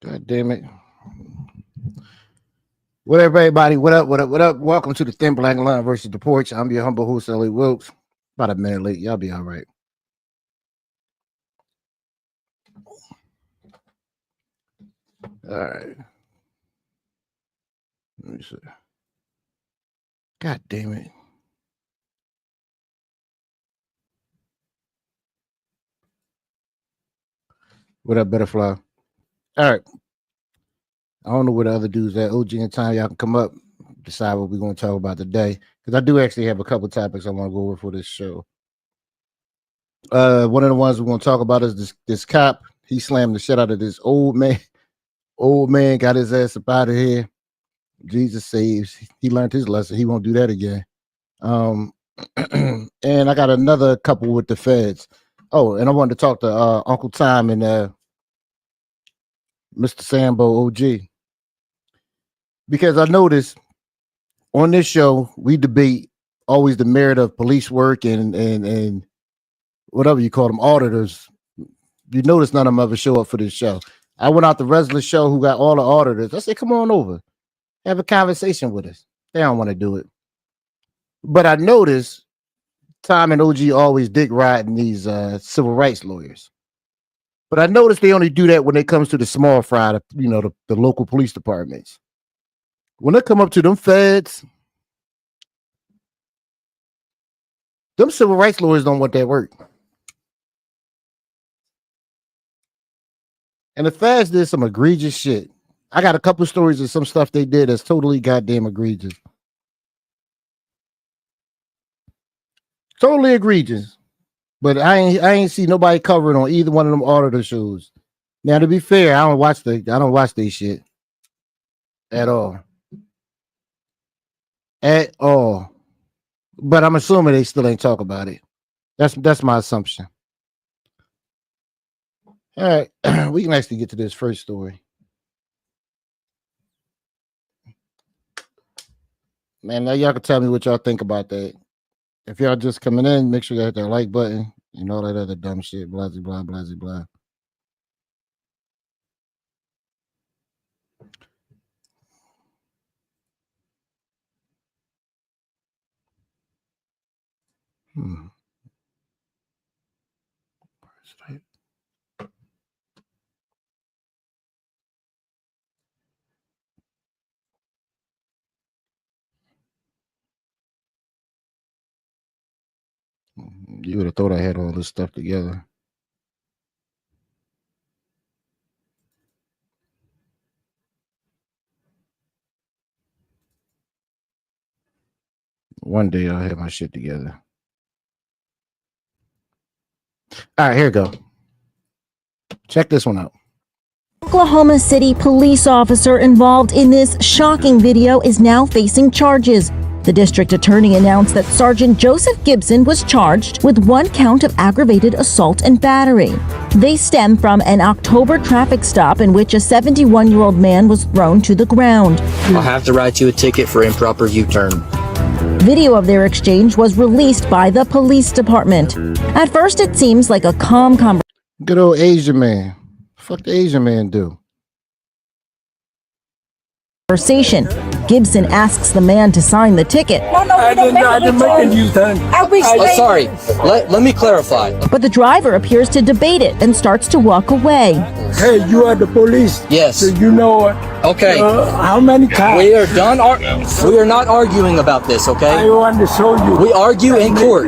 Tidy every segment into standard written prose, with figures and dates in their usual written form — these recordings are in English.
God damn it. What up, everybody? What up? What up? What up? Welcome to the Thin Black Line versus the Porch. I'm your humble host, Ellie Wilkes. About a minute late. Y'all be all right. All right. Let me see. God damn it. What up, Butterfly? All right. I don't know where the other dudes at. OG and Time, y'all can come up, decide what we're going to talk about today. Because I do actually have a couple topics I want to go over for this show. One of the ones we're going to talk about is this cop. He slammed the shit out of this old man. Old man got his ass up out of here. Jesus saves. He learned his lesson. He won't do that again. And I got another couple with the feds. Oh, and I wanted to talk to Uncle Tom and Mr. Sambo OG. Because I noticed on this show, we debate always the merit of police work and whatever you call them, auditors. You notice none of them ever show up for this show. I went out the Wrestler show who got all the auditors. I said, come on over. Have a conversation with us. They don't want to do it. But I noticed Tom and OG always dick riding these civil rights lawyers. But I noticed they only do that when it comes to the small fry, the local police departments. When they come up to them feds, them civil rights lawyers don't want that work. And the feds did some egregious shit. I got a couple stories of some stuff they did that's totally goddamn egregious. Totally egregious. But I ain't see nobody covering on either one of them auditor shows. Now, to be fair, I don't watch this shit at all. At all. But I'm assuming they still ain't talk about it. That's my assumption. All right, we can actually get to this first story. Man, now y'all can tell me what y'all think about that. If y'all just coming in, make sure you hit that like button and all that other dumb shit. Blah, blah, blah, blah, blah. You would have thought I had all this stuff together. One day I'll have my shit together. All right, here we go. Check this one out. Oklahoma City police officer involved in this shocking video is now facing charges. The district attorney announced that Sergeant Joseph Gibson was charged with 1 count of aggravated assault and battery. They stem from an October traffic stop in which a 71-year-old man was thrown to the ground. I'll have to write you a ticket for improper U-turn. Video of their exchange was released by the police department. At first, it seems like a calm conversation. Good old Asian man. Fuck the Asian man do? Gibson asks the man to sign the ticket. I didn't make a U-turn. Sorry, let me clarify. But the driver appears to debate it and starts to walk away. Hey, you are the police. Yes. So you know Okay. how many times? We are done. We are not arguing about this, I okay? want to show you. We argue in court.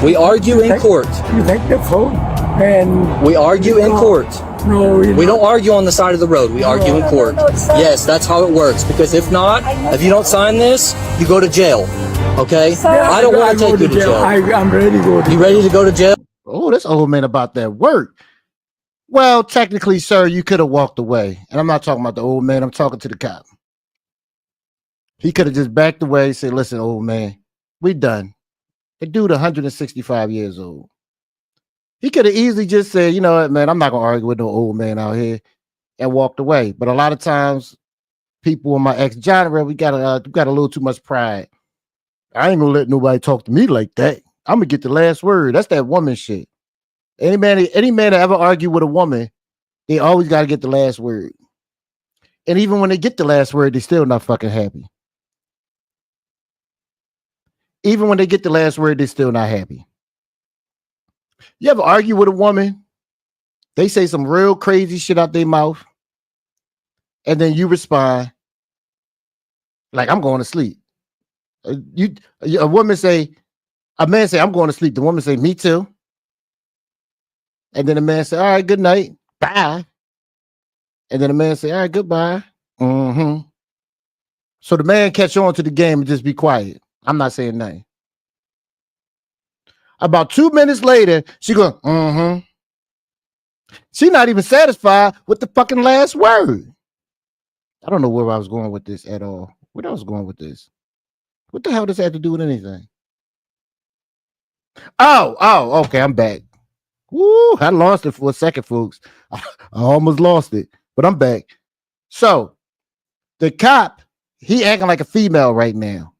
We argue in court. You take the phone and... We argue in court. No, We don't argue on the side of the road. We argue in court. Yes, that's how it works. Because if not, if you don't sign this, you go to jail. Okay? I don't want to take you to jail. I'm ready to go to jail. You ready to go to jail? Oh, this old man about that work. Well, technically, sir, you could have walked away. And I'm not talking about the old man. I'm talking to the cop. He could have just backed away and said, listen, old man, we done. The dude 165 years old. He could have easily just said, you know what, man, I'm not going to argue with no old man out here and walked away. But a lot of times, people in my ex-genre, we got a little too much pride. I ain't going to let nobody talk to me like that. I'm going to get the last word. That's that woman shit. Any man that ever argue with a woman, they always got to get the last word. And even when they get the last word, they're still not fucking happy. Even when they get the last word, they're still not happy. You ever argue with a woman? They say some real crazy shit out their mouth. And then you respond like, I'm going to sleep. A man say, I'm going to sleep. The woman say, me too. And then the man say, all right, good night. Bye. And then the man say, all right, goodbye. Mm-hmm. So the man catch on to the game and just be quiet. I'm not saying nothing. About 2 minutes later, she go, mm-hmm. She not even satisfied with the fucking last word. I don't know where I was going with this at all. Where I was going with this? What the hell does that have to do with anything? Oh, okay, I'm back. Woo, I lost it for a second, folks. I almost lost it, but I'm back. So the cop, he acting like a female right now.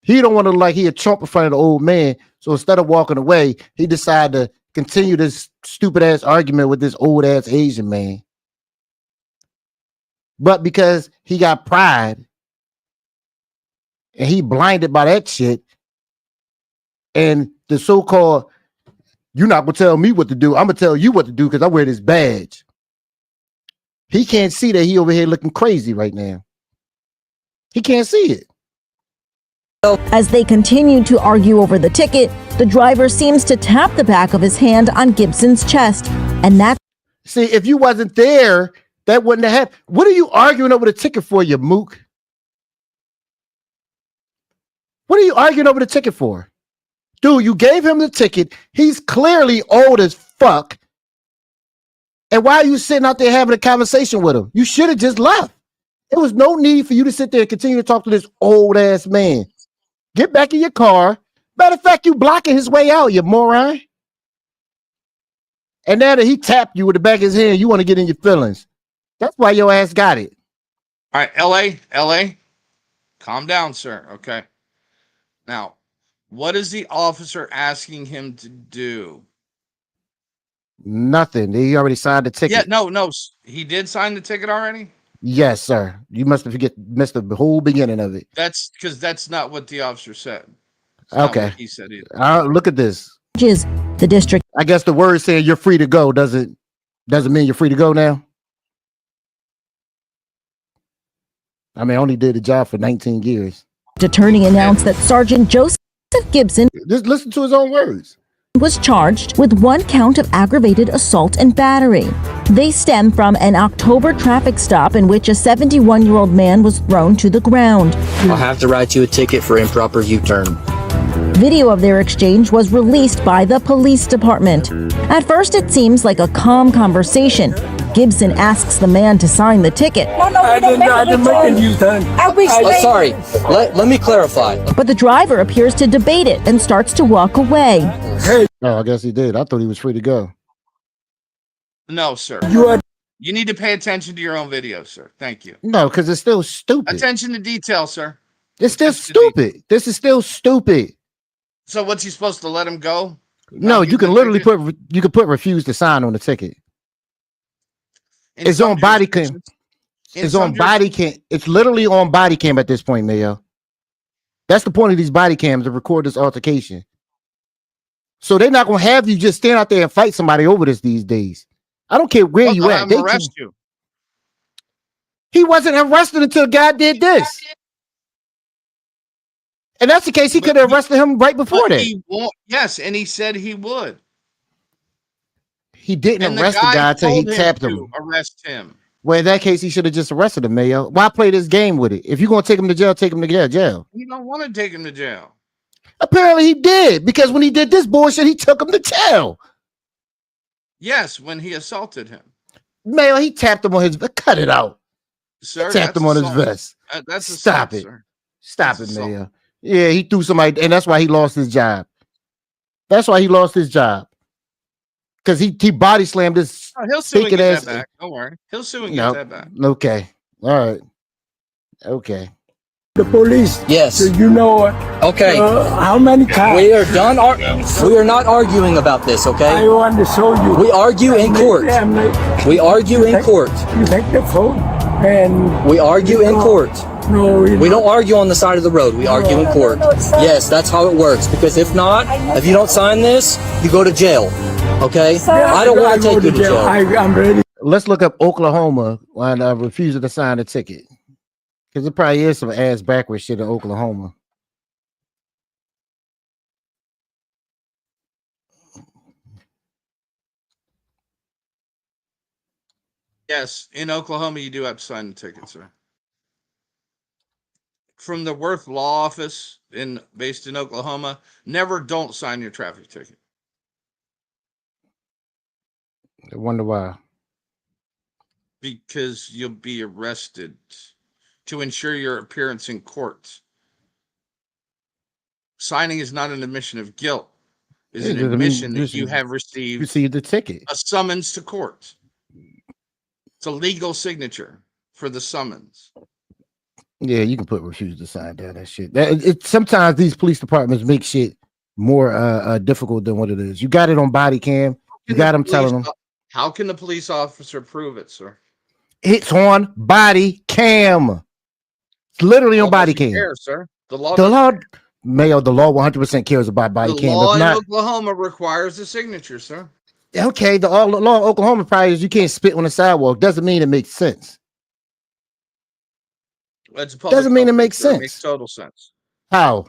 He don't want to look like he a chump in front of the old man. So instead of walking away, he decided to continue this stupid ass argument with this old ass Asian man. But because he got pride and he blinded by that shit, and the so-called, you're not gonna tell me what to do, I'm gonna tell you what to do because I wear this badge. He can't see that he over here looking crazy right now. He can't see it. As they continue to argue over the ticket, the driver seems to tap the back of his hand on Gibson's chest, and that's... See, if you wasn't there, that wouldn't have happened. What are you arguing over the ticket for, you mook? What are you arguing over the ticket for? Dude, you gave him the ticket. He's clearly old as fuck. And why are you sitting out there having a conversation with him? You should have just left. There was no need for you to sit there and continue to talk to this old ass man. Get back in your car. Matter of fact, you blocking his way out, you moron. And now that he tapped you with the back of his hand, you want to get in your feelings. That's why your ass got it. All right, LA, calm down, sir. Okay. Now, what is the officer asking him to do? Nothing. He already signed the ticket. Yeah, no. He did sign the ticket already? Yes, sir. You must have missed the whole beginning of it. That's because that's not what the officer said. Okay. He said either. Look at this. The district... I guess the word saying you're free to go doesn't mean you're free to go now. I mean, I only did the job for 19 years. Attorney announced that Sergeant Joseph Gibson... Just listen to his own words. ...was charged with 1 count of aggravated assault and battery. They stem from an October traffic stop in which a 71-year-old man was thrown to the ground. I'll have to write you a ticket for improper U-turn. Video of their exchange was released by the police department. At first, it seems like a calm conversation. Gibson asks the man to sign the ticket. I didn't make a U-turn. Sorry, let me clarify. But the driver appears to debate it and starts to walk away. Hey, Oh, I guess he did. I thought he was free to go. No, sir. You need to pay attention to your own video, sir. Thank you. No, because it's still stupid. Attention to detail, sir. It's still stupid. This is still stupid. So what's he supposed to let him go? No, you can literally put refuse to sign on the ticket. It's on body cam. It's on body cam. It's literally on body cam at this point, Mayo. That's the point of these body cams, to record this altercation. So they're not gonna have you just stand out there and fight somebody over this these days. I don't care where you at. They arrest you. He wasn't arrested until the guy did this. And that's the case. He could have arrested him right before that. Yes, and he said he would. He didn't arrest the guy until he tapped him. Arrest him. Well, in that case, he should have just arrested him, Mayo. Why play this game with it? If you're gonna take him to jail, take him to jail. You don't want to take him to jail. Apparently he did, because when he did this bullshit, he took him to jail. Yes, when he assaulted him. Mayo, he tapped him on his vest. Cut it out. Sir, Tapped him on his vest. That's Stop assault, it. Sir. Stop That's it, assault. Mayo. Yeah, he threw somebody, and that's why he lost his job. That's why he lost his job. Because he body slammed this. Oh, he'll sue and get ass. that back. Don't worry. He'll sue and get that back. Okay. All right. Okay. the police. Yes. So you know Okay. how many times? We are done. We are not arguing about this, I okay? want to show you. We argue in court. Yeah, We argue in court. You take the phone. And We argue in court. no, We don't argue on the side of the road. We argue in court. Yes, that's how it works. Because if not, if you don't sign this, you go to jail. Okay? I don't want to take you to jail. I'm ready. Let's look up Oklahoma on refusing to sign a ticket. Because there probably is some ass backwards shit in Oklahoma. Yes, in Oklahoma, you do have to sign the ticket, sir. From the Worth Law Office based in Oklahoma, never don't sign your traffic ticket. I wonder why. Because you'll be arrested to ensure your appearance in court. Signing is not an admission of guilt. It's an admission that you have received the ticket. a summons to court. It's a legal signature for the summons. Yeah, you can put refuse to sign down that shit. Sometimes these police departments make shit more difficult than what it is. You got it on body cam. You got them telling them. How can the police officer prove it, sir? It's on body cam. It's literally on body cam. Care, sir. The law, Mayo, the law 100% cares about body cam. The law in Oklahoma requires a signature, sir. Okay, the law in Oklahoma probably is you can't spit on the sidewalk. Doesn't mean it makes sense. Doesn't mean it makes sense. It makes total sense. How?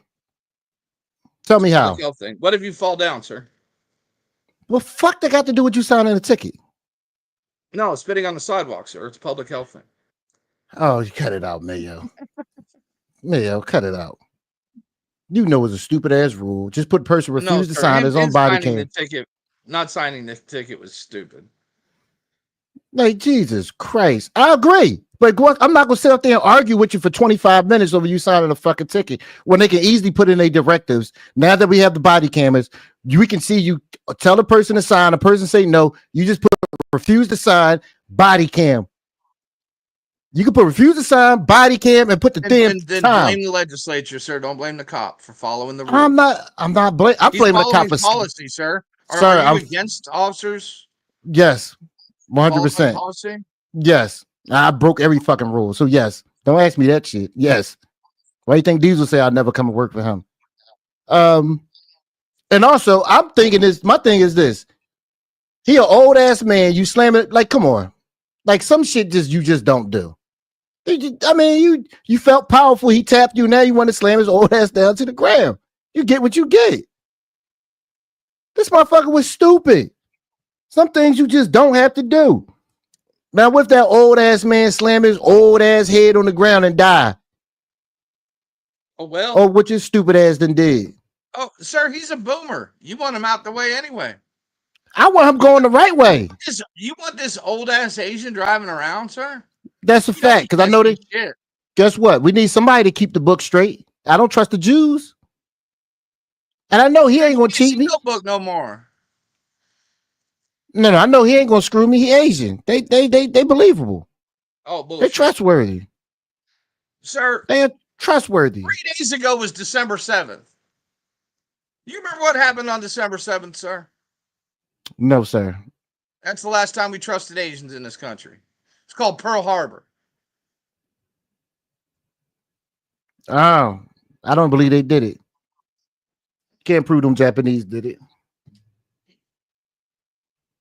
Tell me how. Thing. What if you fall down, sir? Well, fuck, that got to do with you signing a ticket. No, spitting on the sidewalk, sir. It's a public health thing. Oh, you cut it out, Mayo. Mayo, cut it out. You know it's a stupid ass rule. Just put person refuse to sign his own body cam. Not signing the ticket was stupid. Like, Jesus Christ. I agree. But I'm not going to sit up there and argue with you for 25 minutes over you signing a fucking ticket when they can easily put in their directives. Now that we have the body cameras, we can see you tell the person to sign, a person say no. You just put refuse to sign, body cam. You can put refuse to sign, body cam, and put the damn then time. Blame the legislature, sir. Don't blame the cop for following the rules. I'm not blaming the cop for policy, sir. Sir, are you against officers? Yes, 100%. Yes, I broke every fucking rule. So yes, don't ask me that shit. Yes, why do you think Diesel say I'll never come and work for him? And also I'm thinking this. My thing is this: he an old ass man. You slam it like, come on, like some shit you just don't do. I mean, you felt powerful. He tapped you. Now you want to slam his old ass down to the ground. You get what you get. This motherfucker was stupid. Some things you just don't have to do. Now, with that old ass man slam his old ass head on the ground and die? Oh, well. Or what your stupid ass done did? Oh, sir, he's a boomer. You want him out the way anyway. I want him going the right way. You want this old ass Asian driving around, sir? That's a fact, because I know they. Guess what? We need somebody to keep the book straight. I don't trust the Jews. And I know he ain't gonna cheat me. No book no more. No, I know he ain't gonna screw me. He Asian. They believable. Oh, bullshit. They're trustworthy. Sir, they're trustworthy. 3 days ago was December 7th. You remember what happened on December 7th, sir? No, sir. That's the last time we trusted Asians in this country. It's called Pearl Harbor. Oh, I don't believe they did it. Can't prove them Japanese did it.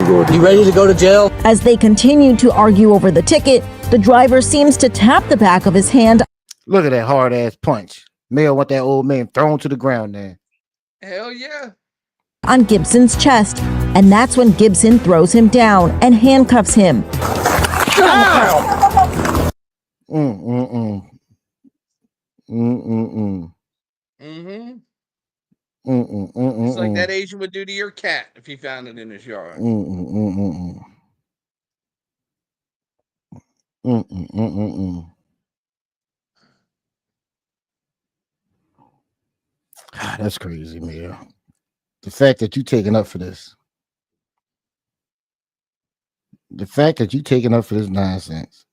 You ready to go to jail? As they continue to argue over the ticket, the driver seems to tap the back of his hand. Look at that hard ass punch. Mayo want that old man thrown to the ground there. Hell yeah. On Gibson's chest, and that's when Gibson throws him down and handcuffs him. It's like that Asian would do to your cat if he found it in his yard. That's crazy, man. The fact that you taking up for this. The fact that you taking up for this nonsense.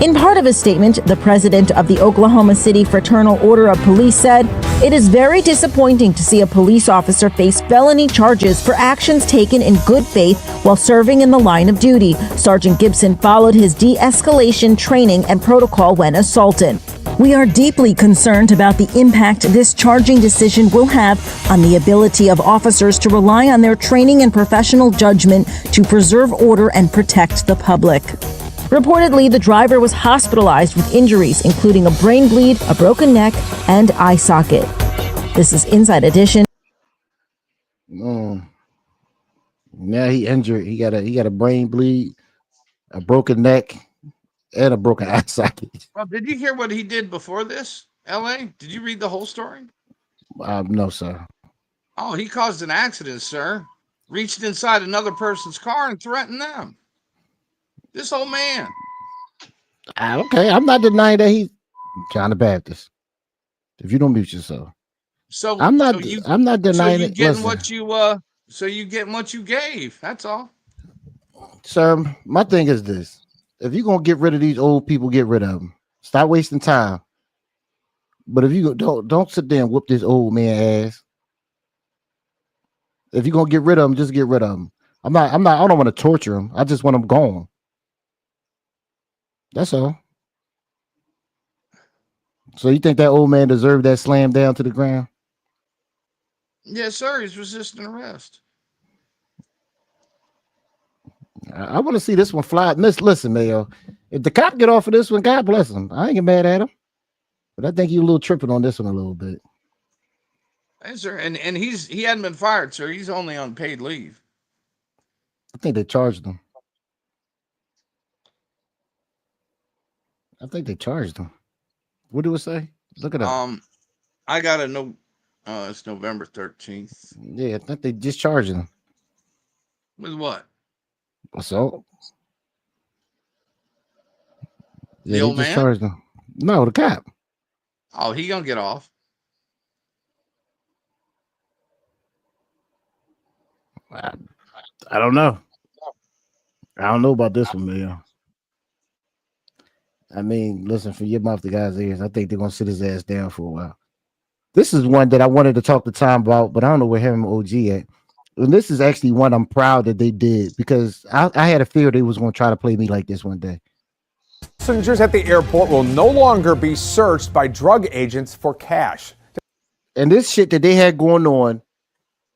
In part of a statement, the president of the Oklahoma City Fraternal Order of Police said, It is very disappointing to see a police officer face felony charges for actions taken in good faith while serving in the line of duty. Sergeant Gibson followed his de-escalation training and protocol when assaulted. We are deeply concerned about the impact this charging decision will have on the ability of officers to rely on their training and professional judgment to preserve order and protect the public. Reportedly, the driver was hospitalized with injuries, including a brain bleed, a broken neck, and eye socket. This is Inside Edition. Now he injured. He got a brain bleed, a broken neck, and a broken eye socket. Well, did you hear what he did before this, LA? Did you read the whole story? No, sir. Oh, he caused an accident, sir. Reached inside another person's car and threatened them. This old man. Okay, I'm not denying that he's John the Baptist. If you don't mute yourself, So I'm not denying so you it. getting Listen, what you so you getting what you gave. That's all. sir, my thing is this: if you're gonna get rid of these old people, get rid of them. Stop wasting time. But if you don't sit there and whoop this old man ass. If you're gonna get rid of them, just get rid of them. I don't want to torture them. I just want them gone. That's all. So you think that old man deserved that slam down to the ground? Yes, sir. He's resisting arrest. I want to see this one fly. Listen, Mayo. If the cop get off of this one, God bless him. I ain't get mad at him. But I think you're a little tripping on this one a little bit. Yes, sir. And he hadn't been fired, sir. He's only on paid leave. I think they charged him. What do it say? Look it up. I got a no. It's November 13th. Yeah, I think they just charged him. With what? Assault. Yeah, The old just man? charged him. No, the cop. Oh, he gonna get off. I don't know. I don't know about this one, man. I mean, listen, from your mouth to God's ears, I think they're gonna sit his ass down for a while. This is one that I wanted to talk to Tom about, but I don't know where him and OG at. And this is actually one I'm proud that they did because I had a fear they was gonna try to play me like this one day. Passengers at the airport will no longer be searched by drug agents for cash. And this shit that they had going on,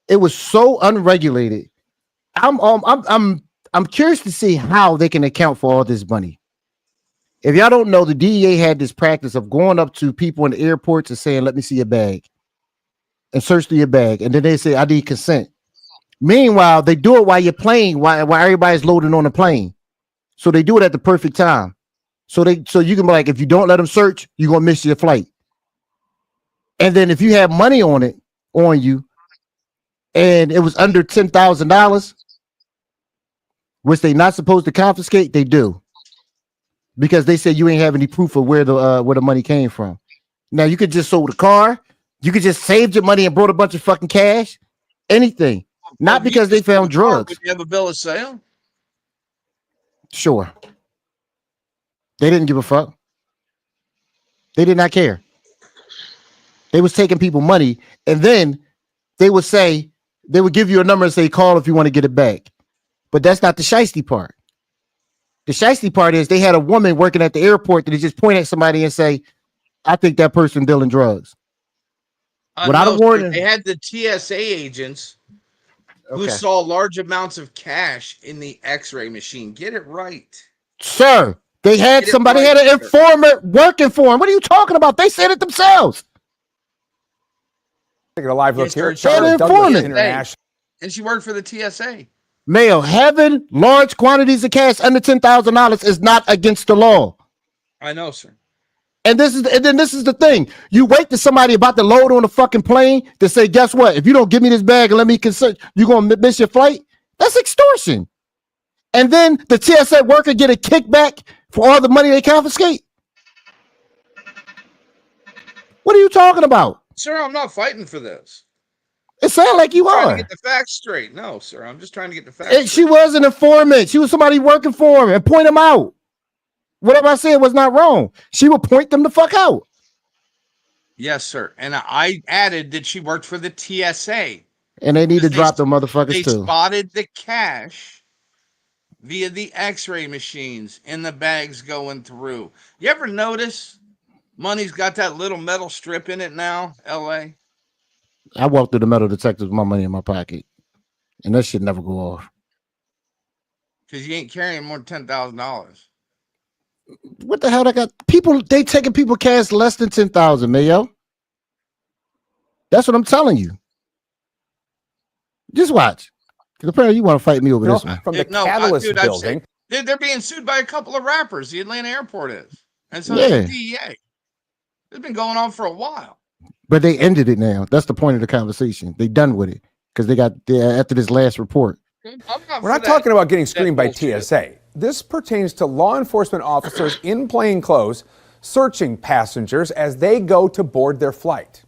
it was so unregulated. I'm curious to see how they can account for all this money. If y'all don't know, the DEA had this practice of going up to people in the airports and saying, "Let me see your bag," and search through your bag, and then they say, "I need consent." Meanwhile, they do it while you're playing, while everybody's loading on the plane. So they do it at the perfect time. So you can be like, if you don't let them search, you're gonna miss your flight. And then if you have money on you, and it was under $10,000, which they're not supposed to confiscate, they do. Because they said you ain't have any proof of where the money came from. Now you could just sold a car, you could just saved your money and brought a bunch of fucking cash, anything. Not because they found drugs. Would you have a bill of sale? Sure. They didn't give a fuck. They did not care. They was taking people money, and then they would give you a number and say, call if you want to get it back. But that's not the shiesty part. The shiesty part is they had a woman working at the airport that they just point at somebody and say, I think that person dealing drugs. Without a warning. They had the TSA agents who saw large amounts of cash in the x-ray machine. Get it right. Sir, they had somebody had an informant working for them. What are you talking about? They said it themselves. Take a live look here. And she worked for the TSA. Mayo, having large quantities of cash under $10,000 is not against the law. I know, sir. And this is the thing. You wait till somebody about to load on a fucking plane to say, guess what? If you don't give me this bag and let me consider, you're gonna miss your flight. That's extortion. And then the TSA worker get a kickback for all the money they confiscate. What are you talking about? Sir, I'm not fighting for this. It sounds like you I'm are. trying to get the facts straight. No, sir. I'm just trying to get the facts straight. She was an informant. She was somebody working for him and point them out. Whatever I said was not wrong. She would point them the fuck out. Yes, sir. And I added that she worked for the TSA. And they need to Because drop them motherfuckers They too. spotted the cash via the X-ray machines in the bags going through. You ever notice money's got that little metal strip in it now, LA? I walked through the metal detectors with my money in my pocket, and that shit never go off. Because you ain't carrying more than $10,000. What the hell? They got people. They taking people cash less than 10,000, Mayo. That's what I'm telling you. Just watch. Because apparently you want to fight me over this one. From the Catalyst building. They're being sued by a couple of rappers. The Atlanta airport is. And so Yeah. is the DEA. It's been going on for a while. But they ended it now. That's the point of the conversation. They done with it because they got after this last report. We're not talking about getting screened by TSA. This pertains to law enforcement officers in plain clothes searching passengers as they go to board their flight.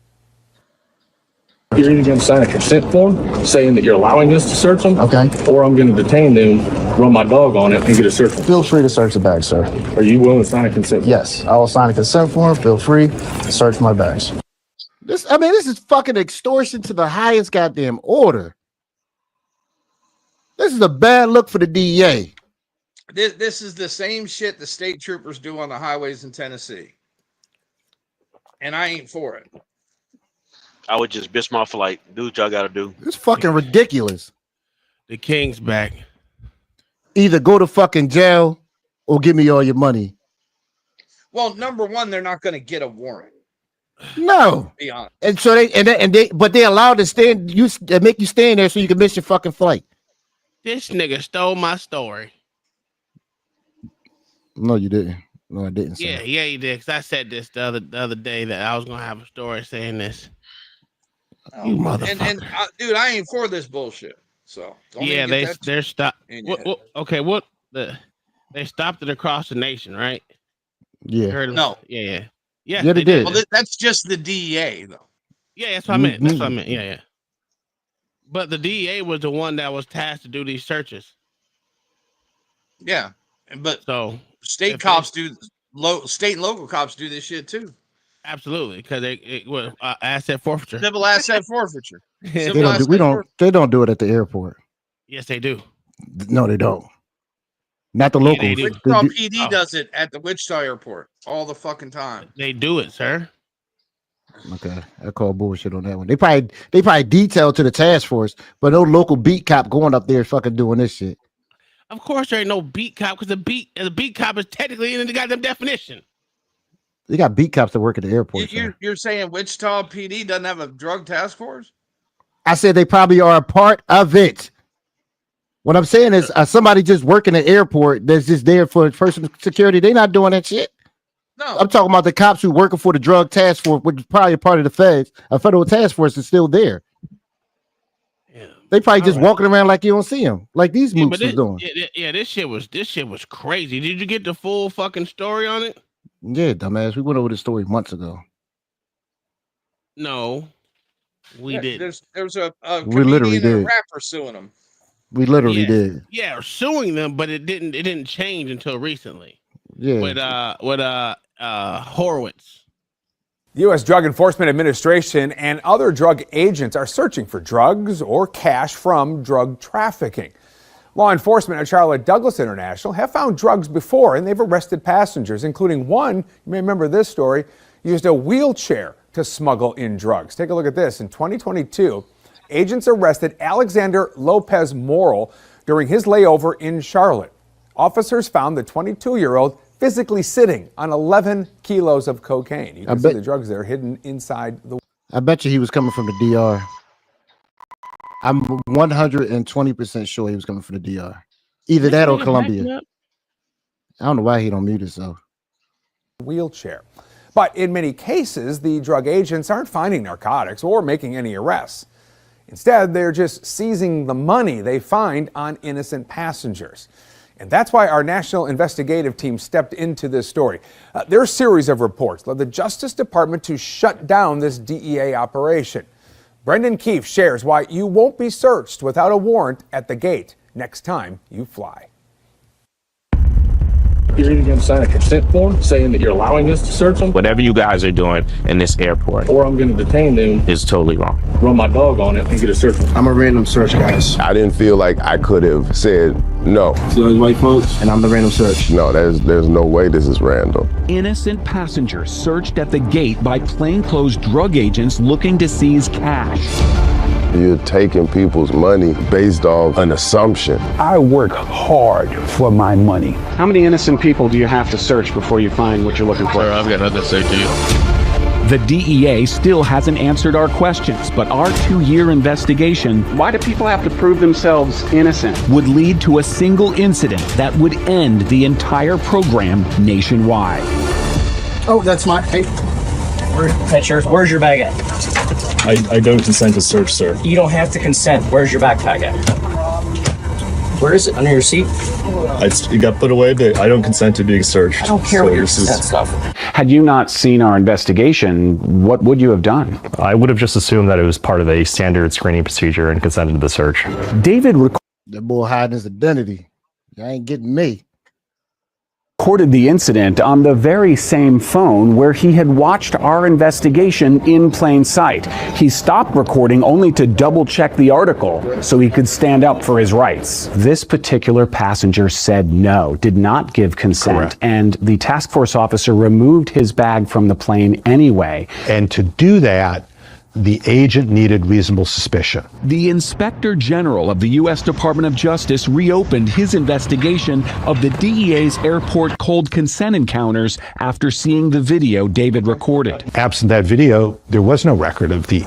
You're either going to sign a consent form saying that you're allowing us to search them, Okay. or I'm going to detain them, run my dog on it, and get a search warrant. Feel free to search the bag, sir. Are you willing to sign a consent form? Yes, I will sign a consent form. Feel free to search my bags. This is fucking extortion to the highest goddamn order. This is a bad look for the DEA. This is the same shit the state troopers do on the highways in Tennessee. And I ain't for it. I would just miss my flight. Do what y'all gotta do. It's fucking ridiculous. The king's back. Either go to fucking jail or give me all your money. Well, number one, they're not going to get a warrant. No. Be honest. And so they allowed to stand you make you stand there so you can miss your fucking flight. This nigga stole my story. No, you didn't. No, I didn't. Yeah, you did. Cause I said this the other day that I was gonna have a story saying this. You motherfucker. Dude, I ain't for this bullshit. So they're stopped. They stopped it across the nation, right? Yeah. No. Yeah, they did. Well, that's just the DEA, though. Yeah, that's what I meant. That's what I meant. Yeah. But the DEA was the one that was tasked to do these searches. Yeah, but so state cops state and local cops do this shit too. Absolutely, because it was asset forfeiture. Civil asset forfeiture. They don't do it at the airport. Yes, they do. No, they don't. Not the locals. Wichita PD does it at the Wichita airport all the fucking time. They do it, sir. Okay, I call bullshit on that one. They probably detailed to the task force, but no local beat cop going up there fucking doing this shit. Of course, there ain't no beat cop because the beat cop is technically in the goddamn definition. They got beat cops that work at the airport. You're saying Wichita PD doesn't have a drug task force? I said they probably are a part of it. What I'm saying is somebody just working at the airport that's just there for personal security. They're not doing that shit. No, I'm talking about the cops who working for the drug task force, which is probably a part of the feds. A federal task force is still there. Yeah, they probably just walking around like you don't see them, like these mooks was doing. Yeah, this shit was crazy. Did you get the full fucking story on it? Yeah, dumbass. We went over the story months ago. No, we didn't. There's a we literally did. A rapper suing them. We literally did. Yeah, suing them, but it didn't change until recently. Yeah. With Horowitz. The U.S. Drug Enforcement Administration and other drug agents are searching for drugs or cash from drug trafficking. Law enforcement at Charlotte Douglas International have found drugs before, and they've arrested passengers, including one, you may remember this story, used a wheelchair to smuggle in drugs. Take a look at this. In 2022, agents arrested Alexander Lopez Morrill during his layover in Charlotte. Officers found the 22-year-old physically sitting on 11 kilos of cocaine. You can see the drugs there hidden inside the... I bet you he was coming from the DR. I'm 120% sure he was coming from the DR. Either that or Colombia. I don't know why he don't mute himself. Wheelchair. But in many cases, the drug agents aren't finding narcotics or making any arrests. Instead, they're just seizing the money they find on innocent passengers. And that's why our national investigative team stepped into this story. Their series of reports led the Justice Department to shut down this DEA operation. Brendan Keefe shares why you won't be searched without a warrant at the gate next time you fly. You're either going to sign a consent form saying that you're allowing us to search them, Whatever you guys are doing in this airport or I'm going to detain them, is totally wrong. run my dog on it, and get a search warrant. I'm a random search, guys. I didn't feel like I could have said no. So those white folks, and I'm the random search. No, there's no way this is random. Innocent passengers searched at the gate by plainclothes drug agents looking to seize cash. You're taking people's money based off an assumption. I work hard for my money. How many innocent people do you have to search before you find what you're looking for? Sir, I've got nothing to say to you. The DEA still hasn't answered our questions, but our 2-year investigation Why do people have to prove themselves innocent? would lead to a single incident that would end the entire program nationwide. Oh, that's my. Hey. That's yours. Where's your bag at? I don't consent to search, sir. You don't have to consent. Where's your backpack at? Where is it? Under your seat? It got put away, but I don't consent to being searched. I don't care what your consent stuff. Had you not seen our investigation, what would you have done? I would have just assumed that it was part of a standard screening procedure and consented to the search. David That boy hiding his identity. You ain't getting me. recorded the incident on the very same phone where he had watched our investigation in plain sight. He stopped recording only to double check the article so he could stand up for his rights. This particular passenger said no, did not give consent, Correct. and the task force officer removed his bag from the plane anyway. And to do that, the agent needed reasonable suspicion. The Inspector General of the U.S. Department of Justice reopened his investigation of the DEA's airport cold consent encounters after seeing the video David recorded. Absent that video, there was no record of the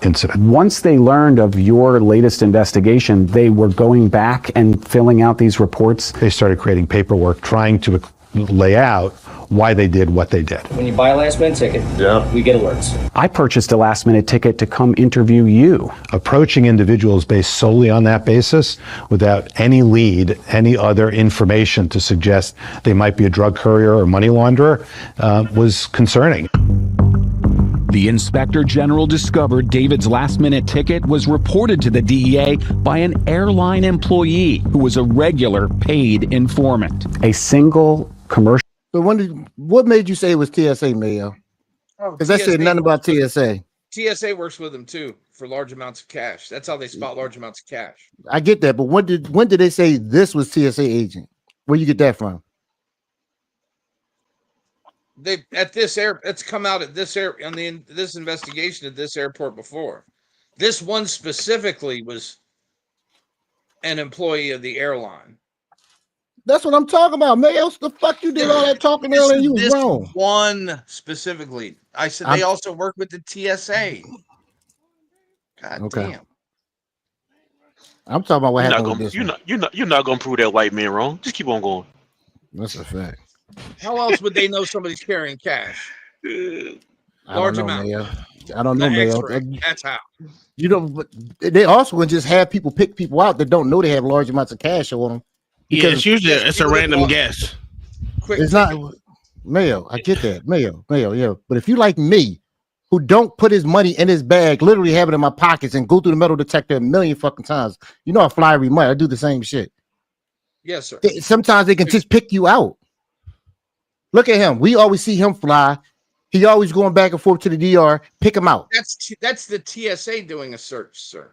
incident. Once they learned of your latest investigation, they were going back and filling out these reports. They started creating paperwork trying to lay out why they did what they did. When you buy a last minute ticket, we get alerts. I purchased a last minute ticket to come interview you. Approaching individuals based solely on that basis without any lead, any other information to suggest they might be a drug courier or money launderer was concerning. The Inspector General discovered David's last-minute ticket was reported to the DEA by an airline employee who was a regular paid informant. A single commercial. So what made you say it was TSA, Mayo? Because that said nothing about TSA. TSA works with them too for large amounts of cash. That's how they spot large amounts of cash. I get that, but when did they say this was TSA agent? Where you get that from? It's come out at this this investigation at this airport before. This one specifically was an employee of the airline. That's what I'm talking about, Mayo. The fuck you did all that talking earlier? You was wrong. One specifically. I said they also work with the TSA. God damn. I'm talking about what happened with this. You're not gonna prove that white man wrong. Just keep on going. That's a fact. How else would they know somebody's carrying cash? Large amount. I don't know, Mayo. That's how. You know, but they also can just have people pick people out that don't know they have large amounts of cash on them. Yeah, it's usually a random guess. It's not Mayo. I get that, Mayo. Yeah, but if you like me, who don't put his money in his bag, literally have it in my pockets, and go through the metal detector a million fucking times, you know I fly every month. I do the same shit. Yes, sir. Sometimes they can just pick you out. Look at him. We always see him fly. He always going back and forth to the DR. Pick him out. That's the TSA doing a search, sir,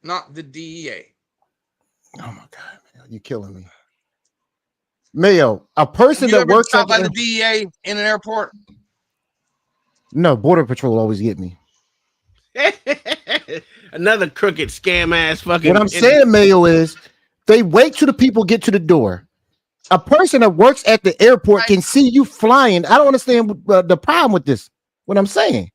not the DEA. Oh my God, man, you're killing me. Mayo, a person that works at the DEA in an airport. No, Border Patrol always get me. Another crooked scam ass fucking. What I'm saying, Mayo, is they wait till the people get to the door. A person that works at the airport can see you flying. I don't understand the problem with this. What I'm saying.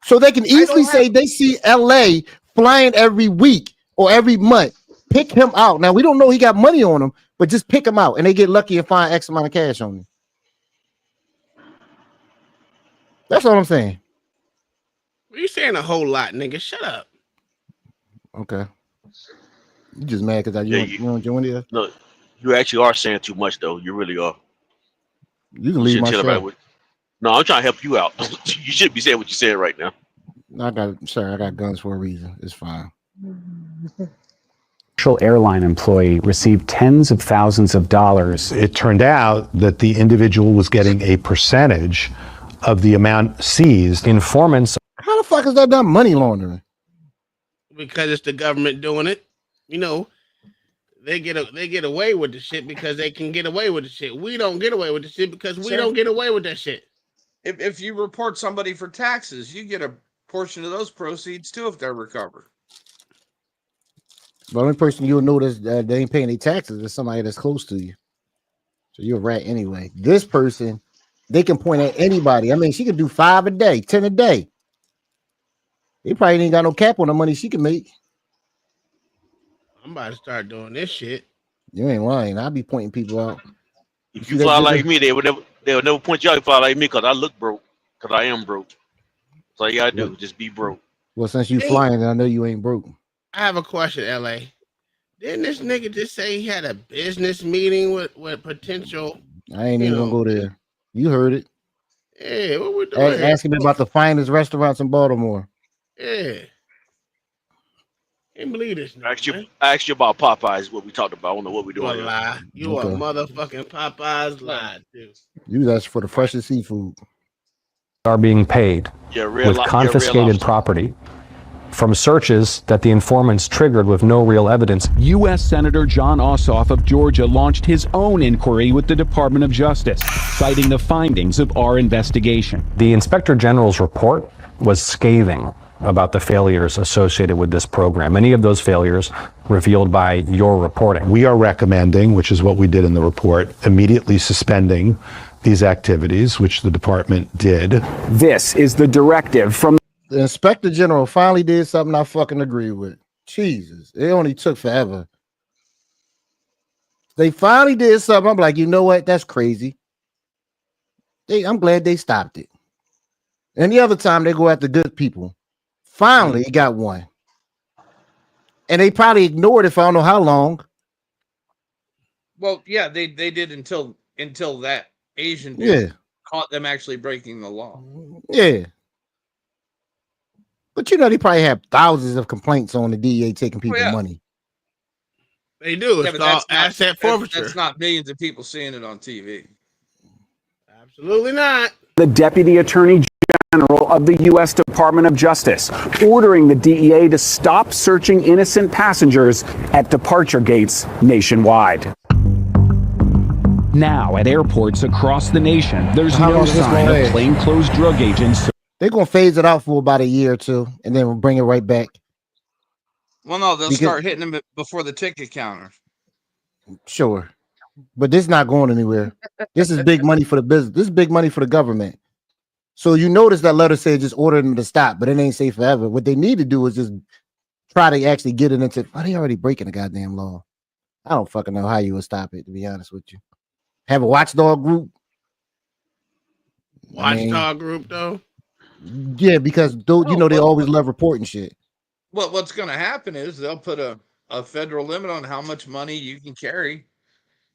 So they can easily say they see LA flying every week or every month. Pick him out. Now, we don't know he got money on him, but just pick him out and they get lucky and find X amount of cash on him. That's all I'm saying. You saying a whole lot, nigga. Shut up. Okay. You just mad because you don't join it? No, you actually are saying too much, though. You really are. You can leave my show. No, I'm trying to help you out. You should be saying what you said right now. I got guns for a reason. It's fine. airline employee received tens of thousands of dollars. It turned out that the individual was getting a percentage of the amount seized. Informants. How the fuck is that done money laundering? Because it's the government doing it. You know, they get away with the shit because they can get away with the shit. We don't get away with the shit because we don't get away with that shit. If you report somebody for taxes, you get a portion of those proceeds too if they're recovered. The only person you'll notice that they ain't paying any taxes is somebody that's close to you. So you're a rat anyway. This person, they can point at anybody. I mean, she could do 5 a day, 10 a day. They probably ain't got no cap on the money she can make. I'm about to start doing this shit. You ain't lying. I'll be pointing people out. If you fly like me, they would never point you out. You fly like me because I look broke. Because I am broke. So all you gotta do, just be broke. Well, since you flying, I know you ain't broke. I have a question, LA. Didn't this nigga just say he had a business meeting with potential? I ain't even gonna go there. You heard it. Yeah, what we doing? Asking me about the finest restaurants in Baltimore. Yeah. Can't believe this. I asked you about Popeyes, what we talked about. I don't know what we're doing. You a lie. You a motherfucking Popeyes lie, dude. You that's for the freshest seafood. Are being paid with confiscated property from searches that the informants triggered with no real evidence. U.S. Senator John Ossoff of Georgia launched his own inquiry with the Department of Justice, citing the findings of our investigation. The Inspector General's report was scathing about the failures associated with this program. Many of those failures revealed by your reporting. We are recommending, which is what we did in the report, immediately suspending these activities, which the department did. This is the directive from the Inspector General finally did something I fucking agree with. Jesus, it only took forever. They finally did something. I'm like, you know what? That's crazy. I'm glad they stopped it. And the other time they go after good people. Finally, he got one. And they probably ignored it for I don't know how long. Well, yeah, they did until that Asian dude caught them actually breaking the law. Yeah. But you know, they probably have thousands of complaints on the DEA taking people money. They do. It's called asset forfeiture. That's not millions of people seeing it on TV. Absolutely not. The Deputy Attorney General of the U.S. Department of Justice, ordering the DEA to stop searching innocent passengers at departure gates nationwide. Now, at airports across the nation, there's no sign of plainclothes drug agents. They're going to phase it out for about a year or two, and then we'll bring it right back. Well, no, they'll start hitting them before the ticket counter. Sure. But this is not going anywhere. This is big money for the business. This is big money for the government. So you notice that letter said just order them to stop, but it ain't safe forever. What they need to do is just try to actually get it into. Oh, they already breaking the goddamn law. I don't fucking know how you would stop it, to be honest with you. Have a watchdog group. Watchdog group, though? Yeah, because you know they always love reporting shit. Well, what's going to happen is they'll put a federal limit on how much money you can carry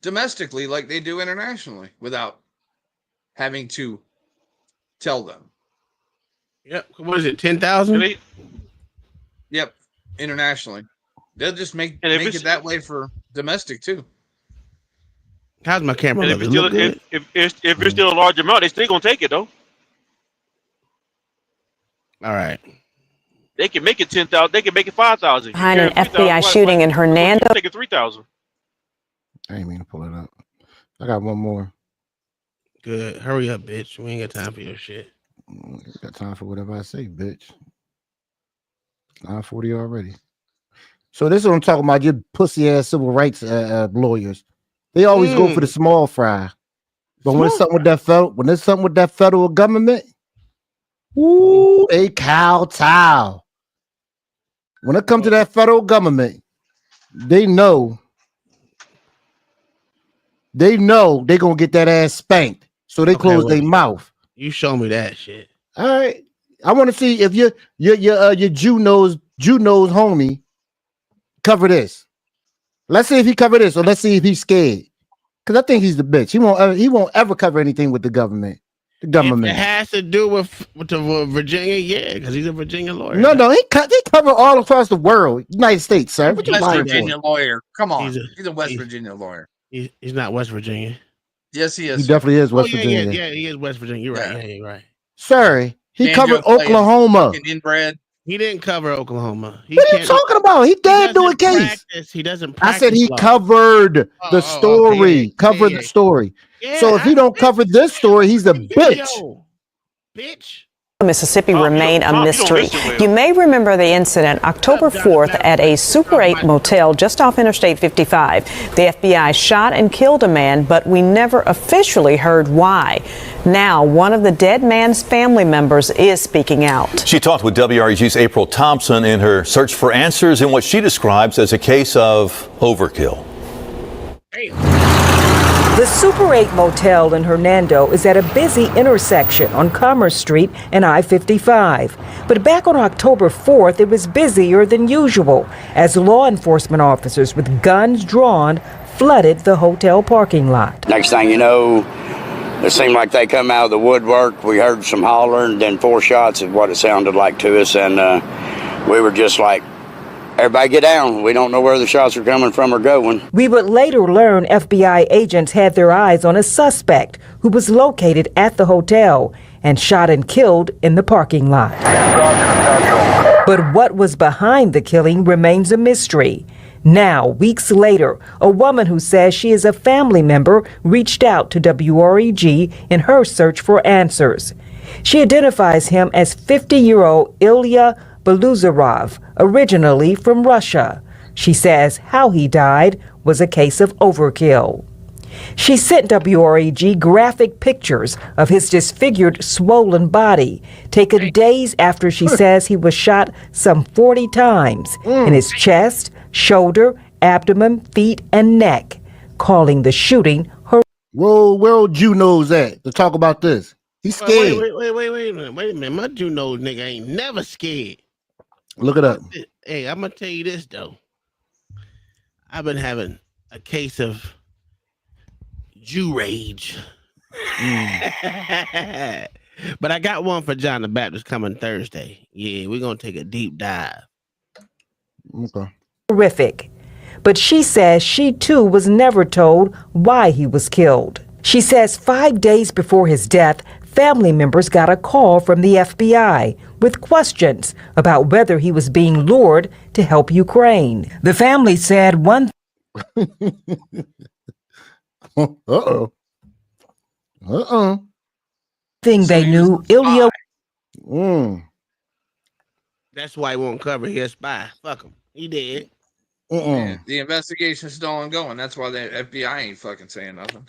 domestically like they do internationally without having to tell them. Yep. What is it, 10,000? Yep, internationally. They'll just make it that way for domestic, too. How's my camera? And if it's still a large amount, they still going to take it, though. All right. They can make it 10,000. They can make it 5,000. Behind an FBI shooting in Hernando. Take it 3,000. I ain't mean to pull it up. I got one more. Good. Hurry up, bitch. We ain't got time for your shit. Got time for whatever I say, bitch. 9:40 already. So this is what I'm talking about. Your pussy ass civil rights lawyers. They always go for the small fry. But when it's something with that federal government, ooh, they kowtow. When it comes to that federal government, they know they're gonna get that ass spanked. So they close their mouth. You show me that shit. All right. I want to see if your Jew knows homie cover this. Let's see if he cover this, or let's see if he's scared. Because I think he's the bitch. He won't ever cover anything with the government. The government. If it has to do with Virginia, yeah, because he's a Virginia lawyer. No, he cover all across the world, United States, sir. What you West lying Virginia for? lawyer. Come on, he's a West Virginia lawyer. He's not West Virginia. Yes, he is. He definitely is West yeah, Virginia. Yeah, he is West Virginia. You're right. Yeah, you're right. Sir, he covered Banjo playing Oklahoma. fucking inbred. He didn't cover Oklahoma. What are you talking about? He did do a case. He doesn't I practice said he law. covered the story. Covered the story. So if he don't cover this story, he's a bitch. Bitch. Mississippi remain a mystery. You may remember the incident October 4th at a Super 8 motel just off Interstate 55. The FBI shot and killed a man, but we never officially heard why. Now, one of the dead man's family members is speaking out. She talked with WREG's April Thompson in her search for answers in what she describes as a case of overkill. The Super 8 motel in Hernando is at a busy intersection on Commerce Street and I-55. But back on October 4th, it was busier than usual as law enforcement officers with guns drawn flooded the hotel parking lot. Next thing you know, it seemed like they come out of the woodwork. We heard some hollering, then 4 shots is what it sounded like to us, and we were just like, everybody get down. We don't know where the shots are coming from or going. We would later learn FBI agents had their eyes on a suspect who was located at the hotel and shot and killed in the parking lot. But what was behind the killing remains a mystery. Now, weeks later, a woman who says she is a family member reached out to WREG in her search for answers. She identifies him as 50-year-old Ilya Beluzarov, originally from Russia. She says how he died was a case of overkill. She sent WREG graphic pictures of his disfigured, swollen body, taken days after she says he was shot some 40 times in his chest, shoulder, abdomen, feet, and neck, calling the shooting her. Where Jew knows that to talk about this? He's scared. Wait a minute. My Jew knows nigga ain't never scared. Look it up. Hey, I'm gonna tell you this though. I've been having a case of Jew rage. But I got one for John the Baptist coming Thursday. Yeah, we're gonna take a deep dive. Okay. Horrific. But she says she too was never told why he was killed. She says 5 days before his death, family members got a call from the FBI with questions about whether he was being lured to help Ukraine. The family said one thing they knew, Ilya. That's why he won't cover his spy. Fuck him. He did. Yeah, the investigation's still ongoing. That's why the FBI ain't fucking saying nothing.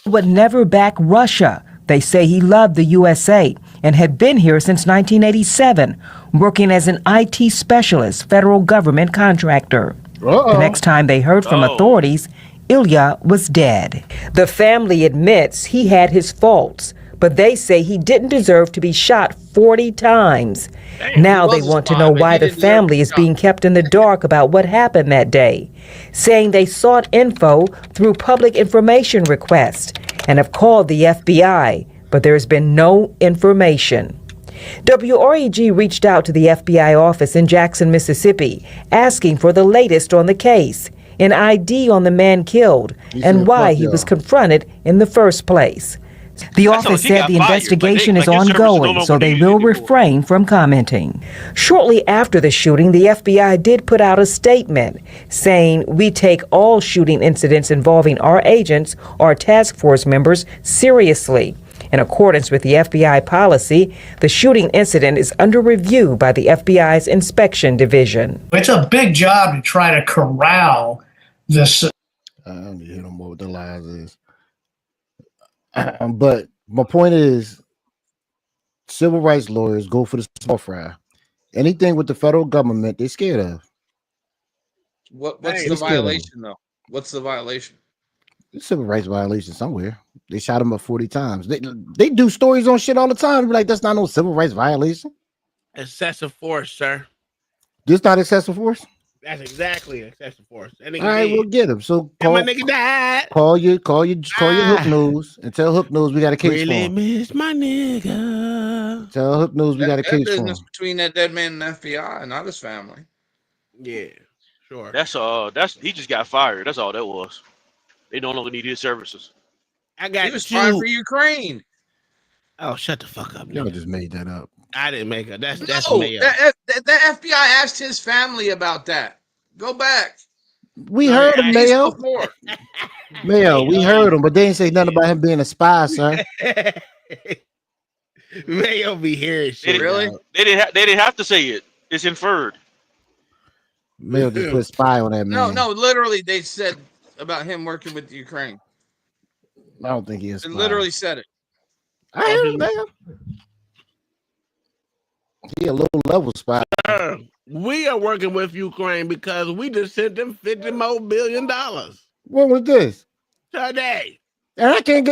Would never back Russia. They say he loved the USA and had been here since 1987, working as an IT specialist, federal government contractor. The next time they heard from authorities, Ilya was dead. The family admits he had his faults, but they say he didn't deserve to be shot 40 times. Now they want to know why the family is being kept in the dark about what happened that day, saying they sought info through public information requests and have called the FBI, but there's been no information. WREG reached out to the FBI office in Jackson, Mississippi, asking for the latest on the case, an ID on the man killed, and why he was confronted in the first place. The office said the investigation is ongoing, so they will refrain from commenting. Shortly after the shooting, the FBI did put out a statement saying, "We take all shooting incidents involving our agents or task force members seriously. In accordance with the FBI policy, the shooting incident is under review by the FBI's inspection division." It's a big job to try to corral this. I don't need to hear no more what the lies is. But my point is, civil rights lawyers go for the small fry. Anything with the federal government, they're scared of. What's the violation, though? What's the violation? It's civil rights violation somewhere. They shot him up 40 times. They do stories on shit all the time. Be like, that's not no civil rights violation. Excessive force, sir. This not excessive force? That's exactly excessive force. That nigga All right, we'll dead. get him. So And my nigga died. call your Hook News and tell Hook News we got a case Really for him. miss my nigga. Tell Hook News we got a That case for business him. between that dead man and the FBI, not his family. Yeah, sure. That's he just got fired. That's all that was. They no longer need his services. I got He was fine for Ukraine. Oh, shut the fuck up, Y'all nigga. just made that up. I didn't make it. That's No, Mayo. the FBI asked his family about that. Go back. We heard him, Days Mayo. before. Mayo, we heard him, but they didn't say nothing about him being a spy, sir. Mayo be hearing shit. Really? Dog. They didn't have to say it. It's inferred. Mayo just put spy on that man. No, literally, they said about him working with Ukraine. I don't think he is. They literally said it. I heard him, Mayo. He a low level spy. We are working with Ukraine because we just sent them $50 more billion What was this? today. And I can't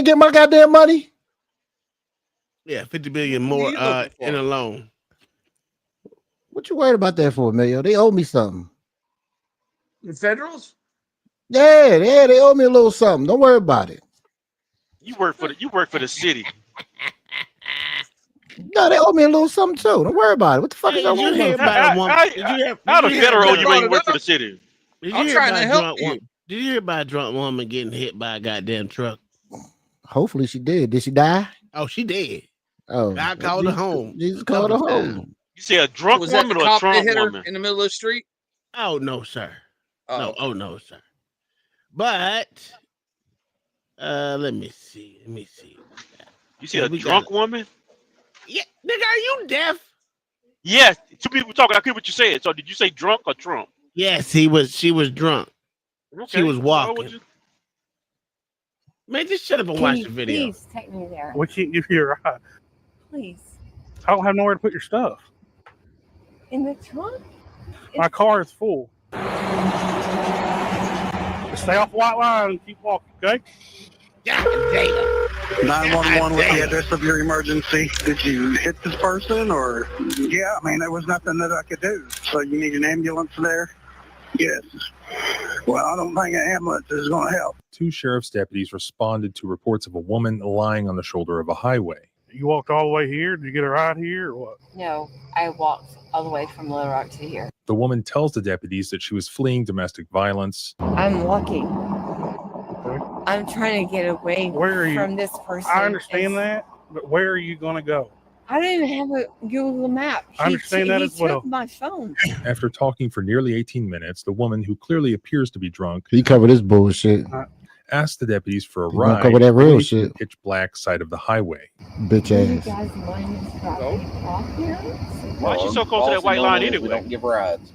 get my goddamn money. Yeah, 50 billion more in a loan. What you worried about that for, Mayo? They owe me something. The federals? Yeah, they owe me a little something. Don't worry about it. You work for the city. No, they owe me a little something too. Don't worry about it. What the fuck is Did you hear about a woman? How the federal you ain't work for the city? I'm trying to help you. Did you hear about a drunk woman getting hit by a goddamn truck? Hopefully she did. Did she die? Oh, she did. Oh, God called her home. Jesus called her home. You say a drunk Was that woman the or a cop that drunk hit her woman? in the middle of the street? Oh no, sir. Oh. No, sir. But let me see. You see a drunk woman? Yeah, nigga, are you deaf? Yes. Two people talking. I hear what you said. So did you say drunk or Trump? Yes, she was drunk. Okay. She was Well, walking. Man, just shut up and watch the video. Please take me there. We can't give you a ride. Please. I don't have nowhere to put your stuff. In the trunk? My car is full. Stay off white line and keep walking, okay? God damn. 911, what's the address of your emergency? Did you hit this person or? Yeah, I mean, there was nothing that I could do. So you need an ambulance there? Yes. Well, I don't think an ambulance is going to help. Two sheriff's deputies responded to reports of a woman lying on the shoulder of a highway. You walked all the way here? Did you get a ride here or what? No, I walked all the way from Little Rock to here. The woman tells the deputies that she was fleeing domestic violence. I'm walking. I'm trying to get away from this person. I understand that, but where are you going to go? I don't even have a Google map. I understand that as well. He took my phone. After talking for nearly 18 minutes, the woman, who clearly appears to be drunk, He covered his bullshit. asked the deputies for a He gonna ride cover that real away from shit. the pitch black side of the highway. Bitch Do you ass. guys mind if I walk here? Why is she so close to that white line anyway? We don't give rides.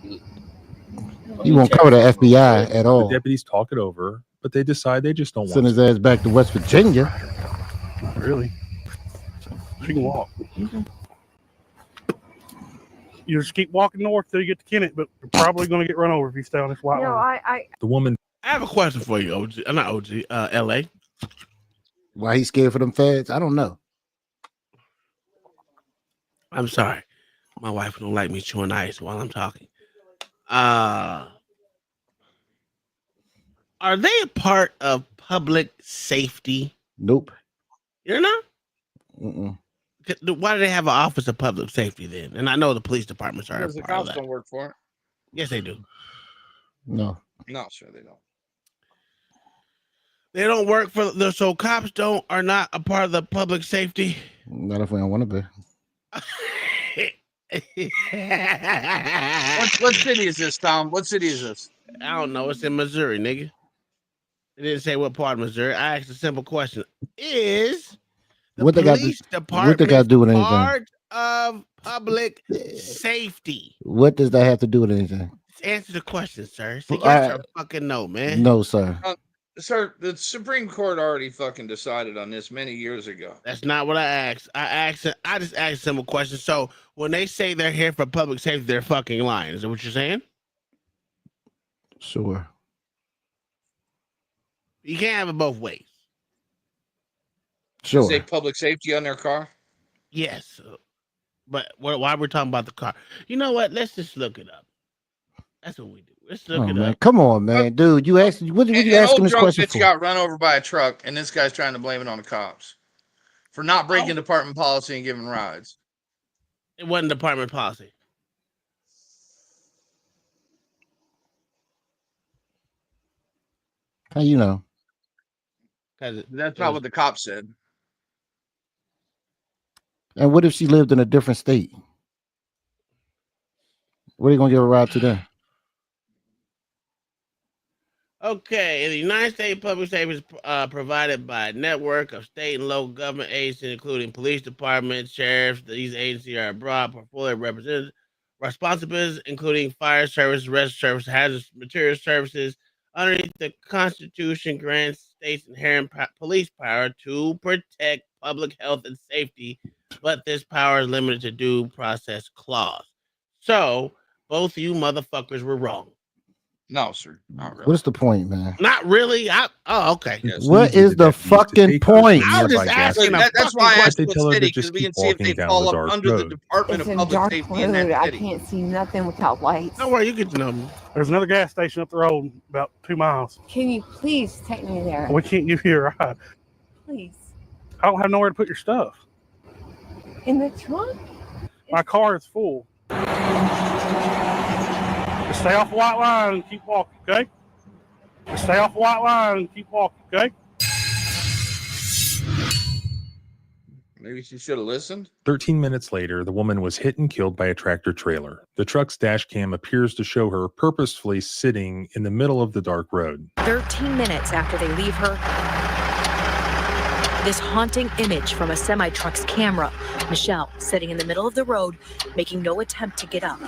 He won't cover the FBI at all. The deputies talk it over, but they decide they just don't Send want his ass back to West Virginia. Not really. She can walk. You just keep walking north till you get to Kennett, but you're probably going to get run over if you stay on this white line. The woman. I have a question for you, OG. Not OG, LA. Why he scared for them feds? I don't know. I'm sorry. My wife don't like me chewing ice while I'm talking. Are they a part of public safety? Nope. You're not? Mm-mm. Why do they have an office of public safety then? And I know the police departments are a Because the part of cops that. don't work for it. Yes, they do. No. No, sure they don't. They don't work for the so cops are not a part of the public safety. Not if we don't want to be. What city is this, Tom? What city is this? I don't know. It's in Missouri, nigga. It didn't say what part of Missouri. I asked a simple question. Is the What they got police to department do with anything? part of public safety? What does that have to do with anything? Just answer the question, sir. So Well, yes or fucking no, man. No, sir. Sir, the Supreme Court already fucking decided on this many years ago. That's not what I asked. I just asked a simple question. So when they say they're here for public safety, they're fucking lying. Is that what you're saying? Sure. You can't have it both ways. Sure. Say public safety on their car? Yes. But why we're talking about the car? You know what? Let's just look it up. That's what we do. Let's look Oh it man, up. come on, man, dude. You asked what you An asking old this drunk question bitch for? got run over by a truck, and this guy's trying to blame it on the cops for not breaking department policy and giving rides. It wasn't department policy. How you know? That's not what the cops said. And what if she lived in a different state? Where are you gonna give a ride to then? Okay, in the United States, public safety is provided by a network of state and local government agencies, including police departments, sheriffs. These agencies are a broad portfolio of represented responsibilities, including fire service, rescue service, hazardous materials services. Underneath the Constitution grants states inherent police power to protect public health and safety, but this power is limited to due process clause. So both you motherfuckers were wrong. No, sir. Not really. What's the point, man? Not really. Okay. Yes. What is the fucking point? I was just asking That's why I asked what city, because we can see if they fall up under the Department It's of a Public dark Safety in road. that I city. can't see nothing without lights. Don't worry, you get to know me. There's another gas station up the road about 2 miles. Can you please take me there? We can't give you a ride. Please. I don't have nowhere to put your stuff. In the trunk? My car is full. Just stay off the white line and keep walking, okay? Just stay off the white line and keep walking, okay? Maybe she should have listened. 13 minutes later, the woman was hit and killed by a tractor trailer. The truck's dash cam appears to show her purposefully sitting in the middle of the dark road. 13 minutes after they leave her, this haunting image from a semi-truck's camera. Michelle sitting in the middle of the road, making no attempt to get up,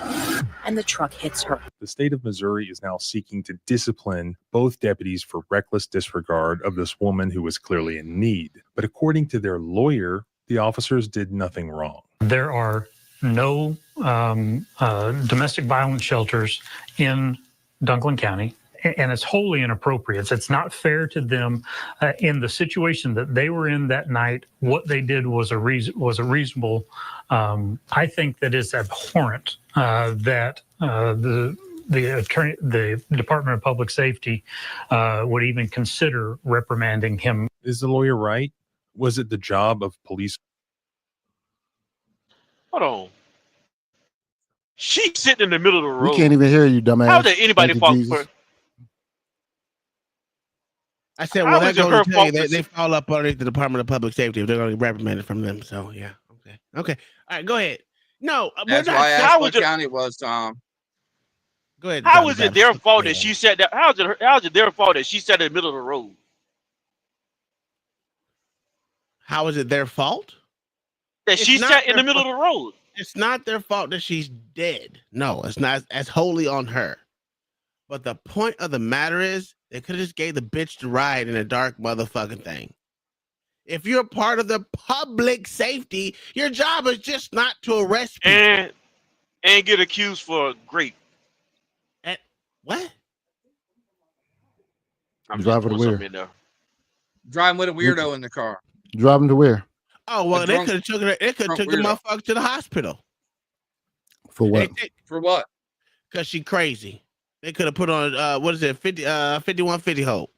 and the truck hits her. The state of Missouri is now seeking to discipline both deputies for reckless disregard of this woman who was clearly in need. But according to their lawyer, the officers did nothing wrong. There are no domestic violence shelters in Dunklin County, and it's wholly inappropriate. It's not fair to them in the situation that they were in that night. What they did was a reasonable. I think that it's abhorrent that the Department of Public Safety would even consider reprimanding him. Is the lawyer right? Was it the job of police? Hold on. She's sitting in the middle of the road. We can't even hear you, dumbass. How did anybody Thank you, fall Jesus. for? I said, well, that goes to tell you they fall up underneath the Department of Public Safety if they're going to get reprimanded from them. So, yeah. Okay. All right, go ahead. No, That's why I asked what county it was, Tom. Go ahead. How is it their fault that she sat there? How is it their fault that she sat in the middle of the road? How is it their fault? That she sat in the middle of the road. It's not their fault that she's dead. No, it's not. It's wholly on her. But the point of the matter is, they could have just gave the bitch the ride in a dark motherfucking thing. If you're part of the public safety, your job is just not to arrest people. And get accused for grape. What? I'm driving to where? Driving with a weirdo in the car. Driving to where? Oh well, they could have took her. They could have took the motherfucker to the hospital. For what? For what? Because she crazy. They could have put on what is it, 5150 hold.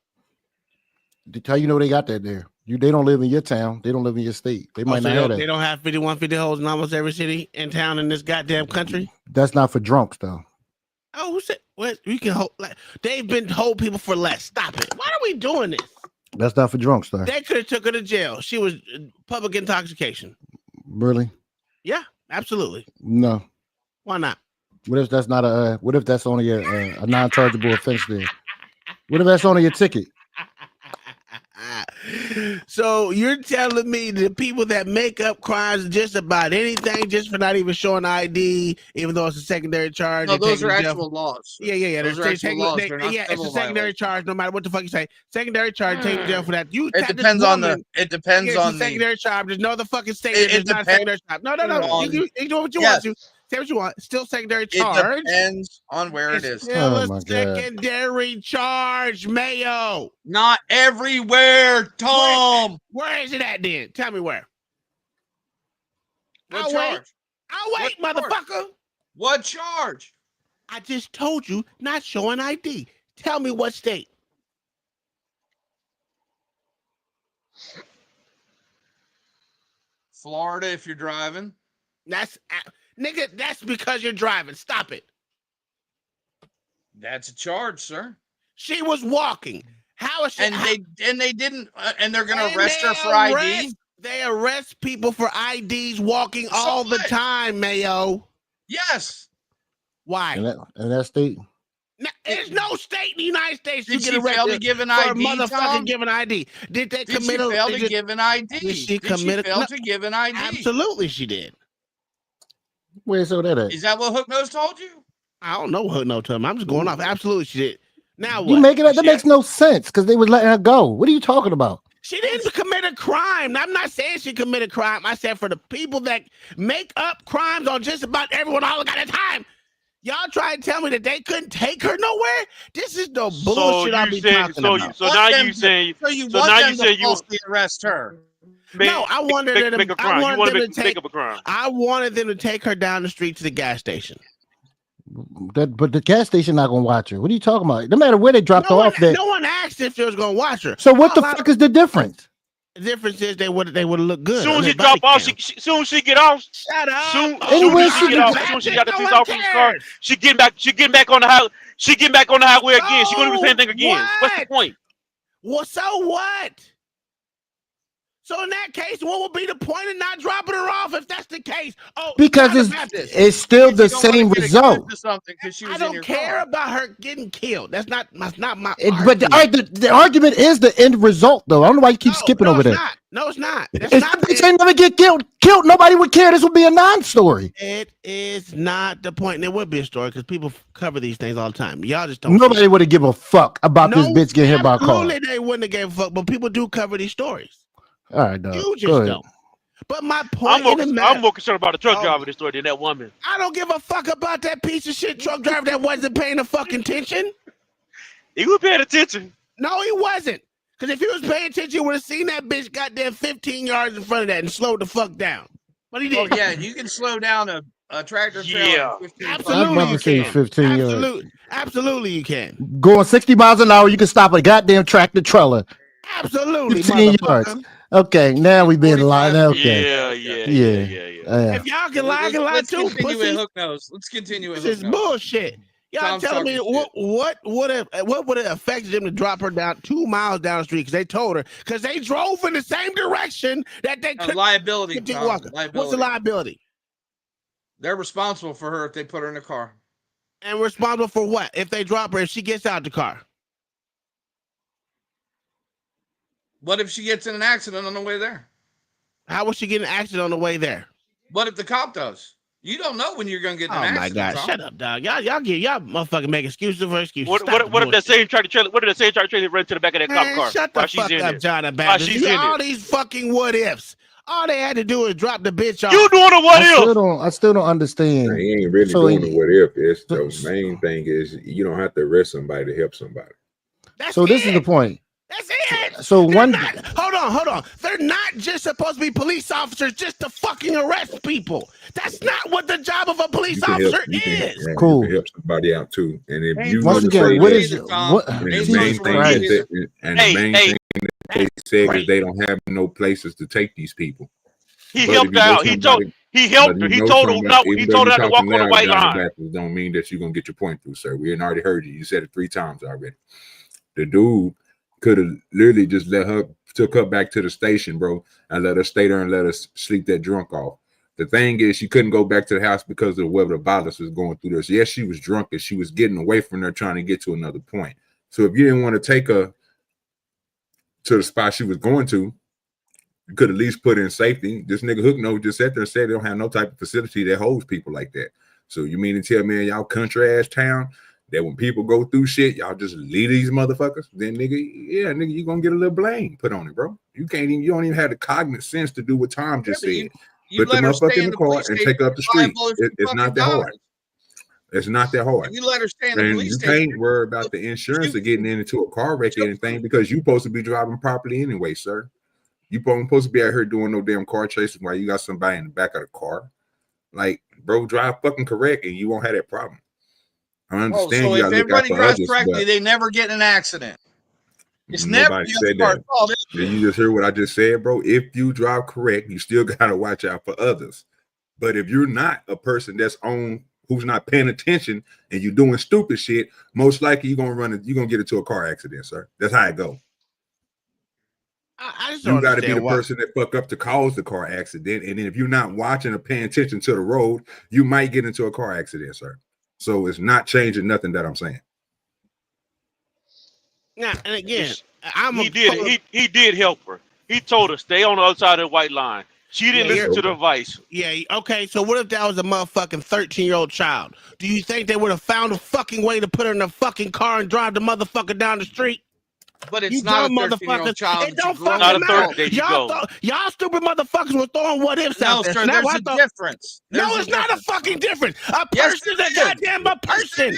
How you know they got that there? They don't live in your town. They don't live in your state. They might not have that. They don't have 5150 holds in almost every city in town in this goddamn country. That's not for drunks though. Oh, who said what? We can hold. Like, they've been hold people for less. Stop it. Why are we doing this? That's not for drunks, though. They could have took her to jail. She was public intoxication. Really? Yeah, absolutely. No. Why not? What if that's not a? What if that's only a non-chargeable offense? Then what if that's only a ticket? So you're telling me the people that make up crimes just about anything, just for not even showing ID, even though it's a secondary charge? No, those are actual laws. Yeah. Those are actual laws. They're not it's a civil secondary charge, no matter what the fuck you say. Secondary charge, take you jail for that. It depends on the. It depends on the secondary charge. There's no other fucking state that's not a secondary charge. No. You do what you want to. Say what you want. Still secondary charge. It depends on where it is. Still a secondary charge, Mayo. Not everywhere, Tom. Where is it at then? Tell me where. What charge? I'll wait, motherfucker. What charge? I just told you not showing ID. Tell me what state. Florida, if you're driving. Nigga, that's because you're driving. Stop it. That's a charge, sir. She was walking. How is she? And they didn't, and they're going to arrest her for ID. They arrest people for IDs walking all the time, Mayo. Yes. Why? In that state. There's no state in the United States Did you she get fail to arrested give an for ID, motherfucking Tom? giving ID. Did they Did commit? she fail to give an ID? Did she fail to give an ID? Absolutely, she did. Where's so that at? Is that what Hook Nose told you? I don't know what Hook Nose told me. I'm just going off. Absolutely, she did. Now what? You make it up. That makes no sense because they was letting her go. What are you talking about? She didn't commit a crime. I'm not saying she committed a crime. I said for the people that make up crimes on just about everyone all the time. Y'all try to tell me that they couldn't take her nowhere? This is the bullshit I be talking about. So now you saying you falsely arrest her. No, I wanted them make a crime. You want to make up a crime. I wanted them to take her down the street to the gas station. But the gas station not gonna watch her. What are you talking about? No matter where they dropped her off. No one asked if they was gonna watch her. So what the fuck is the difference? The difference is they would have looked good. Soon as she drop off, soon as she get off. Shut up. Soon as she get off, soon as she got the police officer's car, she getting back on the highway. She getting back on the highway again. She gonna do the same thing again. What's the point? Well, so what? So in that case, what would be the point of not dropping her off if that's the case? Oh, Because it's still the same result. I don't care about her getting killed. That's not my. But the argument is the end result, though. I don't know why you keep skipping over that. No, it's not. If that bitch ain't never get killed, nobody would care. This would be a non-story. It is not the point. And it would be a story because people cover these things all the time. Y'all just don't. Nobody would have give a fuck about this bitch getting hit by a car. Absolutely, they wouldn't have gave a fuck. But people do cover these stories. All right, dog. You just don't. But my point I'm more concerned about the truck driver this story than that woman. I don't give a fuck about that piece of shit truck driver that wasn't paying the fucking attention. He was paying attention. No, he wasn't. Because if he was paying attention, you would have seen that bitch goddamn 15 yards in front of that and slowed the fuck down. But he did. Oh, yeah, you can slow down a tractor trailer. Yeah, absolutely you can. 15 yards. Absolutely you can. Going 60 miles an hour, you can stop a goddamn tractor trailer. Absolutely, 15 yards. Okay, now we being lying. Okay. Yeah. If y'all can lie, I can lie too. Let's continue with Hook Nose. Let's continue with This is bullshit. Y'all telling me what would have affected them to drop her down 2 miles down the street? Because they told her, because they drove in the same direction that they could. Liability. What's the liability? They're responsible for her if they put her in the car. And responsible for what? If they drop her, if she gets out the car. What if she gets in an accident on the way there? How will she get in an accident on the way there? What if the cop does? You don't know when you're gonna get in an accident. Oh my God! Shut up, dog. Y'all motherfucking make excuses for excuses. What if that same tractor trailer? What if that same tractor trailer run to the back of that cop car? Shut the fuck up, John Baptist. All these fucking what ifs. All they had to do is drop the bitch off. You doing a what if? I still don't understand. He ain't really doing a what if. It's the main thing is you don't have to arrest somebody to help somebody. So this is the point. That's it. So hold on. They're not just supposed to be police officers just to fucking arrest people. That's not what the job of a police officer is. Cool. You can help somebody out too. And if you once again, what is the main thing that they said is they don't have no places to take these people. He helped out. He helped her. He told her not to walk on the white line. Don't mean that you're gonna get your point through, sir. We already heard you. You said it 3 times already. The dude could have literally just took her back to the station, bro, and let her stay there and let her sleep that drunk off. The thing is, she couldn't go back to the house because of whether the violence was going through this. Yes, she was drunk and she was getting away from there trying to get to another point. So if you didn't want to take her to the spot she was going to, you could at least put her in safety. This nigga Hook Nose just sat there and said they don't have no type of facility that holds people like that. So you mean to tell me in y'all country ass town that when people go through shit, y'all just leave these motherfuckers? Then nigga, you gonna get a little blame put on it, bro. You don't even have the cognitive sense to do what Tom just said. Put the motherfucker in the car and take her up the street. It's not that hard. It's not that hard. You let her stay in the police you station. can't worry about the insurance of getting into a car wreck or anything because you're supposed to be driving properly anyway, sir. You supposed to be out here doing no damn car chasing while you got somebody in the back of the car. Like, bro, drive fucking correct and you won't have that problem. I understand so you if gotta look out everybody for drives others, correctly, but they never get in an accident. It's never nobody the said other car's that. fault. Did you just hear what I just said, bro? If you drive correct, you still gotta watch out for others. But if you're not a person that's on who's not paying attention and you're doing stupid shit, most likely you're gonna get into a car accident, sir. That's how it go. I just don't You got to be the understand why. person that fuck up to cause the car accident, and then if you're not watching or paying attention to the road, you might get into a car accident, sir. So it's not changing nothing that I'm saying. Now, and again, he did help her. He told her stay on the other side of the white line. She didn't listen to the advice. Yeah, okay, so what if that was a motherfucking 13-year-old child? Do you think they would have found a fucking way to put her in a fucking car and drive the motherfucker down the street? But it's not a 13-year-old child. It don't fucking matter. Y'all stupid motherfuckers were throwing what ifs out there. No, sir, there's a difference. No, it's not a fucking difference. A person's a goddamn person.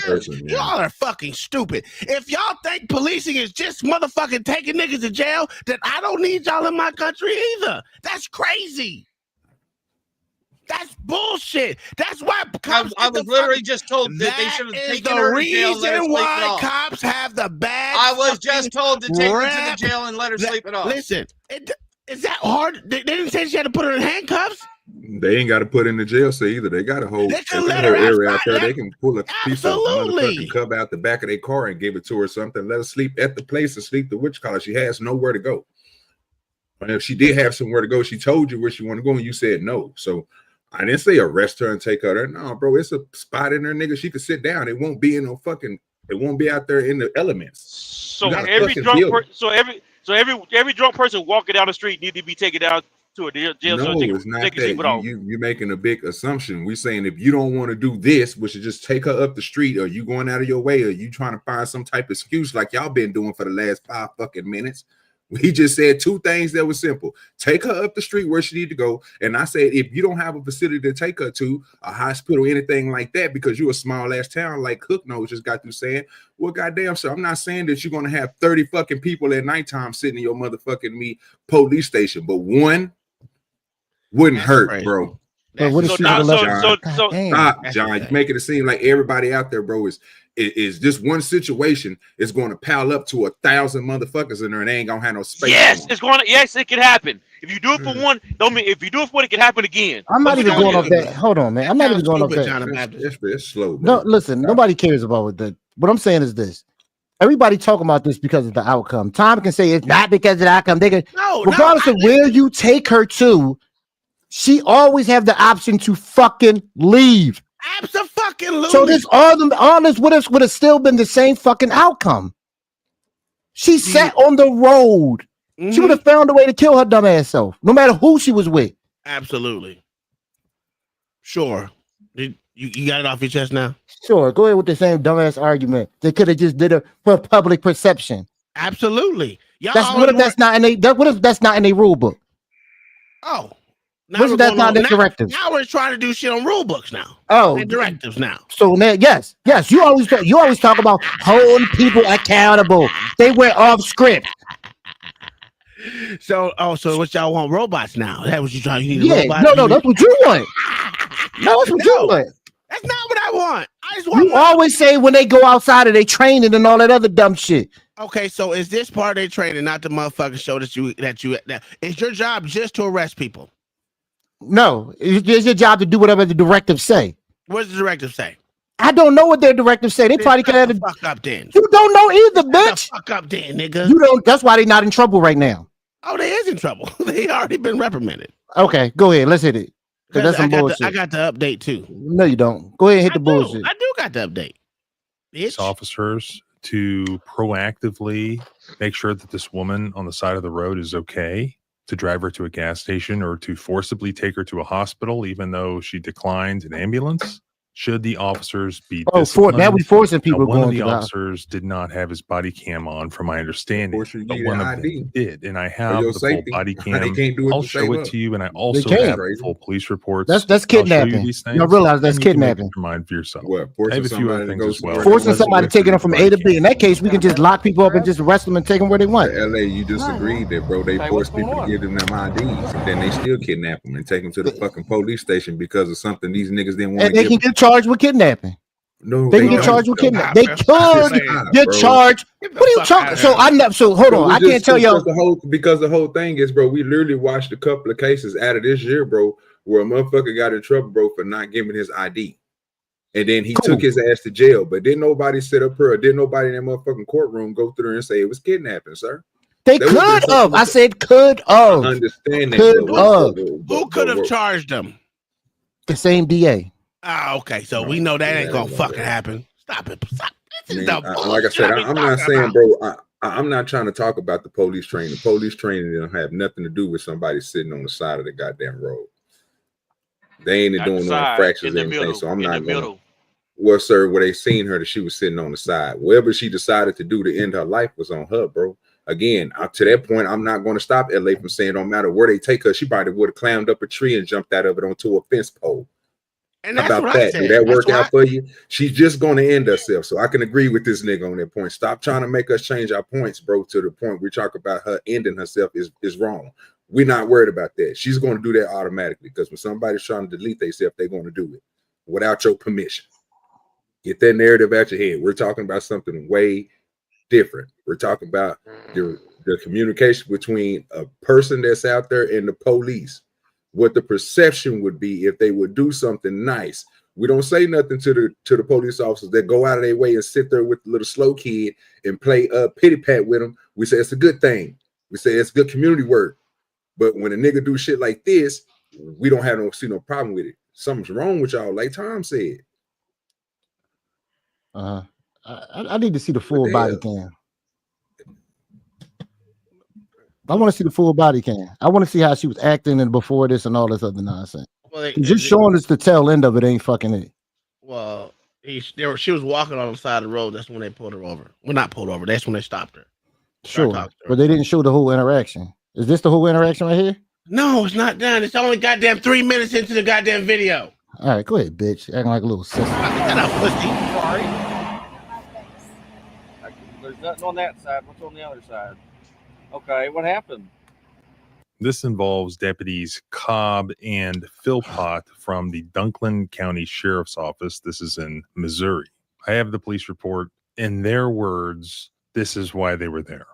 Y'all are fucking stupid. If y'all think policing is just motherfucking taking niggas to jail, then I don't need y'all in my country either. That's crazy. That's bullshit. That's why cops. I was literally just told that they should have taken her to jail and let her sleep it off. Cops have the bad. I was just told to take her to the jail and let her sleep it off. Listen, is that hard? They didn't say she had to put her in handcuffs. They ain't got to put in the jail cell either. They got a whole area out there. They can pull a piece of motherfucking cover out the back of their car and give it to her something. Let her sleep at the place and sleep the witch collar. She has nowhere to go. And if she did have somewhere to go, she told you where she wanted to go and you said no. So I didn't say arrest her and take her there. No, bro, it's a spot in there, nigga. She could sit down. It won't be in no fucking. It won't be out there in the elements. So every drunk person walking down the street need to be taken down to a jail. No, it's not that. You're making a big assumption. We're saying if you don't want to do this, which is just take her up the street, or you going out of your way, or you trying to find some type of excuse like y'all been doing for the last 5 fucking minutes. We just said 2 things that were simple. Take her up the street where she need to go. And I said, if you don't have a facility to take her to, a hospital, anything like that, because you're a small ass town like Cook Nose just got through saying, well, goddamn, sir, I'm not saying that you're going to have 30 fucking people at nighttime sitting in your motherfucking police station, but one wouldn't hurt, bro. But what if she Stop, John. You're making it seem like everybody out there, bro, is this one situation is going to pile up to 1,000 motherfuckers in there and they ain't gonna have no space. Yes, yes, it can happen. If you do it for one, don't mean if you do it for one, it can happen again. I'm not even going off that. Hold on, man. I'm not even going off that. It's slow. Bro. No, listen, nobody cares about that. What I'm saying is this. Everybody talking about this because of the outcome. Tom can say it's not because of the outcome. They can, regardless of where you take her to, she always have the option to fucking leave. Absolutely. So this all this would have still been the same fucking outcome. She sat on the road. Mm-hmm. She would have found a way to kill her dumb ass self, no matter who she was with. Absolutely. Sure. You got it off your chest now? Sure. Go ahead with the same dumbass argument. They could have just did it for public perception. Absolutely. What if that's not in a rule book? Oh. Now that's not the directive. Now we're trying to do shit on rule books now. Oh, and directives now. So now, yes. You always talk about holding people accountable. They went off script. So what y'all want, robots now? That what you trying? You need robots? No, that's what you want. No, that's what you want. That's not what I want. I just want. You always say when they go outside of their training and all that other dumb shit. Okay, so is this part of their training, not the motherfucking show that is your job just to arrest people? No, it's your job to do whatever the directives say. What does the directive say? I don't know what their directives say. They probably could have. Fuck up then. You don't know either, bitch. Fuck up then, nigga. You don't. That's why they're not in trouble right now. Oh, they is in trouble. They already been reprimanded. Okay, go ahead. Let's hit it. That's some bullshit. I got the update too. No, you don't. Go ahead and hit the bullshit. I do got the update. Police officers to proactively make sure that this woman on the side of the road is okay, to drive her to a gas station or to forcibly take her to a hospital, even though she declined an ambulance. Should the officers be now we forcing people one going of the to officers did not have his body cam on, from my understanding, but one of them did, and I have the full body cam. I'll show it to you, and I also have full police reports. That's kidnapping. You realize that's kidnapping. Your mind for yourself. I have a few other things as well. Forcing somebody taking them from A to B. In that case, we can just lock people up and just arrest them and take them where they want. LA, you just agreed that, bro. They force people to give them IDs, and then they still kidnap them and take them to the fucking police station because of something these niggas didn't want. And they can get charged with kidnapping. No, they can get charged with kidnapping. They could get charged. What are you talking? So I never. So hold on. I can't tell y'all because the whole thing is, bro. We literally watched a couple of cases out of this year, bro, where a motherfucker got in trouble, bro, for not giving his ID, and then he took his ass to jail. But didn't nobody sit up here? Or didn't nobody in that motherfucking courtroom go through there and say it was kidnapping, sir? They could have. I said could have. I understand that. Who could have charged them? The same DA. Ah, okay. So we know that ain't gonna fucking happen. Stop it. Stop. Like I said, I'm not saying, bro. I'm not trying to talk about the police training. The police training don't have nothing to do with somebody sitting on the side of the goddamn road. They ain't doing no infractions or anything. So I'm not going to. Well, sir, where they seen her that she was sitting on the side. Whatever she decided to do to end her life was on her, bro. Again, to that point, I'm not going to stop LA from saying no matter where they take her, she probably would have climbed up a tree and jumped out of it onto a fence pole. And that's about what that. I said. Did that work out for you? She's just going to end herself. So I can agree with this nigga on that point. Stop trying to make us change our points, bro, to the point we talk about her ending herself is wrong. We're not worried about that. She's going to do that automatically because when somebody's trying to delete themselves, they're going to do it without your permission. Get that narrative out your head. We're talking about something way different. We're talking about the communication between a person that's out there and the police. What the perception would be if they would do something nice. We don't say nothing to the police officers that go out of their way and sit there with the little slow kid and play pity pat with them. We say it's a good thing. We say it's good community work. But when a nigga do shit like this, we don't see no problem with it. Something's wrong with y'all, like Tom said. I need to see the full body cam. I want to see the full body cam. I want to see how she was acting and before this and all this other nonsense. Well, just showing us the tail end of it ain't fucking it. Well, she was walking on the side of the road. That's when they pulled her over. Well, not pulled over. That's when they stopped her. Sure, but they didn't show the whole interaction. Is this the whole interaction right here? No, it's not done. It's only goddamn 3 minutes into the goddamn video. All right, go ahead, bitch. Acting like a little sister. Shut up, pussy. Sorry. There's nothing on that side. What's on the other side? Okay, what happened? This involves deputies Cobb and Philpott from the Dunklin County Sheriff's Office. This is in Missouri. I have the police report. In their words, this is why they were there.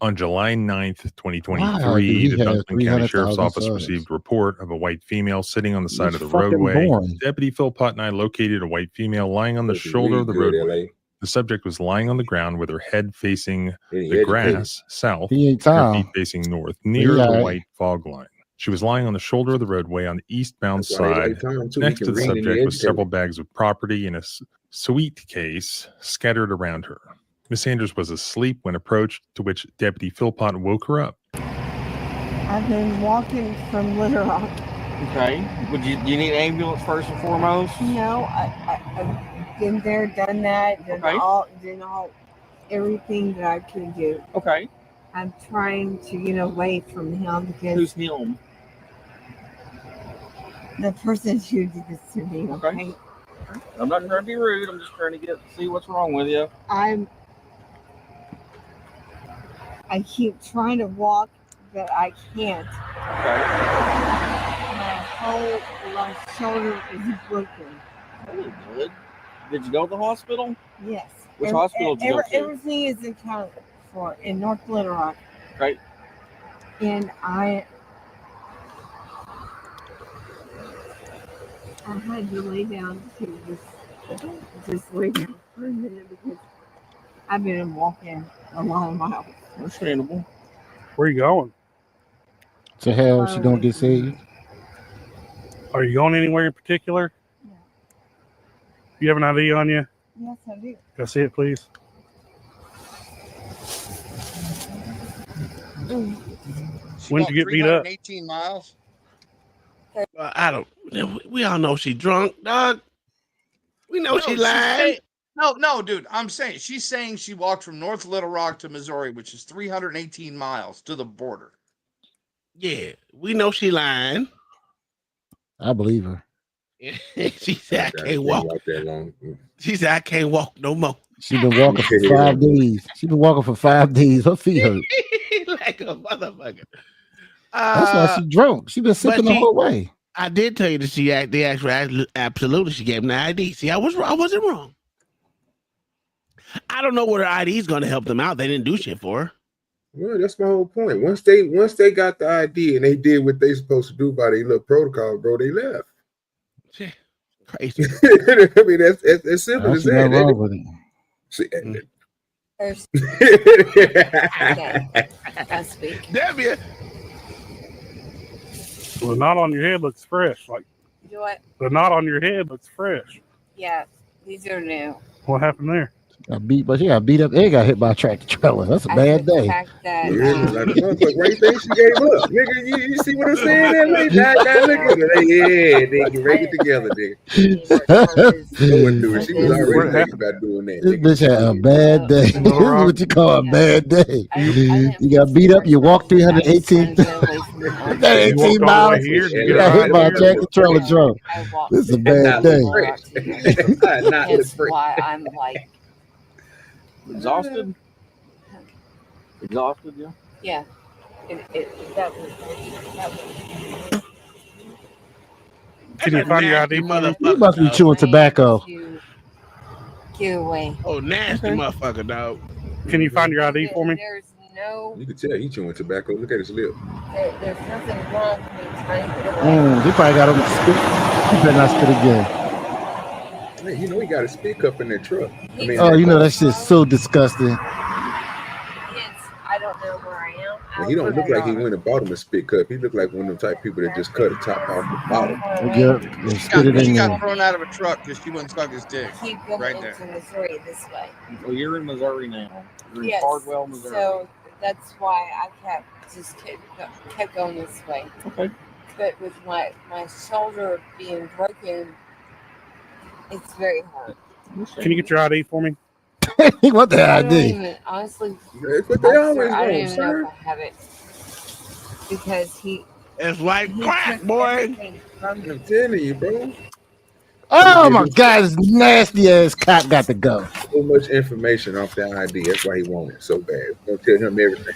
On July 9th, 2023, the Dunklin County Sheriff's Office received a report of a white female sitting on the side of the roadway. Deputy Philpott and I located a white female lying on the shoulder of the roadway. The subject was lying on the ground with her head facing the grass south, her feet facing north, near the white fog line. She was lying on the shoulder of the roadway on the eastbound side. Next to the subject was several bags of property and a sweet case scattered around her. Miss Sanders was asleep when approached, to which Deputy Philpott woke her up. I've been walking from Little Rock. Okay. Do you need an ambulance first and foremost? No, I've been there, done that, done all everything that I could do. Okay. I'm trying to get away from him because who's him? The person who did this to me. Okay. I'm not trying to be rude. I'm just trying to see what's wrong with you. I keep trying to walk, but I can't. Okay. My whole left shoulder is broken. Really good. Did you go to the hospital? Yes. Which hospital did you go to? Everything is accounted for in North Little Rock. Right. And I had to lay down to just lay down for a minute because I've been walking a long while. Understandable. Where are you going? To hell, she don't get saved. Are you going anywhere in particular? Yeah. You have an ID on you? Yes, I do. Can I see it, please? When did you get beat up? 18 miles. I don't. We all know she drunk, dog. We know she lied. No, dude. I'm saying she's saying she walked from North Little Rock to Missouri, which is 318 miles to the border. Yeah, we know she lying. I believe her. She said I can't walk that long. She said I can't walk no more. She's been walking for 5 days. She's been walking for 5 days. Her feet hurt. Like a motherfucker. That's why she's drunk. She's been sipping the whole way. I did tell you that they actually absolutely she gave me the ID. See, I wasn't wrong. I don't know where ID is going to help them out. They didn't do shit for her. Well, that's my whole point. Once they got the ID and they did what they supposed to do by their little protocol, bro, they left. Crazy. I mean, that's simple as Nothing wrong that. with it. See, I speak. Debbie. The knot on your head looks fresh. Like Do what? the knot on your head looks fresh. Yeah, these are new. What happened there? But she got beat up and got hit by a tractor trailer. That's a bad day. Like a motherfucker, why you think she gave up? Nigga, you see what I'm saying? That lady, now look at her. Yeah, nigga, rake it together, nigga. She was already thinking about doing that. This bitch had a bad day. This is what you call a bad day. You got beat up, you walked 318 miles, you got hit by a tractor trailer truck. This is a bad day. That's why I'm like Exhausted? Exhausted, yeah? Yeah. That was Can you find your ID, motherfucker? You must be chewing tobacco. Get away. Oh, nasty motherfucker, dog. Can you find your ID for me? There's no. You can tell he chewing tobacco. Look at his lip. There's nothing wrong with me trying to get away. He probably got him to spit. He better not spit again. Man, you know he got a spit cup in that truck. I mean, Oh, you know that shit's so disgusting. Yes, I don't know where I am. and he don't look like he went and bought him a spit cup. He looked like one of them type people that just cut the top off the bottle. She got thrown out of a truck because she wouldn't suck his dick. Keep going Right there. into Missouri this way. Well, you're in Missouri now. You're in Yes. Cardwell, Missouri. So that's why I kept going this way. Okay. But with my shoulder being broken, it's very hard. Can you get your ID for me? He want the I don't ID. even, honestly, That's what they always I don't want, even know sir. if I have it because It's like crack, boy. I'm telling you, bro. Oh my God, this nasty ass cop got to go. So much information off that ID. That's why he wanted it so bad. Don't tell him everything.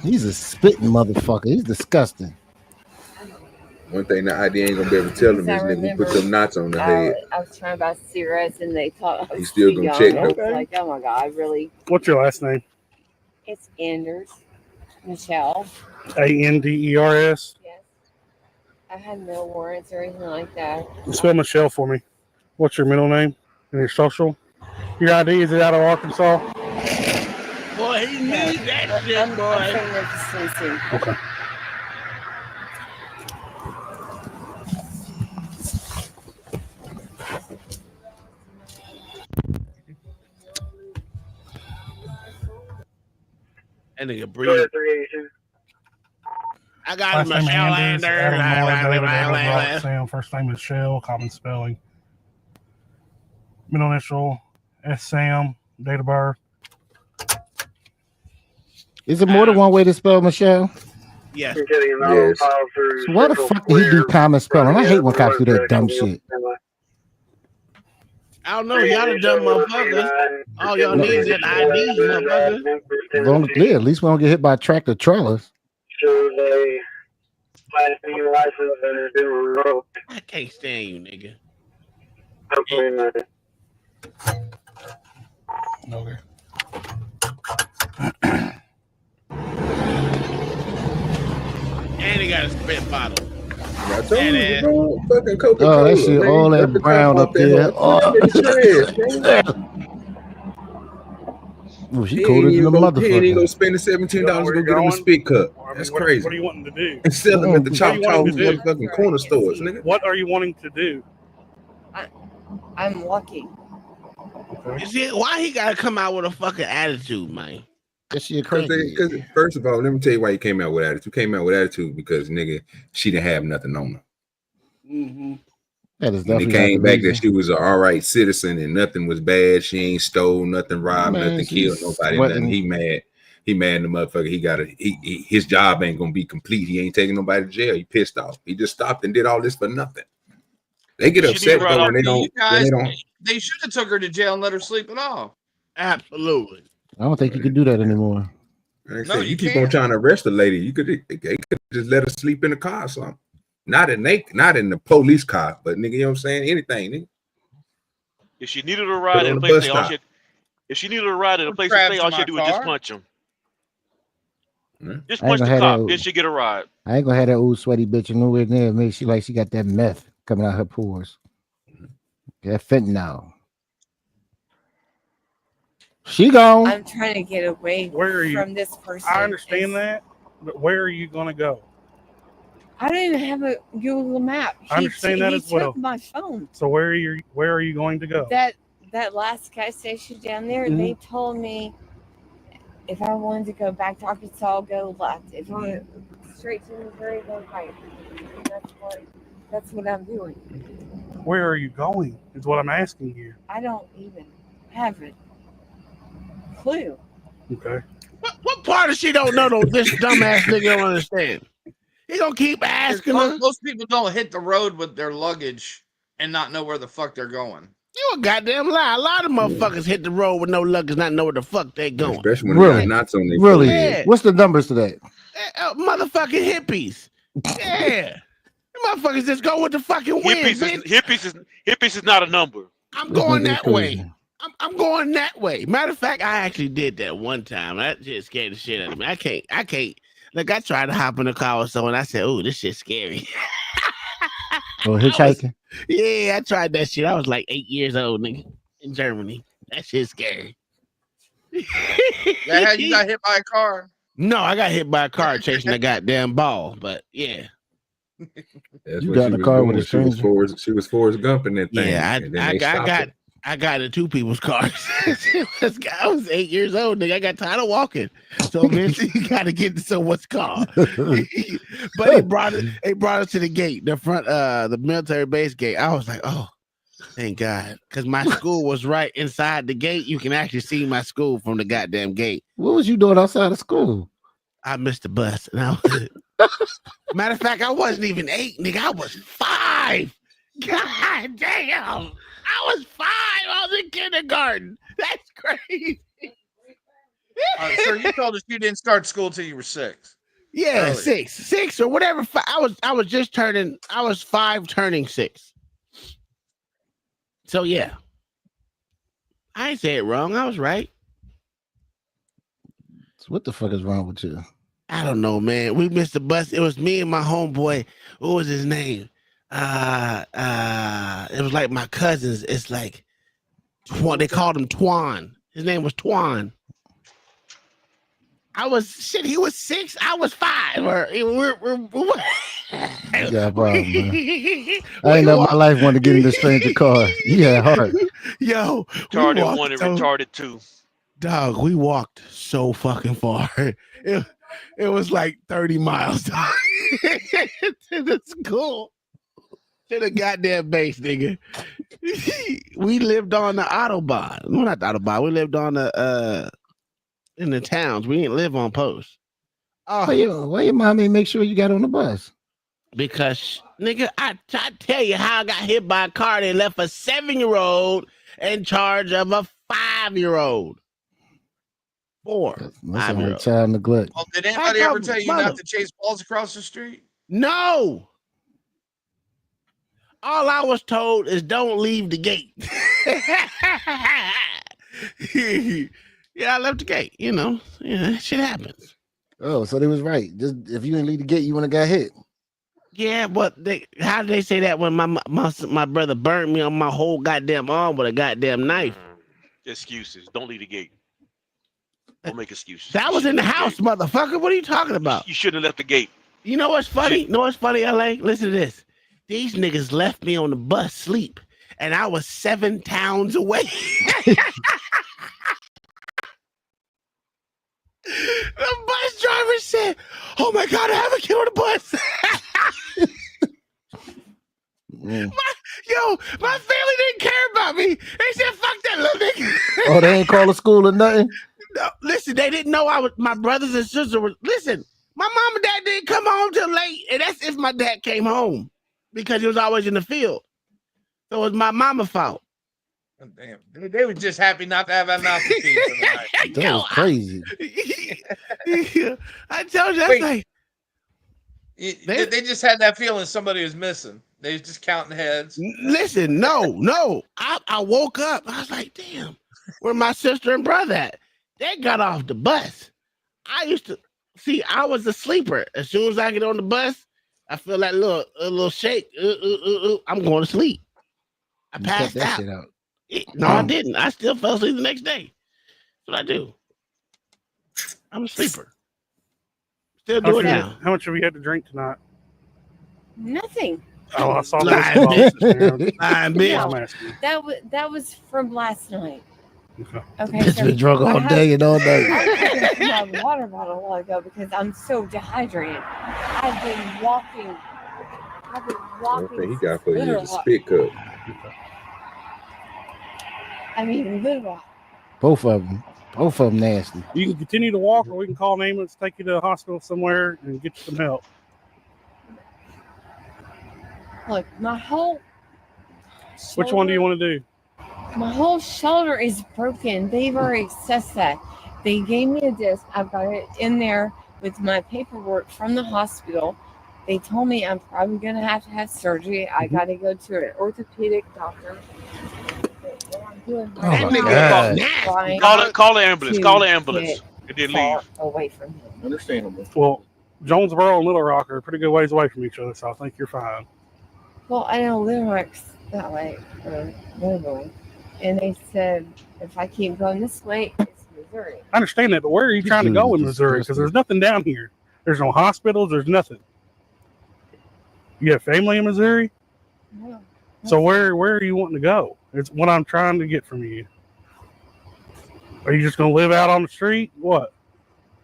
He's a spitting motherfucker. He's disgusting. One thing the ID ain't gonna be able to tell him is nigga put some knots on the head. I was trying to buy cigarettes and they thought I was He's still too gonna young. check I was them. like, oh my God, I really. What's your last name? It's Anders. Michelle. Anders. Yes. I had no warrants or anything like that. Spell Michelle for me. What's your middle name and your social? Your ID, is it out of Arkansas? Boy, he needs that shit, I'm boy. saying that to Cincy. Okay. That nigga breathe. I got Last name Michelle Anders, Anders. Adam Miller, David, Robert, Sam. First name is Shell, common spelling. Middle initial, S. Sam, date of birth. Is it more than one way to spell Michelle? Yes. Yes. So why the fuck did he do common spelling? I hate when cops do that dumb shit. I don't know. Y'all the dumb motherfuckers. All y'all need is an ID, motherfucker. As long as, yeah, at least we don't get hit by tractor trailers. Shows a Class B license and it's been revoked. I can't stand you, nigga. Hopefully not. Okay. And he got a spit bottle. I told you, bro. Fucking Coca-Cola. Oh, that shit, all that brown up there. Oh, she colder than a He ain't motherfucker. gonna spend the $17 to go get him a spit cup. That's crazy. What are you wanting to do? And sell them at the What are Chop you Talk wanting to do? motherfucking corner stores, nigga. What are you wanting to do? I'm lucky. You see, why he gotta come out with a fucking attitude, man? Because first of all, let me tell you why he came out with attitude. He came out with attitude because nigga, she didn't have nothing on her. Mm-hmm. That is And he definitely came not the back that reason. she was an all right citizen and nothing was bad. She ain't stole nothing, robbed Man, nothing, killed she's nobody, sweating. nothing. He mad. He mad in the motherfucker. He got his job ain't gonna be complete. He ain't taking nobody to jail. He pissed off. He just stopped and did all this for nothing. They get upset though when they don't. They should have took her to jail and let her sleep it off. Absolutely. I don't think you can do that anymore. Like I said, you keep on trying to arrest a lady. You could just let her sleep in the car or something. Not in the police car, but nigga, you know what I'm saying? Anything, nigga. If she needed a Put ride her in on the the place, bus stop. If she needed a ride at a Put place to crabs stay, in all she my had to do was just car. punch him. Just I ain't punch the gonna have cop, that- then she get a ride. I ain't gonna have that old sweaty bitch nowhere near me. She like she got that meth coming out her pores. That fentanyl. She gone. I'm trying to get away Where are you? from this person. I understand that, but where are you going to go? I don't even have a Google map. I understand that he as well. took my phone. So where are you going to go? That last gas station down there, they told me if I wanted to go back to Arkansas, go left. If I went straight to Missouri, go right. That's what I'm doing. Where are you going? Is what I'm asking you. I don't even have a clue. Okay. What part of she don't know though? This dumbass nigga don't understand. He gonna keep asking her. Most people don't hit the road with their luggage and not know where the fuck they're going. You a goddamn lie. A lot of motherfuckers hit the road with no luggage, not know where the fuck they going. Especially when they got knots on their Really? Yeah. What's the numbers today? Motherfucking hippies. Yeah. Motherfuckers just go with the fucking wind. Hippies is not a number. I'm going that way. I'm going that way. Matter of fact, I actually did that one time. That just scared the shit out of me. I can't. Look, I tried to hop in the car with someone. I said, "Oh, this shit's scary." Oh, hitchhiking? Yeah, I tried that shit. I was like 8 years old, nigga, in Germany. That shit's scary. That how you got hit by a car? No, I got hit by a car chasing a goddamn ball. But yeah. That's You what got she in the was car doing. with a stranger? She was Forrest Gump in that thing. Yeah, and then they stopped her. I got in two people's cars. I was 8 years old, nigga. I got tired of walking. So eventually you gotta get to someone's car. But they brought us to the gate, the front the military base gate. I was like, oh, thank God. Because my school was right inside the gate. You can actually see my school from the goddamn gate. What was you doing outside of school? I missed the bus. And matter of fact, I wasn't even 8, nigga. I was 5. God damn. I was 5. I was in kindergarten. That's crazy. Sir, you told us you didn't start school till you were 6. Yeah, Early. 6 or whatever. I was 5 turning 6. So yeah. I ain't say it wrong. I was right. So what the fuck is wrong with you? I don't know, man. We missed the bus. It was me and my homeboy. What was his name? It was like my cousins. It's like they called him Twan. His name was Twan. He was 6, I was 5. Yeah, problem, man. I ain't know my life wanted to get in the stranger car. You had heart. Yo, Retarded 1 and retarded 2. Dog, we walked so fucking far. It was like 30 miles to the school. To the goddamn base, nigga. We lived on the Autobahn. No, not the Autobahn. We lived on the in the towns. We didn't live on post. Why your mommy make sure you got on the bus? Because, nigga, I tell you how I got hit by a car. They left a 7-year-old in charge of a 5-year-old. 4. That's all child neglect. Well, did anybody ever tell you not to chase balls across the street? No. All I was told is don't leave the gate. Yeah, I left the gate. You know, shit happens. Oh, so they was right. Just if you didn't leave the gate, you wouldn't have got hit. Yeah, but how did they say that when my brother burned me on my whole goddamn arm with a goddamn knife? Excuses. Don't leave the gate. Don't make excuses. That was in the house, motherfucker. What are you talking about? You shouldn't have left the gate. You know what's funny? LA? Listen to this. These niggas left me on the bus sleep, and I was 7 towns away. The bus driver said, "Oh my God, I have a kid on the bus." My family didn't care about me. They said, "Fuck that little nigga." Oh, they ain't call a school or nothing? No, listen, they didn't know my brothers and sisters were. Listen, my mom and dad didn't come home till late, and that's if my dad came home because he was always in the field. So it was my mama's fault. Damn, they were just happy not to have that mouth to feed for the night. That was crazy. I told you, that's like they just had that feeling somebody was missing. They was just counting heads. Listen, no. I woke up. I was like, damn. where my sister and brother at. They got off the bus. I used to see. I was a sleeper. As soon as I get on the bus, I feel that little shake. I'm going to sleep. I You cut passed that out. shit out. No, I didn't. I still fell asleep the next day. That's what I do. I'm a sleeper. Still do it now. How much have you had to drink tonight? Nothing. Oh, I saw Lying those bitch. Lying bitch. No, that was from last night. Okay. Bitch been drunk all day and all night. I had my water bottle a while ago because I'm so dehydrated. I've been walking. Okay, he got for you a spit cup. I mean, literally. Both of them nasty. You can continue to walk, or we can call an ambulance, take you to the hospital somewhere, and get you some help. Look, my whole. Which one do you want to do? My whole shoulder is broken. They've already assessed that. They gave me a disc. I've got it in there with my paperwork from the hospital. They told me I'm probably going to have surgery. I got to go to an orthopedic doctor. What I'm doing right now is call the ambulance. Call the ambulance. And then leave. Away from him. Understandable. Well, Jonesboro and Little Rock are a pretty good ways away from each other, so I think you're fine. Well, I know Little Rock's that way, literally. And they said, if I keep going this way, it's Missouri. I understand that, but where are you trying to go in Missouri? Because there's nothing down here. There's no hospitals. There's nothing. You have family in Missouri? No. So where are you wanting to go? It's what I'm trying to get from you. Are you just going to live out on the street? What?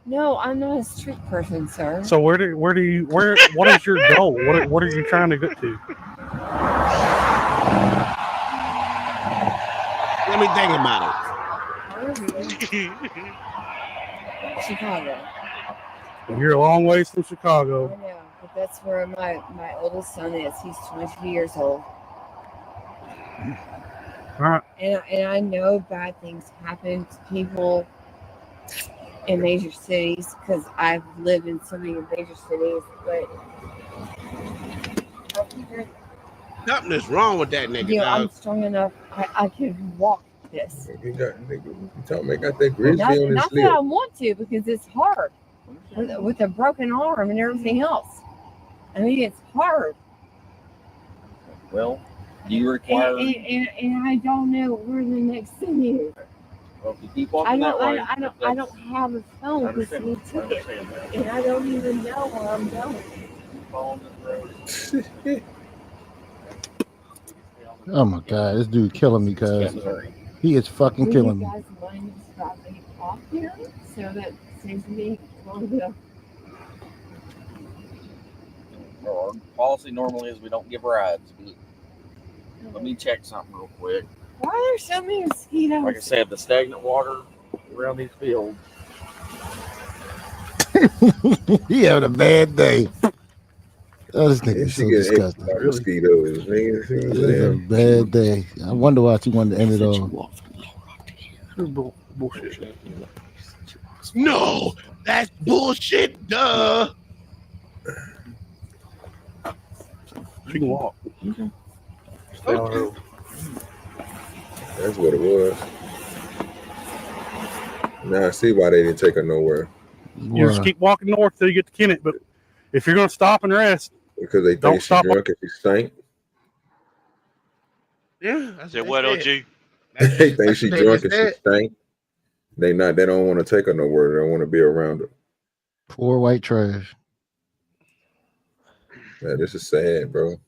No, I'm not a street person, sir. So what is your goal? What are you trying to get to? Let me think about it. Chicago. You're a long ways from Chicago. I know, but that's where my oldest son is. He's 22 years old. All right. And I know bad things happen to people in major cities because I've lived in so many major cities, but Something is wrong with that nigga. you know, dog. I'm strong enough. I can walk this. You got that grizzly Not, on his not lip. that I want to because it's hard with a broken arm and everything else. I mean, it's hard. Well, do you require? And I don't know where the next thing is. Well, if you keep walking that way, I don't have a phone because he took it, and I don't even know where I'm going. Oh my God, this dude killing me, cuz he is fucking killing me. You guys mind dropping off here so that saves me long enough. Our policy normally is we don't give rides. But let me check something real quick. Why are there so many mosquitoes? Like I said, the stagnant water around these fields. He having a bad day. Oh, this nigga is so disgusting. Mosquitoes, This is a bad day. I wonder why she wanted to end it all. Bullshit. No, that's bullshit. Duh. She can walk. Okay. That's what it was. Now I see why they didn't take her nowhere. You just keep walking north till you get to Kennett, but if you're going to stop and rest, because they think she's drunk and she stank. Yeah, I said what, OG? They think she's drunk and she stank. They don't want to take her nowhere. They don't want to be around her. Poor white trash. Yeah, this is sad, bro.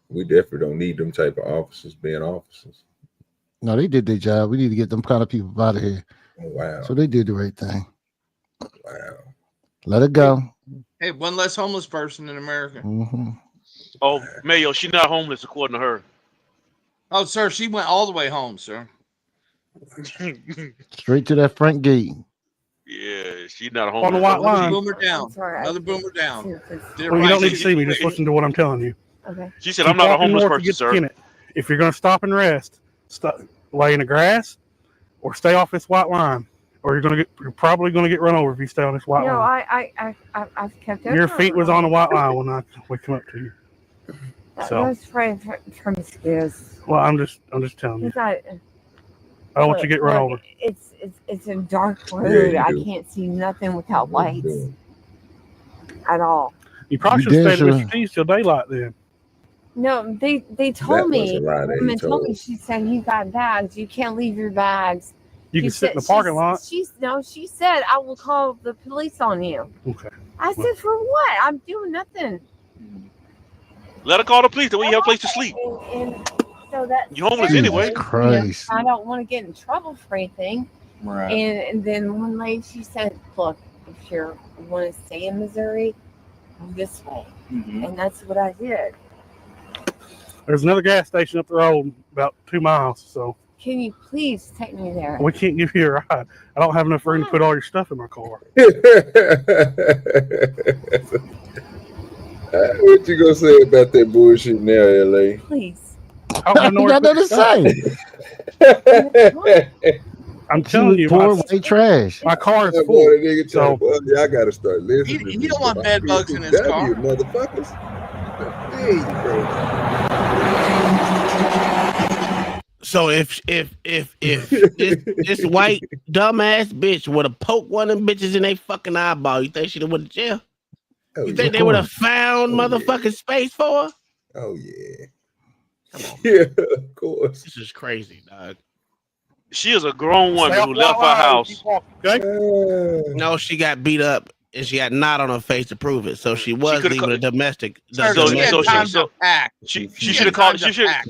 We definitely don't need them type of officers being officers. No, they did their job. We need to get them kind of people out of here. Oh, wow. So they did the right thing. Wow. Let it go. Hey, one less homeless person in America. Mm-hmm. Oh, Mayo, she's not homeless according to her. Oh, sir, she went all the way home, sir. Straight to that front gate. Yeah, she's not a homeless. On the white line. Boomer down. Another boomer down. Well, you don't need to see me. Just listen to what I'm telling you. Okay. She said, I'm not a homeless person, sir. Kennett. If you're going to stop and rest, lay in the grass or stay off this white line. Or you're probably going to get run over if you stay on this white line. I've kept Your feet was on the white line when we come up to you. I was afraid for mosquitoes. Well, I'm just telling you. I don't want you to get run over. It's a dark road. you I do. can't see nothing without lights at all. You probably should have stayed at Mr. T's till daylight then. No, they told That me. was a lie The that he woman told told. me. She said you got bags. You can't leave your bags. You can sit in the parking lot. She said I will call the police on you. Okay. I said for what? I'm doing nothing. Let her call the police. Then we have a place to sleep. And so that You homeless Jesus anyway. Christ. I don't want to get in trouble for anything. Right. And then one lady, she said, look, if you want to stay in Missouri, go this way. Mm-hmm. And that's what I did. There's another gas station up the road about 2 miles, so Can you please take me there? we can't give you a ride. I don't have enough room to put all your stuff in my car. What you gonna say about that bullshit now, LA? Please. I don't have nowhere Got to nothing put to stuff. I'm telling you, poor white trash. my car is That full. boy, nigga, So I gotta start listening. He don't want bed bugs in his car. Motherfuckers. Hey, bro. So if this white dumbass bitch would have poked one of them bitches in their fucking eyeball, you think she'd have went to jail? Oh, You think they would have found motherfucking space for her? Oh yeah. Come on. Yeah, of course. This is crazy, dog. She is a grown woman Stay who off left her that line, house. keep walking, okay? No, she got beat up and she had knot on her face to prove it. So she was could've leaving a domestic. Sir, So- she had so she- time so- to act. She She should have had called. time She to should. act.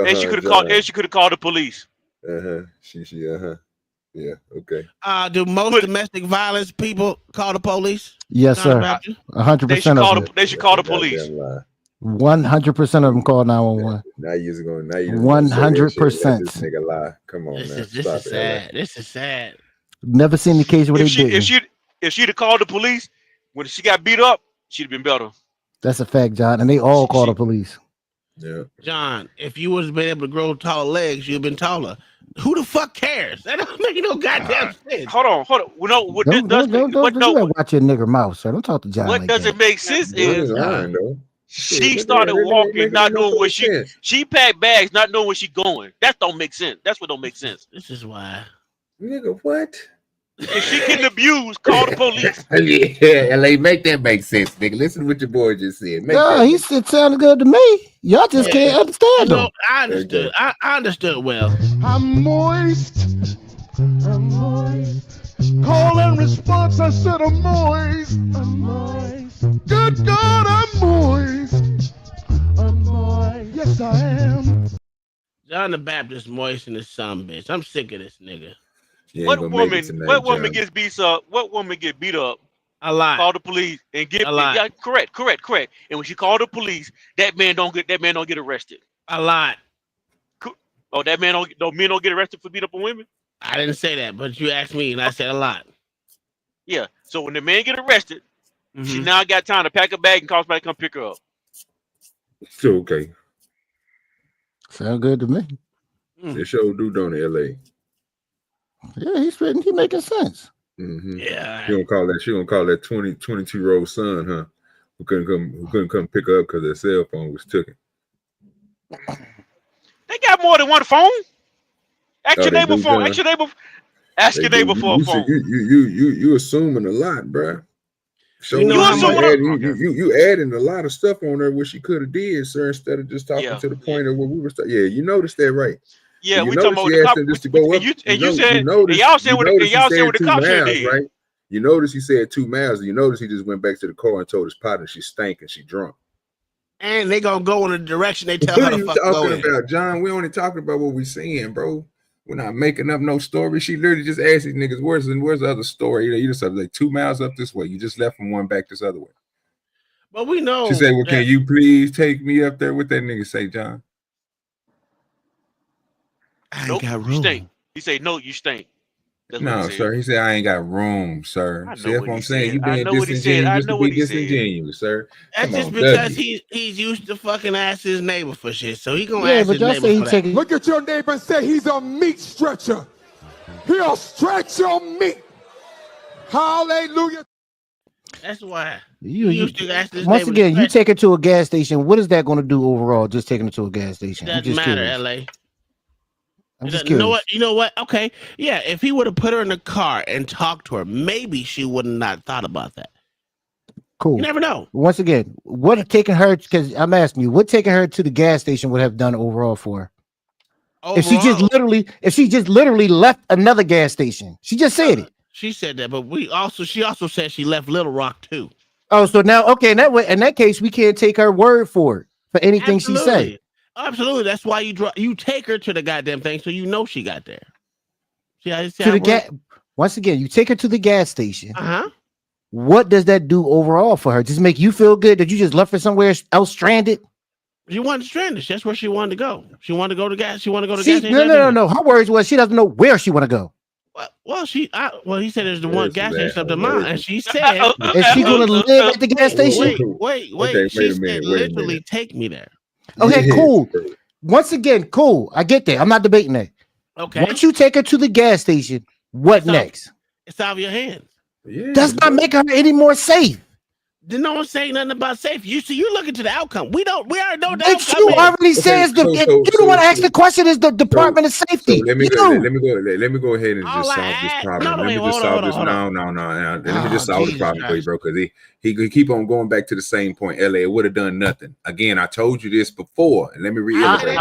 And she could have called. And she could have called the police. She yeah, okay. Do most domestic violence people call the police? Yes, John sir. Baptist? 100% of them. They should call the police. 100% of them call 911. Now you're going. Now you're 100%. This nigga lie. Come on, This man. is Stop it, sad. This is sad. Never seen the case where they didn't. If she'd have called the police when she got beat up, she'd have been better. That's a fact, John. And they all call the police. Yeah. John, if you was been able to grow taller legs, you'd been taller. Who the fuck cares? That don't make no goddamn sense. Hold on. No, what Don't does do that. Watch your nigger mouth, sir. Don't talk to John what like doesn't that. make sense is lying, though. she started walking, not knowing where she packed bags, not knowing where she going. That don't make sense. That's what don't make sense. This is why. Nigga, what? If she getting abused, call the police. Yeah, LA, make that make sense, nigga. Listen to what your boy just said. No, it sounded good to me. Y'all just can't understand No, them. I understood. I understood well. I'm moist. I'm moist. Call and response, I said I'm moist. I'm moist. Good God, I'm moist. I'm moist. Yes, I am. John the Baptist moist and his son, bitch. I'm sick of this nigga. What woman gets beat up? What woman get beat up? A lot. Call the police and get A lot. yeah, correct. And when she called the police, that man don't get arrested. A lot. Oh, men don't get arrested for beat up on women? I didn't say that, but you asked me and I said a lot. Yeah. So when the man get arrested, she now got time to pack a bag and call somebody to come pick her up. So okay. Sound good to me. They sure do, don't they, LA? Yeah, he's making sense. Mm-hmm. Yeah. She gonna call that 22-year-old son, huh? Who couldn't come pick her up because their cell phone was taken. They got more than one phone. Ask your they neighbor do, phone. John. Ask your neighbor. Ask your neighbor for a phone. You assuming a lot, bruh. So You know how much- you adding a lot of stuff on there what she could have did, sir, instead of just talking to the point of what we were. Yeah, you noticed that, right? Yeah, you we talking about she the asked cop. him just to go up. You said y'all said what the cop should have did. Right? You notice he said 2 miles. You notice he just went back to the car and told his partner she stank and she drunk. And they gonna go in the direction they tell What her are to you fuck go talking in. about, John? We only talking about what we seeing, bro. We're not making up no story. She literally just asked these niggas, where's the other story? You just like 2 miles up this way. You just left from one back this other way. But we know. She said, well, can you please take me up there? What that nigga say, John? Nope, you stink. He said, no, you stink. That's what No, he said. sir. He said, I ain't got room, sir. I know See, that's what what I'm he saying. said. You I being know what he said. disingenuous I just know to what be he said. disingenuous, sir. That's Come just on, because W. he's used to fucking ask his neighbor for shit. So he gonna Yeah, ask but his y'all neighbor say he for that. taking. Look at your neighbor and say he's a meat stretcher. He'll stretch your meat. Hallelujah. That's why. You used to ask his once neighbor again, to you stretch. take it to a gas station. What is that going to do overall? Just taking it to a gas station. I'm Doesn't just matter, curious. LA. I'm just You know curious. what? You know what? Okay, yeah. If he would have put her in the car and talked to her, maybe she would have not thought about that. Cool. You never know. Once again, what taking her? Because I'm asking you, what taking her to the gas station would have done overall for her? If she just literally left another gas station, she just said it. She said that, but she also said she left Little Rock too. Oh, so now okay, in that case, we can't take her word for it for anything she say. Absolutely. That's why you take her to the goddamn thing so you know she got there. Once again, you take her to the gas station. Uh-huh. What does that do overall for her? Just make you feel good that you just left her somewhere else stranded? She wanted stranded. That's where she wanted to go. She wanted to go to gas. She wanted to go to gas station. No. Her words was she doesn't know where she want to go. Well, he said there's the one gas station up the mountain, and she said, "Is she going to live at the gas station?" Wait. Okay, she said, "Literally, take me there." Okay, cool. Once again, cool. I get that. I'm not debating that. Okay. Once you take her to the gas station, what next? It's out of your hands. Yeah, does not make her any more safe. Then no one's saying nothing about safe. You're looking to the outcome. We already know the It's outcome. you already says you don't want to ask the question is the Department of Safety. So let me go ahead and just solve this problem. Let me just solve this. No. Let me just solve the problem for you, bro. Because he could keep on going back to the same point. LA, it would have done nothing. Again, I told you this before, and let me reiterate.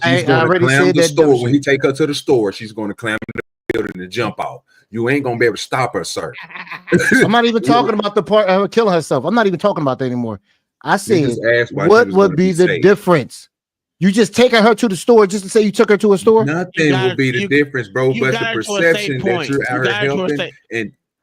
She's going to climb the store when he take her to the store. She's going to climb the building and jump out. You ain't gonna be able to stop her, sir. I'm not even talking about the part of her killing herself. I'm not even talking about that anymore. I said, what would be the difference? You just taking her to the store just to say you took her to a store? Nothing will be the difference, bro. But the perception that you're out here helping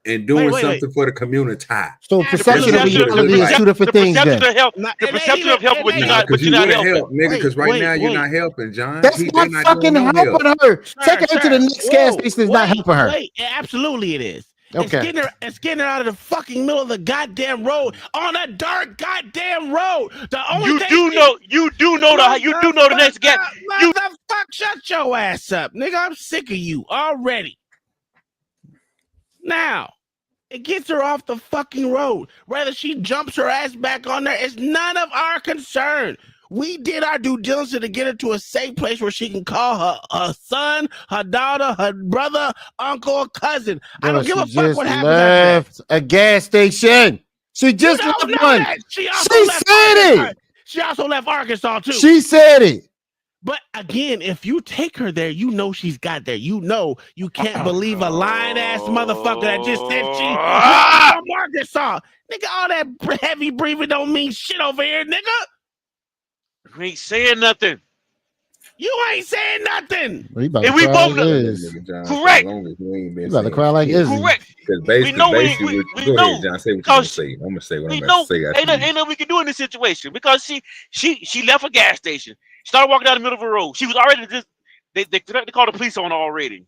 and doing something for the community. So perception and reality is two different things. Then the perception of helping, but you're not helping, nigga. Because right now you're not helping, John. That's not fucking helping her. Taking her to the next gas station is not helping her. Absolutely, it is. Okay. It's getting her out of the fucking middle of the goddamn road on a dark goddamn road. You do know the next gas. Motherfucker, shut your ass up, nigga. I'm sick of you already. Now, it gets her off the fucking road. Whether she jumps her ass back on there, it's none of our concern. We did our due diligence to get her to a safe place where she can call her son, her daughter, her brother, uncle, cousin. I don't give a fuck what happens. Left a gas station. She just left one. She said it. She also left Arkansas too. She said it. But again, if you take her there, you know she's got there. You know you can't believe a lying ass motherfucker that just said she from Arkansas. Nigga, all that heavy breathing don't mean shit over here, nigga. We ain't saying nothing. You ain't saying nothing. Well, and we both know. Correct. You about to cry like Izzy. Correct. Because basically, we go know. ahead, John. Say what you're gonna say. I'm gonna say what I'm about to say. Ain't nothing we can do in this situation because she left a gas station. Started walking down the middle of the road. She was already just they called the police on her already.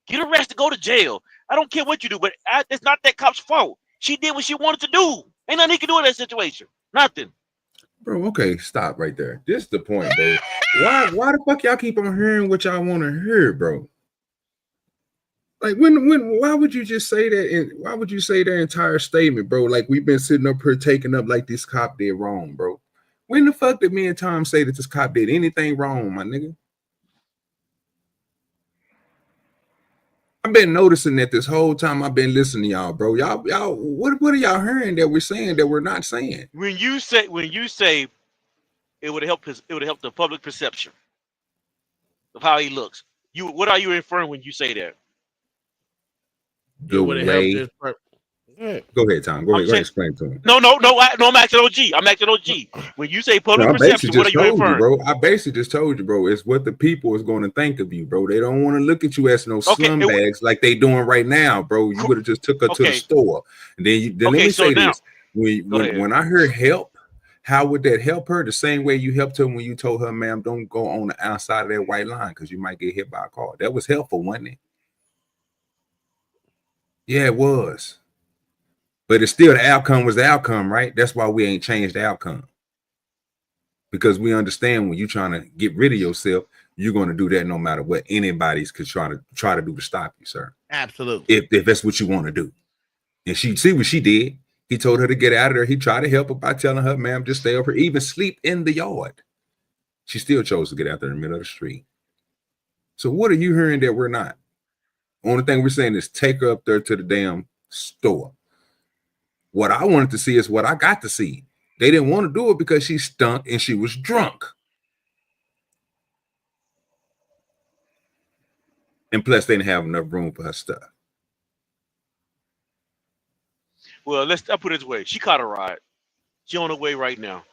Get arrested, go to jail. I don't care what you do, but it's not that cop's fault. She did what she wanted to do. Ain't nothing he can do in that situation. Nothing. Bro, okay, stop right there. This is the point, bro. Why the fuck y'all keep on hearing what y'all want to hear, bro? Like why would you just say that? And why would you say that entire statement, bro? Like we've been sitting up here taking up like this cop did wrong, bro. When the fuck did me and Tom say that this cop did anything wrong, my nigga? I've been noticing that this whole time I've been listening to y'all, bro. Y'all, what are y'all hearing that we're saying that we're not saying? When you say it would help the public perception of how he looks. What are you inferring when you say that? The way. Go ahead, Tom. Go ahead, explain to him. No. I'm asking OG. When you say public perception, what are you inferring? Bro, I basically just told you, bro. It's what the people is going to think of you, bro. They don't want to look at you as no slumbags like they doing right now, bro. You would have just took her to the store, and then let me say this: when I heard help, how would that help her? The same way you helped her when you told her, "Ma'am, don't go on the outside of that white line because you might get hit by a car." That was helpful, wasn't it? Yeah, it was. But it's still the outcome was the outcome, right? That's why we ain't changed the outcome. Because we understand when you're trying to get rid of yourself, you're going to do that no matter what anybody's could try to do to stop you, sir. Absolutely. If that's what you want to do. And she see what she did. He told her to get out of there. He tried to help her by telling her, ma'am, just stay over here, even sleep in the yard. She still chose to get out there in the middle of the street. So what are you hearing that we're not? Only thing we're saying is take her up there to the damn store. What I wanted to see is what I got to see. They didn't want to do it because she stunk and she was drunk. And plus, they didn't have enough room for her stuff. Well, I'll put it this way. She caught a ride. She on her way right now.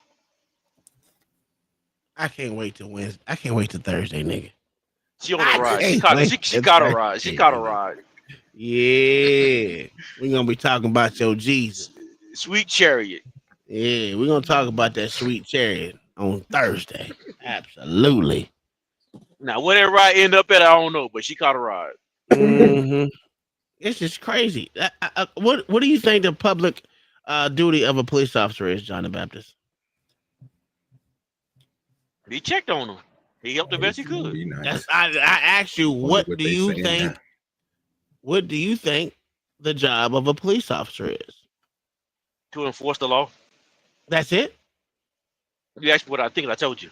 I can't wait till Wednesday. I can't wait till Thursday, nigga. She on a ride. She caught a ride. She caught a ride. Yeah. We're gonna be talking about your Jesus. Sweet chariot. Yeah, we're gonna talk about that sweet chariot on Thursday. Absolutely. Now, where that ride end up at, I don't know, but she caught a ride. Mm-hmm. It's just crazy. What do you think the public duty of a police officer is, John the Baptist? He checked on her. He helped the best he could. I asked you, what do you think? Now. What do you think the job of a police officer is? To enforce the law. That's it? You asked me what I think, and I told you.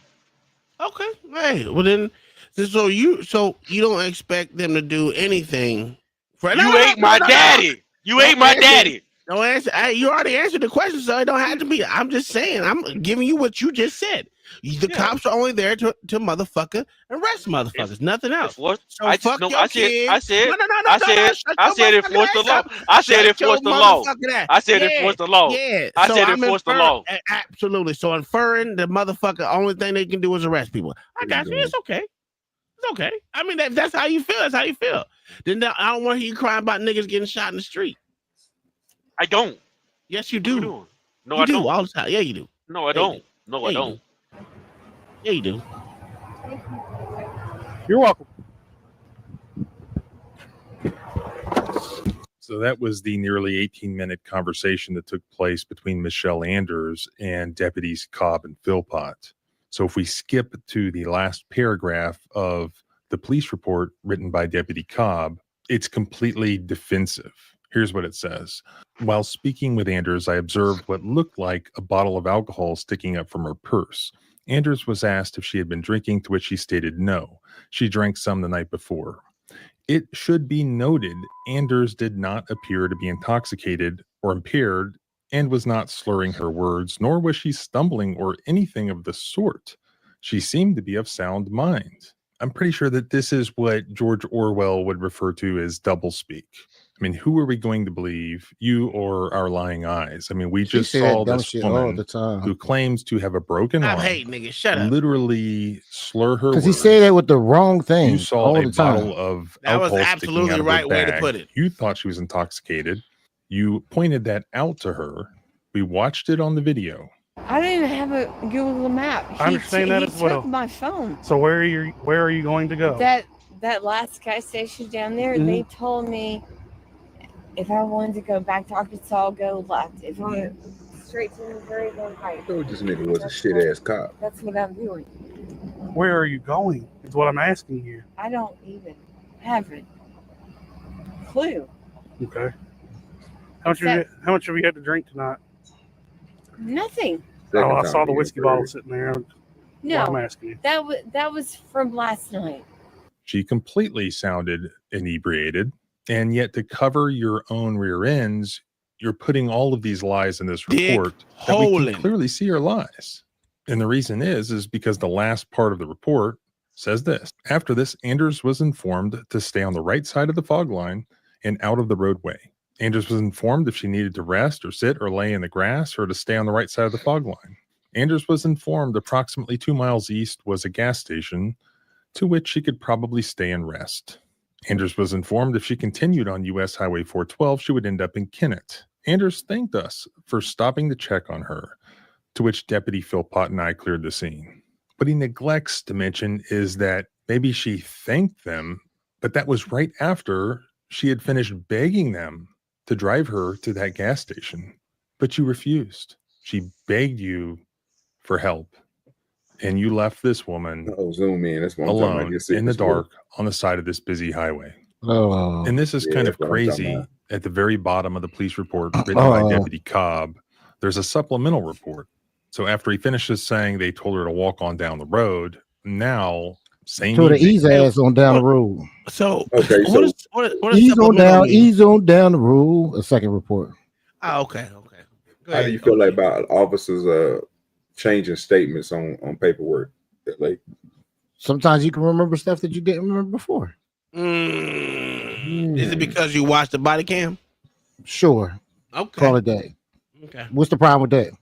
Okay. Hey, well then, so you don't expect them to do anything for you ain't my daddy. You ain't my daddy. Don't answer. You already answered the question, so it don't have to be. I'm just saying. I'm giving you what you just said. The cops are only there to motherfucker arrest motherfuckers. Nothing else. So fuck your kids. I said enforce the law. I said enforce the law. I said enforce the law. Yeah. I said enforce the law. Absolutely. So inferring the motherfucker, only thing they can do is arrest people. I got you. It's okay. It's okay. I mean, if that's how you feel, that's how you feel. Then I don't want to hear you crying about niggas getting shot in the street. I don't. Yes, you do. No, you I do don't. All the time. Yeah, you do. No, I don't. No, I don't. Yeah, you do. You're welcome. So that was the nearly 18-minute conversation that took place between Michelle Anders and deputies Cobb and Philpott. So if we skip to the last paragraph of the police report written by Deputy Cobb, it's completely defensive. Here's what it says. While speaking with Anders, I observed what looked like a bottle of alcohol sticking up from her purse. Anders was asked if she had been drinking, to which she stated no. She drank some the night before. It should be noted, Anders did not appear to be intoxicated or impaired and was not slurring her words, nor was she stumbling or anything of the sort. She seemed to be of sound mind. I'm pretty sure that this is what George Orwell would refer to as doublespeak. I mean, who are we going to believe, you or our lying eyes? I mean, we just saw this woman who claims to have a broken arm. Hey, nigga, shut up. Literally slur her words. Because he said that with the wrong thing. You saw all a the time. bottle of That was alcohol absolutely sticking out the right of her way to bag. put it. You thought she was intoxicated. You pointed that out to her. We watched it on the video. I didn't have a Google map. I understand that as well. Took my phone. So where are you going to go? That last gas station down there, they told me if I wanted to go back to Arkansas, I'll go left. If I went straight to Missouri, go right. I told this nigga was a shit ass cop. That's what I'm doing. Where are you going? Is what I'm asking you. I don't even have a clue. Okay. How much have you had to drink tonight? Nothing. I saw the whiskey bottle sitting there. No, I'm asking you. That was from last night. She completely sounded inebriated, and yet to cover your own rear ends, you're putting all of these lies in this report that we can clearly see are lies. And the reason is because the last part of the report says this. After this, Anders was informed to stay on the right side of the fog line and out of the roadway. Anders was informed if she needed to rest or sit or lay in the grass or to stay on the right side of the fog line. Anders was informed approximately 2 miles east was a gas station to which she could probably stay and rest. Anders was informed if she continued on U.S. Highway 412, she would end up in Kennett. Anders thanked us for stopping to check on her, to which Deputy Philpott and I cleared the scene. What he neglects to mention is that maybe she thanked them, but that was right after she had finished begging them to drive her to that gas station. But you refused. She begged you for help. And you left this woman alone in the dark on the side of this busy highway. Oh. And this is kind of crazy. At the very bottom of the police report written by Deputy Cobb, there's a supplemental report. So after he finishes saying they told her to walk on down the road, now Same So to evening. ease ass on down the road. So, Okay, so what is Ease on supplemental down, mean? ease on down the road. A second report. Oh, okay. Go how do ahead. you feel like about officers changing statements on paperwork? Like, Sometimes you can remember stuff that you didn't remember before. Is it because you watched the body cam? Sure. Okay. Call it that. Okay. What's the problem with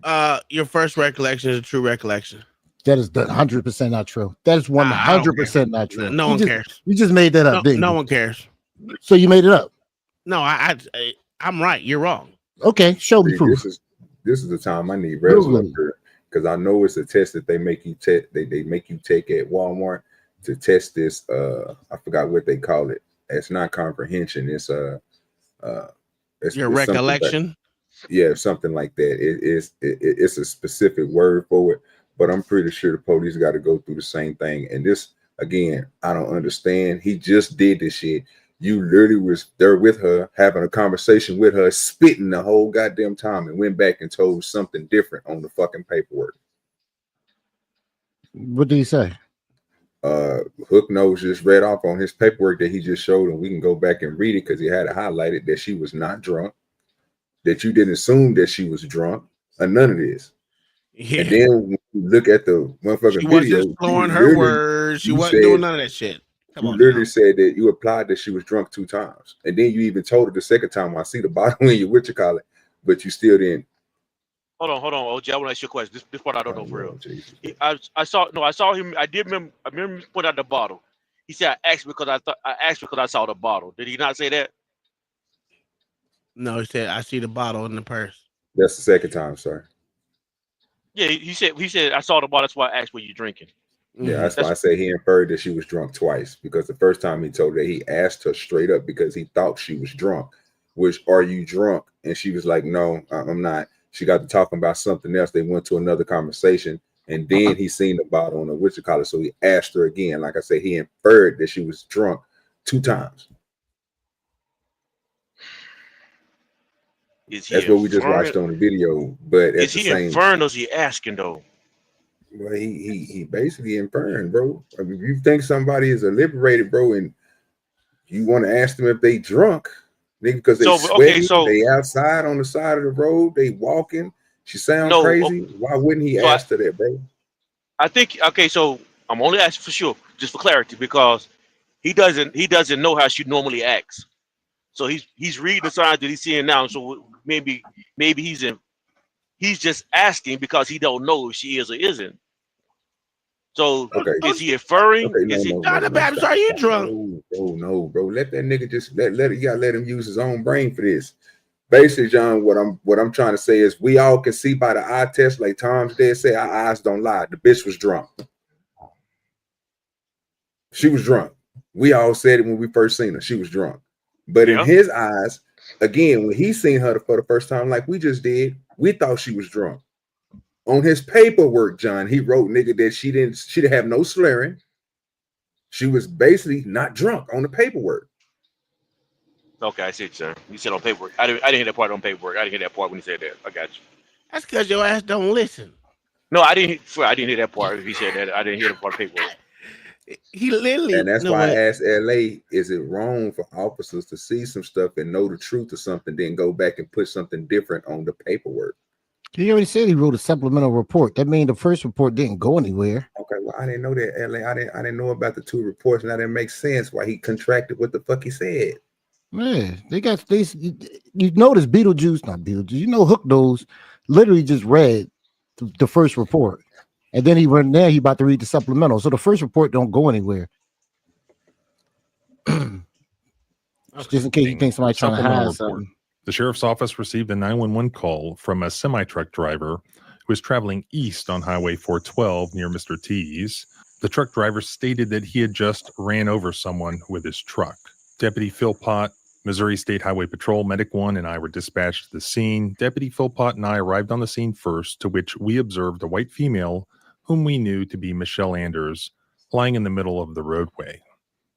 that? Your first recollection is a true recollection. That is 100% not true. That is 100% not true. No one cares. You just made that up, didn't you? No one cares. So you made it up. No, I'm right. You're wrong. Okay, show me see, proof. This is the time I need Rezzle up here, because I know it's a test that they make you take. They make you take at Walmart to test this. I forgot what they call it. It's not comprehension. It's your recollection. Yeah, something like that. It's a specific word for it, but I'm pretty sure the police got to go through the same thing. And this, again, I don't understand. He just did this shit. You literally was there with her, having a conversation with her, spitting the whole goddamn time, and went back and told something different on the fucking paperwork. What did he say? Hook Nose just read off on his paperwork that he just showed, and we can go back and read it because he had it highlighted that she was not drunk, that you didn't assume that she was drunk, or none of this. Yeah. And then when you look at the motherfucking She video, wasn't slurring her words. She wasn't doing none of that shit. You literally said that you applied that she was drunk 2 times, and then you even told her the second time, I see the bottle in your whatchamacallit, but you still didn't. Hold on, OJ. I want to ask you a question. This part I don't know for real. I saw him. I remember him put out the bottle. He said I asked because I saw the bottle. Did he not say that? No, he said I see the bottle in the purse. That's the second time, sir. Yeah, he said I saw the bottle. That's why I asked, what you drinking? Yeah, that's why I say he inferred that she was drunk twice, because the first time he told her, he asked her straight up because he thought she was drunk, which, are you drunk? And she was like, no, I'm not. She got to talking about something else. They went to another conversation, and then he seen the bottle on the whatchamacallit, so he asked her again. Like I said, he inferred that she was drunk 2 times. That's what we just watched on the video. But is he inferring or is he asking though? Well, he basically inferring, bro. I mean, if you think somebody is a liberated, bro, and you want to ask them if they drunk, because they sweating, they outside on the side of the road, they walking. She sounds crazy. Why wouldn't he ask her that, bro? I think so I'm only asking for sure, just for clarity, because he doesn't know how she normally acts. So he's reading the signs that he's seeing now. So maybe he's just asking because he don't know if she is or isn't. So is he inferring? Babs, are you drunk? No, bro. Let that nigga just let you gotta let him use his own brain for this. Basically, John, what I'm trying to say is we all can see by the eye test, like Tom's dad said, our eyes don't lie. The bitch was drunk. She was drunk. We all said it when we first seen her. She was drunk. But in his eyes, again, when he seen her for the first time, like we just did, we thought she was drunk. On his paperwork, John, he wrote, nigga, that she didn't have no slurring. She was basically not drunk on the paperwork. Okay, I see it, sir. You said on paperwork. I didn't hear that part on paperwork. I didn't hear that part when he said that. I got you. That's because your ass don't listen. No, I didn't hear that part. If he said that, I didn't hear the part of paperwork. He literally, and that's why I asked LA, is it wrong for officers to see some stuff and know the truth of something, then go back and put something different on the paperwork? He already said he wrote a supplemental report. That means the first report didn't go anywhere. Okay, well, I didn't know that, LA. I didn't know about the 2 reports, and that didn't make sense why he contracted what the fuck he said. Man, they got this. You notice Hook Nose literally just read the first report. And then he about to read the supplemental. So the first report don't go anywhere. Just in case you think somebody's trying to hide something. The sheriff's office received a 911 call from a semi-truck driver who was traveling east on Highway 412 near Mr. T's. The truck driver stated that he had just ran over someone with his truck. Deputy Philpott, Missouri State Highway Patrol, Medic 1, and I were dispatched to the scene. Deputy Philpott and I arrived on the scene first, to which we observed a white female whom we knew to be Michelle Anders, lying in the middle of the roadway.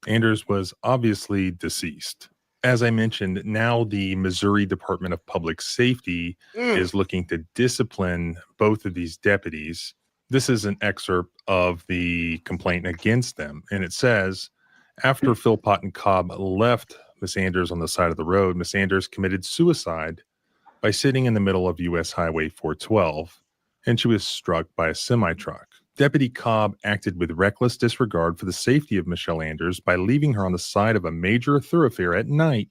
Anders was obviously deceased. As I mentioned, now the Missouri Department of Public Safety is looking to discipline both of these deputies. This is an excerpt of the complaint against them. And it says, after Philpott and Cobb left Miss Anders on the side of the road, Miss Anders committed suicide by sitting in the middle of U.S. Highway 412, and she was struck by a semi-truck. Deputy Cobb acted with reckless disregard for the safety of Michelle Anders by leaving her on the side of a major thoroughfare at night,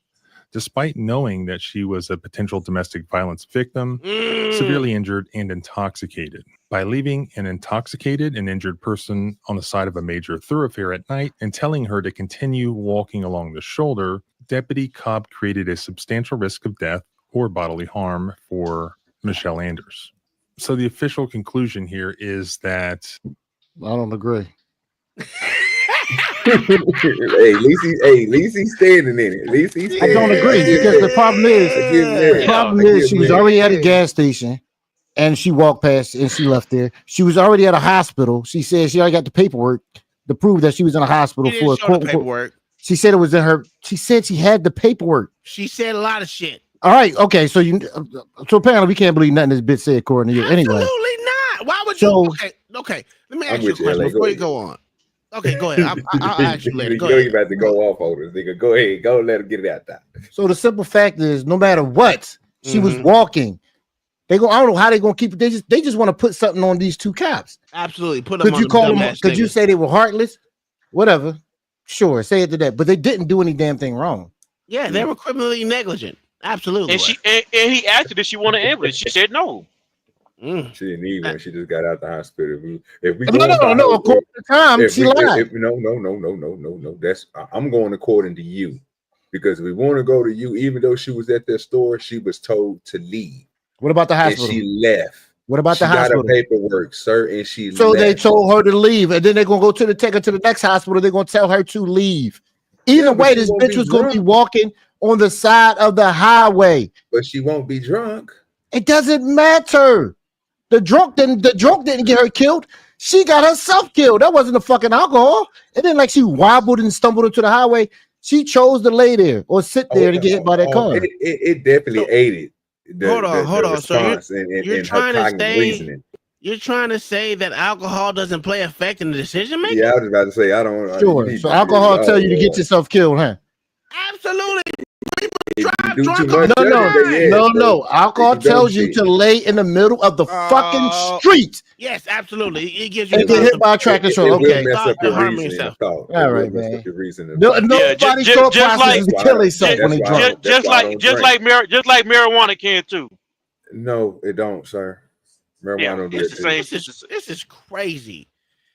despite knowing that she was a potential domestic violence victim, severely injured, and intoxicated. By leaving an intoxicated and injured person on the side of a major thoroughfare at night and telling her to continue walking along the shoulder, Deputy Cobb created a substantial risk of death or bodily harm for Michelle Anders. So the official conclusion here is that I don't agree. Hey, at least he's standing in it. At least he's I don't agree because the problem is she was already at a gas station and she walked past and she left there. She was already at a hospital. She said she already got the paperwork to prove that she was in a hospital for a quote. Paperwork. She said it was in her. She said she had the paperwork. She said a lot of shit. All right, okay. So apparently we can't believe nothing this bitch said according to you. Anyway, Absolutely not. Why would you? Okay. Let me ask you a question before you go on. Okay, go ahead. I'll ask you later. Go ahead. You about to go off on this nigga. Go ahead. Go let him get it out there. So the simple fact is, no matter what, she was walking. I don't know how they're gonna keep it. They just want to put something on these two cops. Absolutely. Put them. Could you call them? Could you say they were heartless? Whatever. Sure, say it to that. But they didn't do any damn thing wrong. Yeah, they were criminally negligent. Absolutely. And he asked her, did she want an ambulance? She said no. She didn't need one. She just got out the hospital. If we no. According to time, she lied. No. I'm going according to you, because we want to go to you. Even though she was at that store, she was told to leave. What about the hospital? And she left. What about the hospital? Got her paperwork, sir, and she. So left. they told her to leave, and then they're gonna take her to the next hospital. They're gonna tell her to leave. Either way, this bitch was gonna be walking on the side of the highway. But she won't be drunk. It doesn't matter. The drunk didn't get her killed. She got herself killed. That wasn't the fucking alcohol. It didn't like she wobbled and stumbled into the highway. She chose to lay there or sit there to get hit by that car. It definitely aided. Hold on. So you're trying to say reasoning. You're trying to say that alcohol doesn't play effect in the decision making? Yeah, I was about to say I don't. Sure. So alcohol tell you to get yourself killed, huh? Absolutely. No. Alcohol tells you to lay in the middle of the fucking street. Yes, absolutely. It gives you. And get hit by a tractor trailer. Okay. Mess up your reasoning. All right, man. Nobody thought processes to kill themselves when they drunk. Just like marijuana can too. No, it don't, sir. Marijuana don't do it. This is crazy.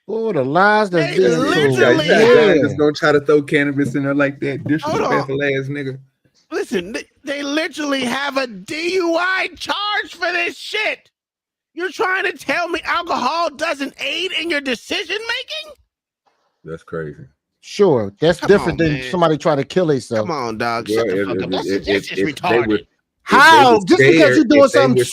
Oh, the lies that just gonna try to throw cannabis in there like that. Disrespectful ass nigga. Listen, they literally have a DUI charge for this shit. You're trying to tell me alcohol doesn't aid in your decision making? That's crazy. Sure, that's different than somebody trying to kill themselves. Come on, dog. Shut the fuck up. That's just retarded. How? Just because you're doing something.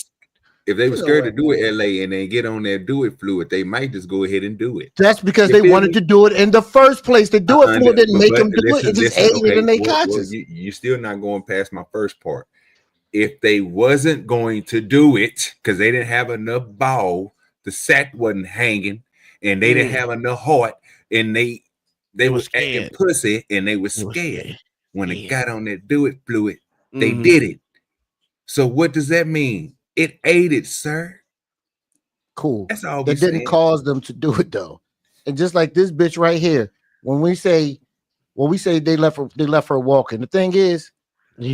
If they were scared to do it, LA, and they get on their do it fluid, they might just go ahead and do it. That's because they wanted to do it in the first place. The do it fluid didn't make them do it. It just aided in their conscience. You're still not going past my first part. If they wasn't going to do it because they didn't have enough ball, the sack wasn't hanging, and they didn't have enough heart, and they was acting pussy, and they was scared. When they got on that do it fluid, they did it. So what does that mean? It aided, sir. Cool. That's all. That didn't cause them to do it though. And just like this bitch right here, when we say they left her walking. The thing is,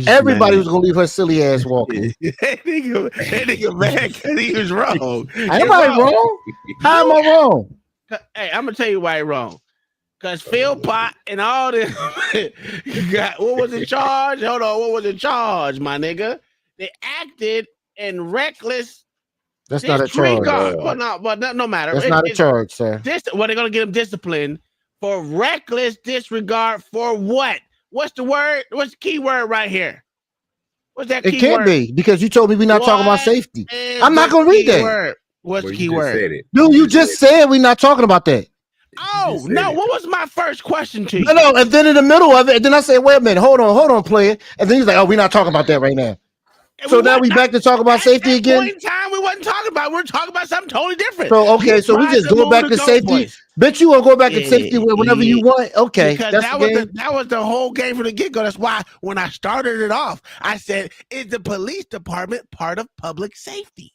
everybody was gonna leave her silly ass walking. that nigga mad because he was wrong. Am I wrong? How am I wrong? Hey, I'm gonna tell you why you're wrong. Because Philpott and all this got what was in charge? Hold on, what was in charge, my nigga? They acted in reckless. That's not a charge. Well, no matter. That's not a charge, sir. Well, they're gonna get him disciplined for reckless disregard for what? What's the word? What's the key word right here? What's that? It can't be because you told me we're not talking about safety. I'm not gonna read that. What's the key word? Dude, you just said we're not talking about that. Oh no! What was my first question to you? No, and then in the middle of it, and then I said, "Wait a minute, hold on, player." And then he's like, "Oh, we're not talking about that right now." So now we back to talk about safety again. Point in time, we wasn't talking about. We're talking about something totally different. So okay, You so we tried just to go move back the to safety. goalposts. Bet you want to go back to safety whenever you want. Okay, because that's that the was game. that was the whole game from the get go. That's why when I started it off, I said, "Is the police department part of public safety?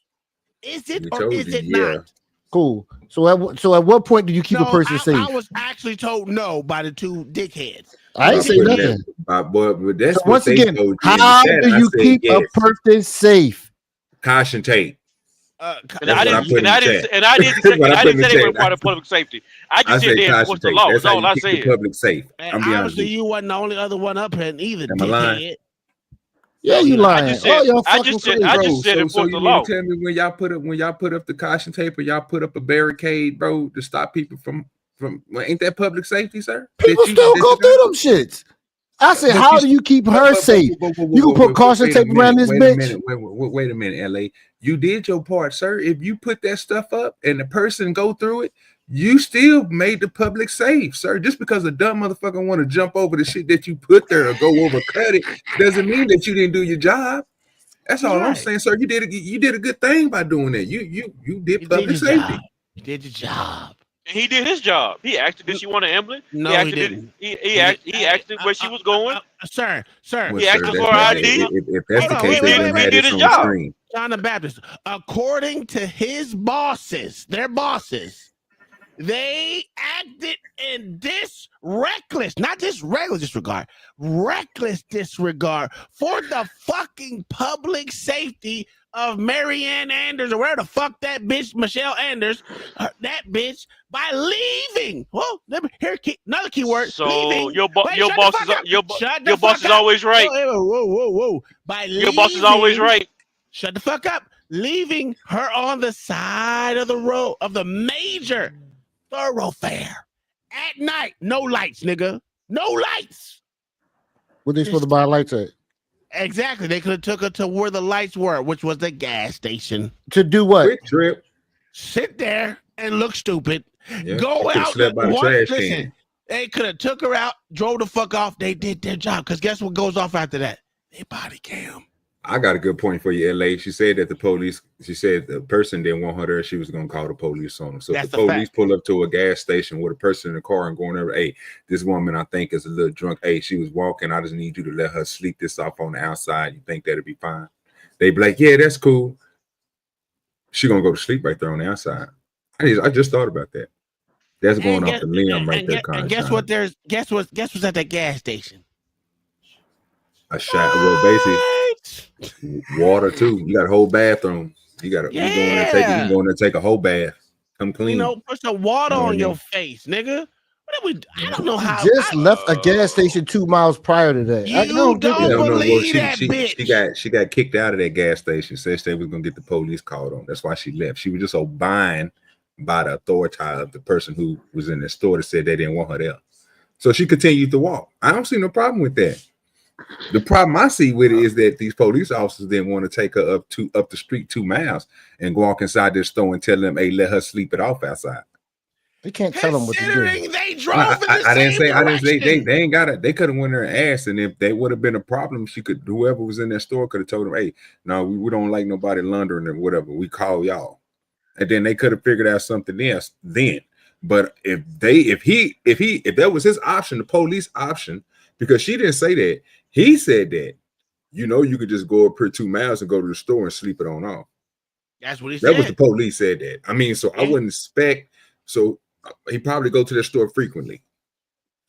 Is it or is it not?" Cool. So at what point do you keep a person safe? I was actually told no by the two dickheads. I ain't say nothing. But that's So what once they again, told you. In how the chat. do I you said keep a yes. person safe? Caution tape. And I didn't say they were part of public safety. I just said they enforced the law. That's all I said. Public safe. And I'm being honest obviously, with you. you wasn't the only other one up here either. Am I lying? Dickhead. Yeah, you lying. I just said So enforce the you law. mean to tell me when y'all put up the caution tape or y'all put up a barricade, bro, to stop people from well, ain't that public safety, sir? People still go through them shits. I said, how do you keep her safe? You can put caution tape around this bitch. Wait a minute, LA. You did your part, sir. If you put that stuff up and the person go through it, you still made the public safe, sir. Just because a dumb motherfucker want to jump over the shit that you put there or go overcut it doesn't mean that you didn't do your job. That's all I'm saying, sir. You did a good thing by doing that. You did public safety. You did your job. He did his job. He asked her, did she want an ambulance? No, he didn't. He asked her where she was going. Sir. He asked her for her ID. If that's the case, he did his job. John the Baptist, according to his bosses, their bosses, they acted in not just regular disregard, reckless disregard for the fucking public safety of Marianne Anders, or where the fuck that bitch, Michelle Anders, that bitch, by leaving. Well, here, another key word. So leaving. your boss is always right. Whoa. Your boss is always right. Shut the fuck up. Leaving her on the side of the road of the major thoroughfare at night. No lights, nigga. No lights. What they supposed to buy lights at? Exactly. They could have took her to where the lights were, which was the gas station. To do what? Quick trip. Sit there and look stupid. Yeah, Go out. Slept by the trash can. They could have took her out, drove the fuck off. They did their job. Because guess what goes off after that? They body cam. I got a good point for you, LA. She said that she said the person didn't want her there. She was going to call the police on them. So if the police pull up to a gas station with a person in the car and going over, hey, this woman I think is a little drunk. Hey, she was walking. I just need you to let her sleep this off on the outside. You think that'd be fine? They be like, yeah, that's cool. She going to go to sleep right there on the outside. I just thought about that. That's going off the limb right there. And guess what? Guess what's at that gas station? A shot. Well, basically, water too. You got a whole bathroom. You got to you can go in there take a whole bath. Come clean. Put some water on your face, nigga. I don't know how. Just left a gas station 2 miles prior to that. You don't believe that bitch. She got kicked out of that gas station. Said they was gonna get the police called on. That's why she left. She was just obeying by the authority of the person who was in the store that said they didn't want her there. So she continued to walk. I don't see no problem with that. The problem I see with it is that these police officers didn't want to take her up the street 2 miles and go walk inside their store and tell them, hey, let her sleep it off outside. They can't tell them what to do. They drove I didn't say they ain't got it. They could have went there and asked, and if they would have been a problem, whoever was in that store could have told them, hey, no, we don't like nobody laundering or whatever. We call y'all. And then they could have figured out something else then. But if that was his option, the police option, because she didn't say that. He said that, you could just go up here 2 miles and go to the store and sleep it on off. That's what he said. That was the police said that. I mean, so I wouldn't expect. So he probably go to the store frequently,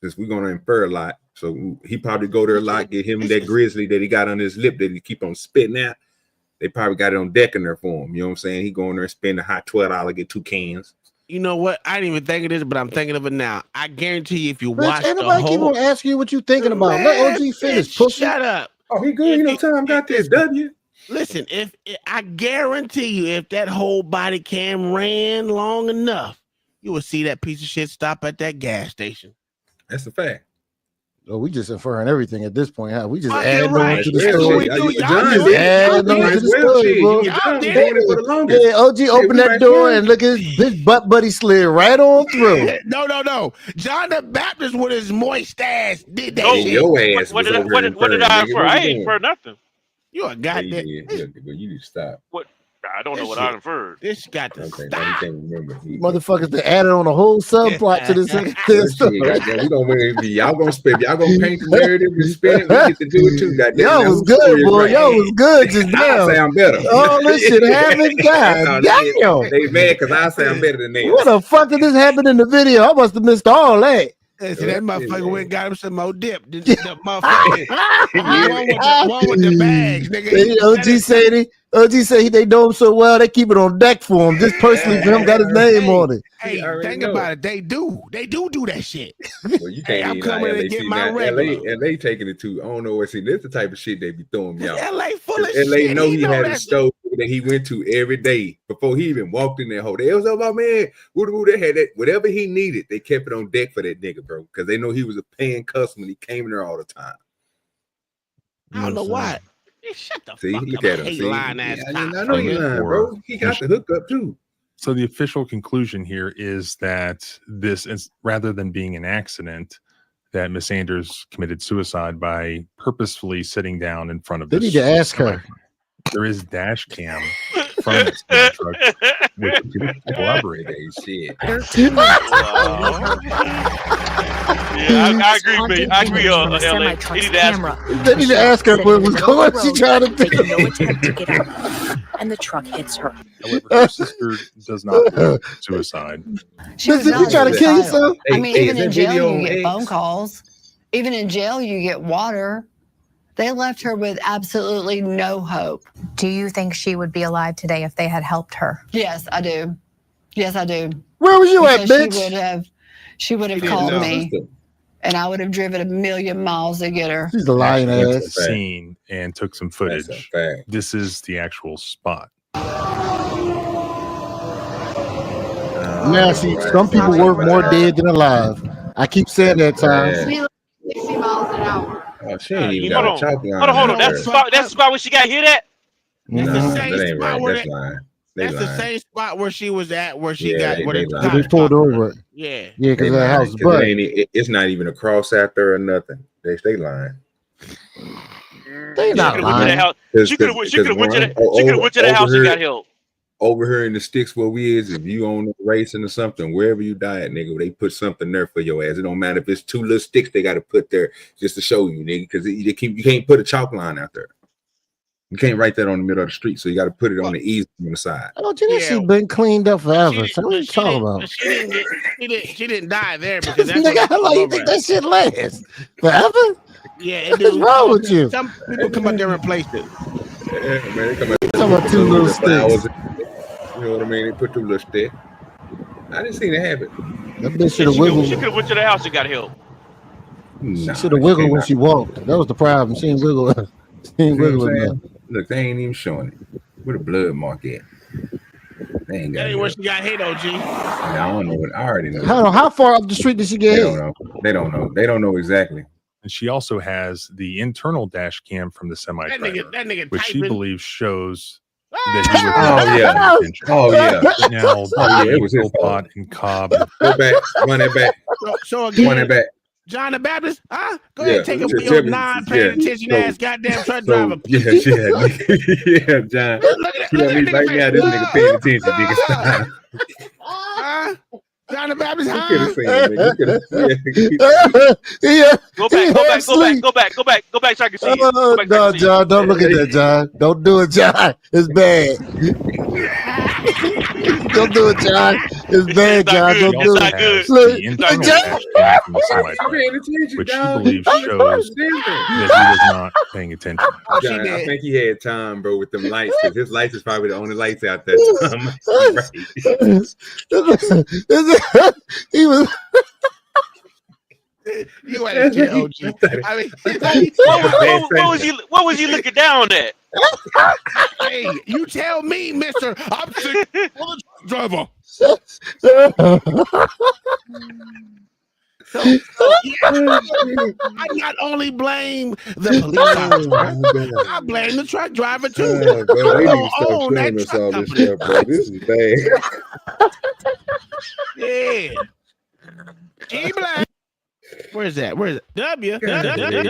since we're gonna infer a lot. So he probably go there a lot. Get him that grizzly that he got on his lip that he keep on spitting out. They probably got it on deck in there for him. You know what I'm saying? He go in there and spend a hot $12, get 2 cans. You know what? I didn't even think of this, but I'm thinking of it now. I guarantee you, if you watch the whole, keep on asking you what you thinking about. Let OG finish. Shut up. Oh, he good. Time got this W. Listen, if I guarantee you, if that whole body cam ran long enough, you will see that piece of shit stop at that gas station. That's a fact. Oh, we just inferring everything at this point, huh? We just add on to the That's story. what we do. Add on to the story, bro. Yeah, OG opened that door and look at his butt buddy slid right on through. No. John the Baptist with his moist ass did that shit. Your ass. What did I infer? I ain't infer nothing. You a goddamn. Yeah, you need to stop. What I don't know what I inferred. This got to Okay, stop. now he can't remember. Motherfuckers, they added on a whole subplot to this. We gonna y'all gonna spin. Y'all gonna paint the narrative and spin it. We get to do it too. Goddamn. Y'all was good, boy. Y'all was good just now. I sound better. All this shit happened. God damn. They mad because I sound better than them. What the fuck did this happen in the video? I must have missed all that. See, that motherfucker went and got him some more dip. The motherfucker, one with the bags, nigga. OG say they know him so well, they keep it on deck for him. Just personally for him, got his name on it. Hey, think about it. They do that shit. Well, you can't I'm coming to get my regular. LA taking it too. I don't know what. See, this the type of shit they be throwing me out. LA full of LA shit. know he had a stove that he went to every day before he even walked in that hotel. It was about man. They had that whatever he needed. They kept it on deck for that nigga, bro, because they know he was a paying customer. He came in there all the time. I don't know why. Shut the See, fuck look up. at him. I hate See, lying ass I cops. know you lying, bro. He got the hookup too. So the official conclusion here is that this is rather than being an accident, that Miss Sanders committed suicide by purposefully sitting down in front of They this. need to ask her. There is dash cam from this truck, which can corroborate that shit. Yeah, I agree, man. I agree on LA. They need to ask her what was going on. She trying to making no attempt to get out, and the truck hits her. However, her sister does not commit suicide. She was not trying to kill yourself? I mean, even in jail, you get phone calls. Even in jail, you get water. They left her with absolutely no hope. Do you think she would be alive today if they had helped her? Yes, I do. Yes, I do. Where were you at, Because bitch? She would have called me, and I would have driven 1,000,000 miles to get her. She's a lying ass. Scene and took some footage. This is the actual spot. Now, see, some people work more dead than alive. I keep saying that, time. She lives 60 miles an hour. Oh, she ain't even got a chalk line. Hold on. That's the spot where she got hit at? That's No, the same that ain't spot right. where That's lying. That's the same spot where she was at, where she Yeah, got where they the lying. They pulled over. Yeah. Yeah, because that house is It butt. it's not even a cross out there or nothing. They lying. They not lying. She could have went to the house and got help. Over here in the sticks where we is, if you own a racing or something, wherever you die at, nigga, they put something there for your ass. It don't matter if it's 2 little sticks they got to put there just to show you, nigga, because you can't put a chalk line out there. You can't write that on the middle of the street, so you got to put it on the easy on the side. Oh, that shit been cleaned up forever. So what are you talking about? She didn't die there because that's Nigga, how long you think that shit lasts? Forever? Yeah, What's wrong with you? Some people come out there and replace it. Yeah, man, they come out Talking about 2 little sticks. You know what I mean? They put 2 little sticks. I didn't see it happen. That bitch should have wiggled. She could have went to the house and got help. She should have wiggled when she walked. That was the problem. She ain't wiggle. She ain't wiggle enough. Look, they ain't even showing it. Where the blood mark at? They ain't got That it. ain't where she got hit, OG. I don't know what. I already know. How far up the street did she get They hit? don't know. They don't know. They don't know exactly. And she also has the internal dash cam from the semi That nigga which she typing. believes shows that he was Oh yeah. Oh yeah. Now, Oh yeah. It was his fault. pot and Cobb. Go back. Run that back. So Run again, that back. John the Baptist, huh? Go Yeah, ahead, take a to your Timothy, non-paying yeah. attention So- ass goddamn truck So, driver. yeah, yeah, John. You know me right now. This nigga paying attention, nigga. Stop. Huh? John the Baptist, You huh? could have seen it, nigga. Yeah. Go back so I can see it. Go back so I No, can see it. John, don't look at that, John. Don't do it, John. It's bad. Don't do it, John. It's bad, John. good. Don't It's do not it. good. Look, The internal John. dash cam from the semi I'm paying attention, which she John. believes shows that he was not paying attention. John, I think he had time, bro, with them lights, because his lights is probably the only lights out there. Right. He was. You ain't a OG. I mean, what was you looking down at? hey, you tell me, mister. I'm sick of the driver. So yeah, I not only blame the police officer, I blame the truck driver too. Oh, bro, they need to stop Own that showing us truck all this company. stuff, bro. This is bad. Yeah. G Black. Where's that? Where's it? W. God, they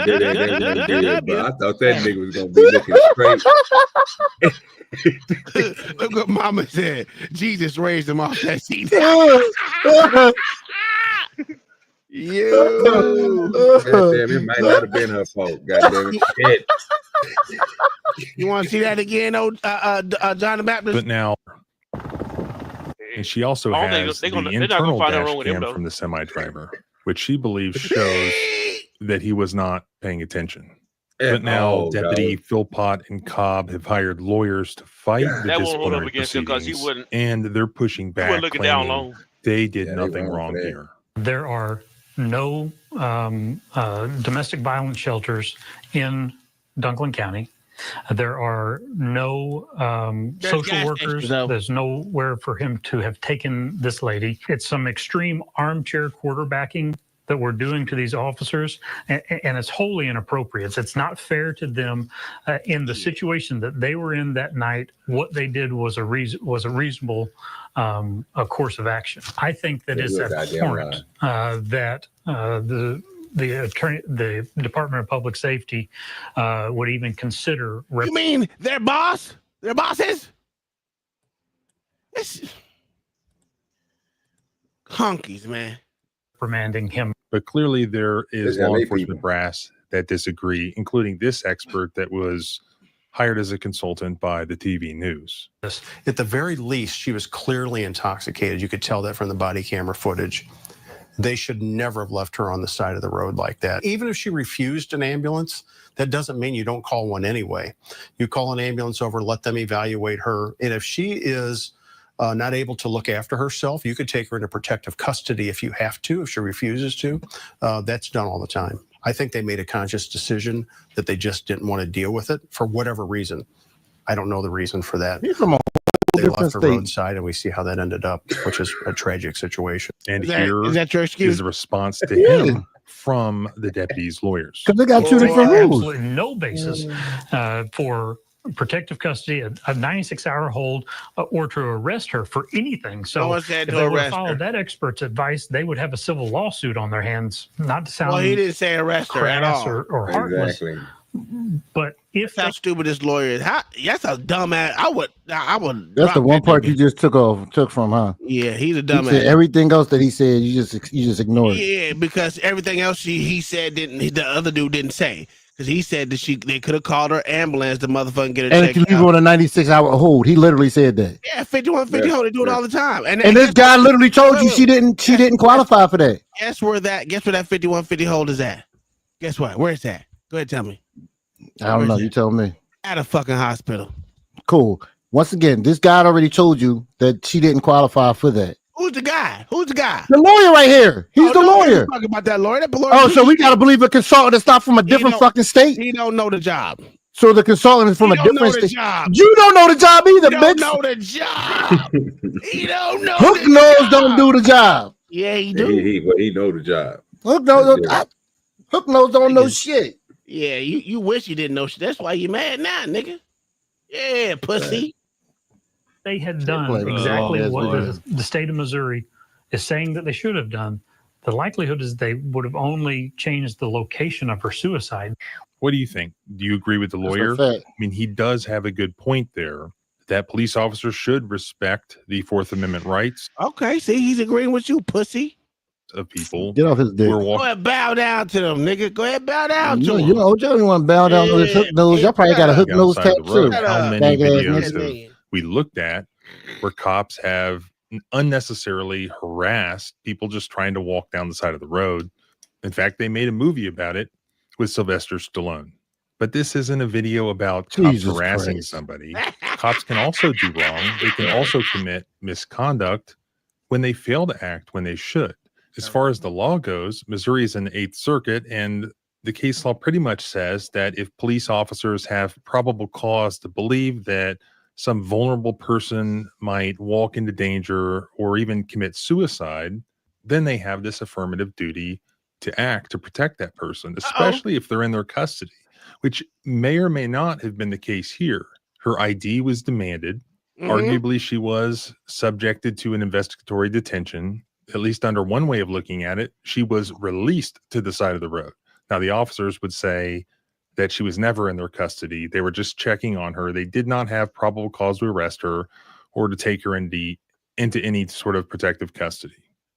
did, but I thought that nigga was gonna be looking straight. Look what Mama said. Jesus raised him off that seat. You. Goddamn, it might not have been her fault. Goddamn it. You want to see that again, John the Baptist? But now, and she also I don't has think the they're not gonna internal find nothing dash wrong with him, cam though. from the semi-driver, which she believes shows that he was not paying attention. But now Deputy Philpott and Cobb have hired lawyers to fight the That won't hold up disciplinary against him 'cause he proceedings, wouldn't- and they're pushing back, looking down claiming low. they did Yeah, they nothing wrong wrong for that. here. There are no domestic violence shelters in Dunklin County. There are no social gas workers. stations, though. There's nowhere for him to have taken this lady. It's some extreme armchair quarterbacking that we're doing to these officers, and it's wholly inappropriate. It's not fair to them in the situation that they were in that night. What they did was a reasonable a course of action. I think that it's abhorrent that the Department of Public Safety would even consider. You mean their boss? Their bosses? It's honkies, man. Reprimanding him. But clearly there is There's law LA enforcement people. brass that disagree, including this expert that was hired as a consultant by the TV news. At the very least, she was clearly intoxicated. You could tell that from the body camera footage. They should never have left her on the side of the road like that. Even if she refused an ambulance, that doesn't mean you don't call one anyway. You call an ambulance over, let them evaluate her. And if she is not able to look after herself, you could take her into protective custody if you have to, if she refuses to. That's done all the time. I think they made a conscious decision that they just didn't want to deal with it for whatever reason. I don't know the reason for that. He's from a They different left the state. roadside, and we see how that ended up, which is a tragic situation. And Is that your here excuse? is the response to Yeah. him from the deputy's lawyers. Because they got two different rules. Absolutely no basis for protective custody, a 96-hour hold, or to arrest her for anything. So No one said if to they would arrest have followed her. that expert's advice, they would have a civil lawsuit on their hands. Not to sound Well, he didn't say arrest her at crass all. or heartless, Exactly. but if That's how stupid this lawyer is. That's a dumbass. I would. That's drop the one that part nigga. you just took from, huh? Yeah, he's a He dumbass. said everything else that he said, you just ignored. Yeah, because everything else he said the other dude didn't say. Because he said that they could have called her ambulance, the motherfucker get her And if you checked leave out. her on a 96-hour hold, he literally said that. Yeah, 5150 hold, they do it all the time. And this guy literally told you she didn't qualify for that. Guess where that 5150 hold is at? Guess what? Where is that? Go ahead, tell me. I don't know. You tell me. At a fucking hospital. Cool. Once again, this guy already told you that she didn't qualify for that. Who's the guy? Who's the guy? The lawyer right here. He's the no, lawyer. Talking about that lawyer. That lawyer. Oh, so we gotta believe a consultant that's not from a different fucking state. He don't know the job. So the consultant is from He a don't know different the state. job. You don't know the job either, He bitch. don't know the job. He don't know. Hook the nose job. don't do the job. Yeah, he do. He know the job. Hook nose don't know shit. Yeah, you wish you didn't know. That's why you mad now, nigga. Yeah, pussy. they had done exactly what the state of Missouri is saying that they should have done, the likelihood is they would have only changed the location of her suicide. What do you think? Do you agree with the That's lawyer? a fact. I mean, he does have a good point there that police officers should respect the Fourth Amendment rights Okay, see, he's agreeing with you, pussy. of people. Get off his dick. We're Go walking. ahead, bow down to them, nigga. Go ahead, bow down to You them. know, OJ don't want to bow down on his hook nose. Y'all probably got a hook nose outside the road. tattoo. How many Faggot ass videos nigga. have we looked at where cops have unnecessarily harassed people just trying to walk down the side of the road? In fact, they made a movie about it with Sylvester Stallone. But this isn't a video about cops Jesus harassing Christ. somebody. Cops can also do wrong. They can also commit misconduct when they fail to act when they should. As far as the law goes, Missouri is in the Eighth Circuit, and the case law pretty much says that if police officers have probable cause to believe that some vulnerable person might walk into danger or even commit suicide, then they have this affirmative duty to act to protect that person, especially if they're in their custody, which may or may not have been the case here. Her ID was demanded. Arguably, she was subjected to an investigatory detention. At least under one way of looking at it, she was released to the side of the road. Now, the officers would say that she was never in their custody. They were just checking on her. They did not have probable cause to arrest her or to take her into any sort of protective custody.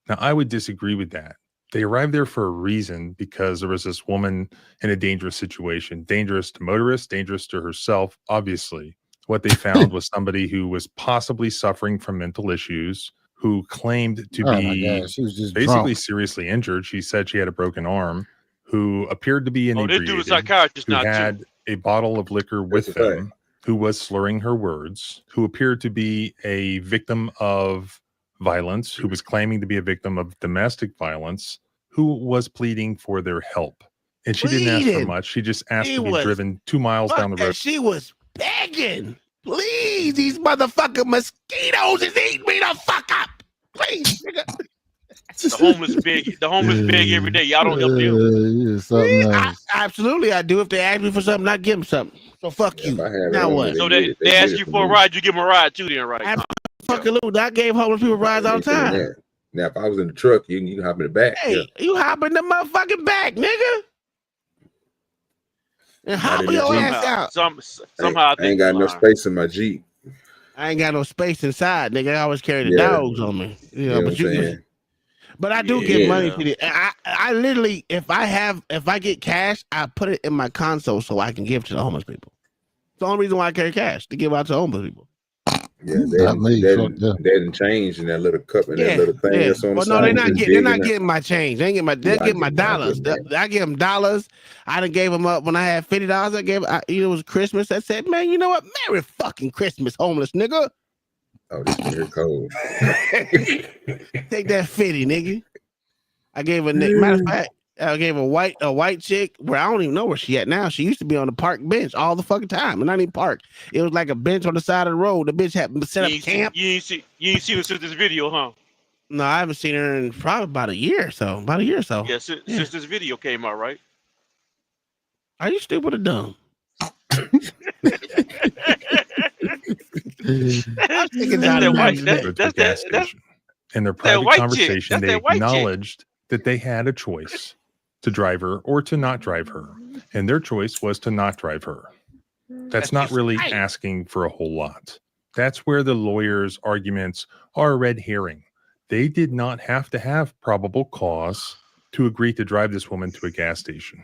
Now, I would disagree with that. They arrived there for a reason, because there was this woman in a dangerous situation, dangerous to motorists, dangerous to herself, obviously. What they found was somebody who was possibly suffering from mental issues, who claimed to be she was just basically drunk. seriously injured. She said she had a broken arm, who appeared to be Oh, they do a inebriated, psychiatrist who now, too. had a bottle of liquor with them, who was slurring her words, who appeared to be a victim of violence, who was claiming to be a victim of domestic violence, who was pleading for their help. And she didn't ask for Pleading. much. She just asked She to be was- driven 2 miles down the Fuck, road. she was begging. Please, these motherfucking mosquitoes is eating me the fuck up. Please, nigga. The homeless beg. The homeless beg every day. Y'all don't help them. Something else. Absolutely, I do. If they ask me for something, I give them something. So fuck you. Now what? So they ask you for a ride, you give them a ride too, then, right? Fucking Lou, I gave homeless people rides all the time. Yeah. Now, if I was in the truck, you can hop in the back. Hey, you hop in the motherfucking back, nigga. And hop in the your Jeep. ass out. Somehow I ain't got no space in my Jeep. I ain't got no space inside, nigga. I always carry the Yeah. dogs on me. You know, what but I'm you saying? but I do give money to the I literally if I get cash, I put it in my console so I can give to the homeless people. It's the only reason why I carry cash, to give out to homeless people. Yeah, they didn't change in that little cup and that little thing that's on Well, the no, side. they're not getting my change. They're getting my dollars. I give them dollars. I done gave them up when I had $50. It was Christmas. I said, man, you know what? Merry fucking Christmas, homeless nigga. Oh, this is cold. Take that 50, nigga. I gave a matter of fact, I gave a white chick where I don't even know where she at now. She used to be on the park bench all the fucking time, and not even park. It was like a bench on the side of the road. The bitch had set up camp. You ain't seen her since this video, huh? No, I haven't seen her in probably about a year or so. Yeah, since this video came out, right? Are you stupid or dumb? In their private conversation, they acknowledged that they had a choice to drive her or to not drive her. And their choice was to not drive her. That's not really asking for a whole lot. That's where the lawyer's arguments are a red herring. They did not have to have probable cause to agree to drive this woman to a gas station.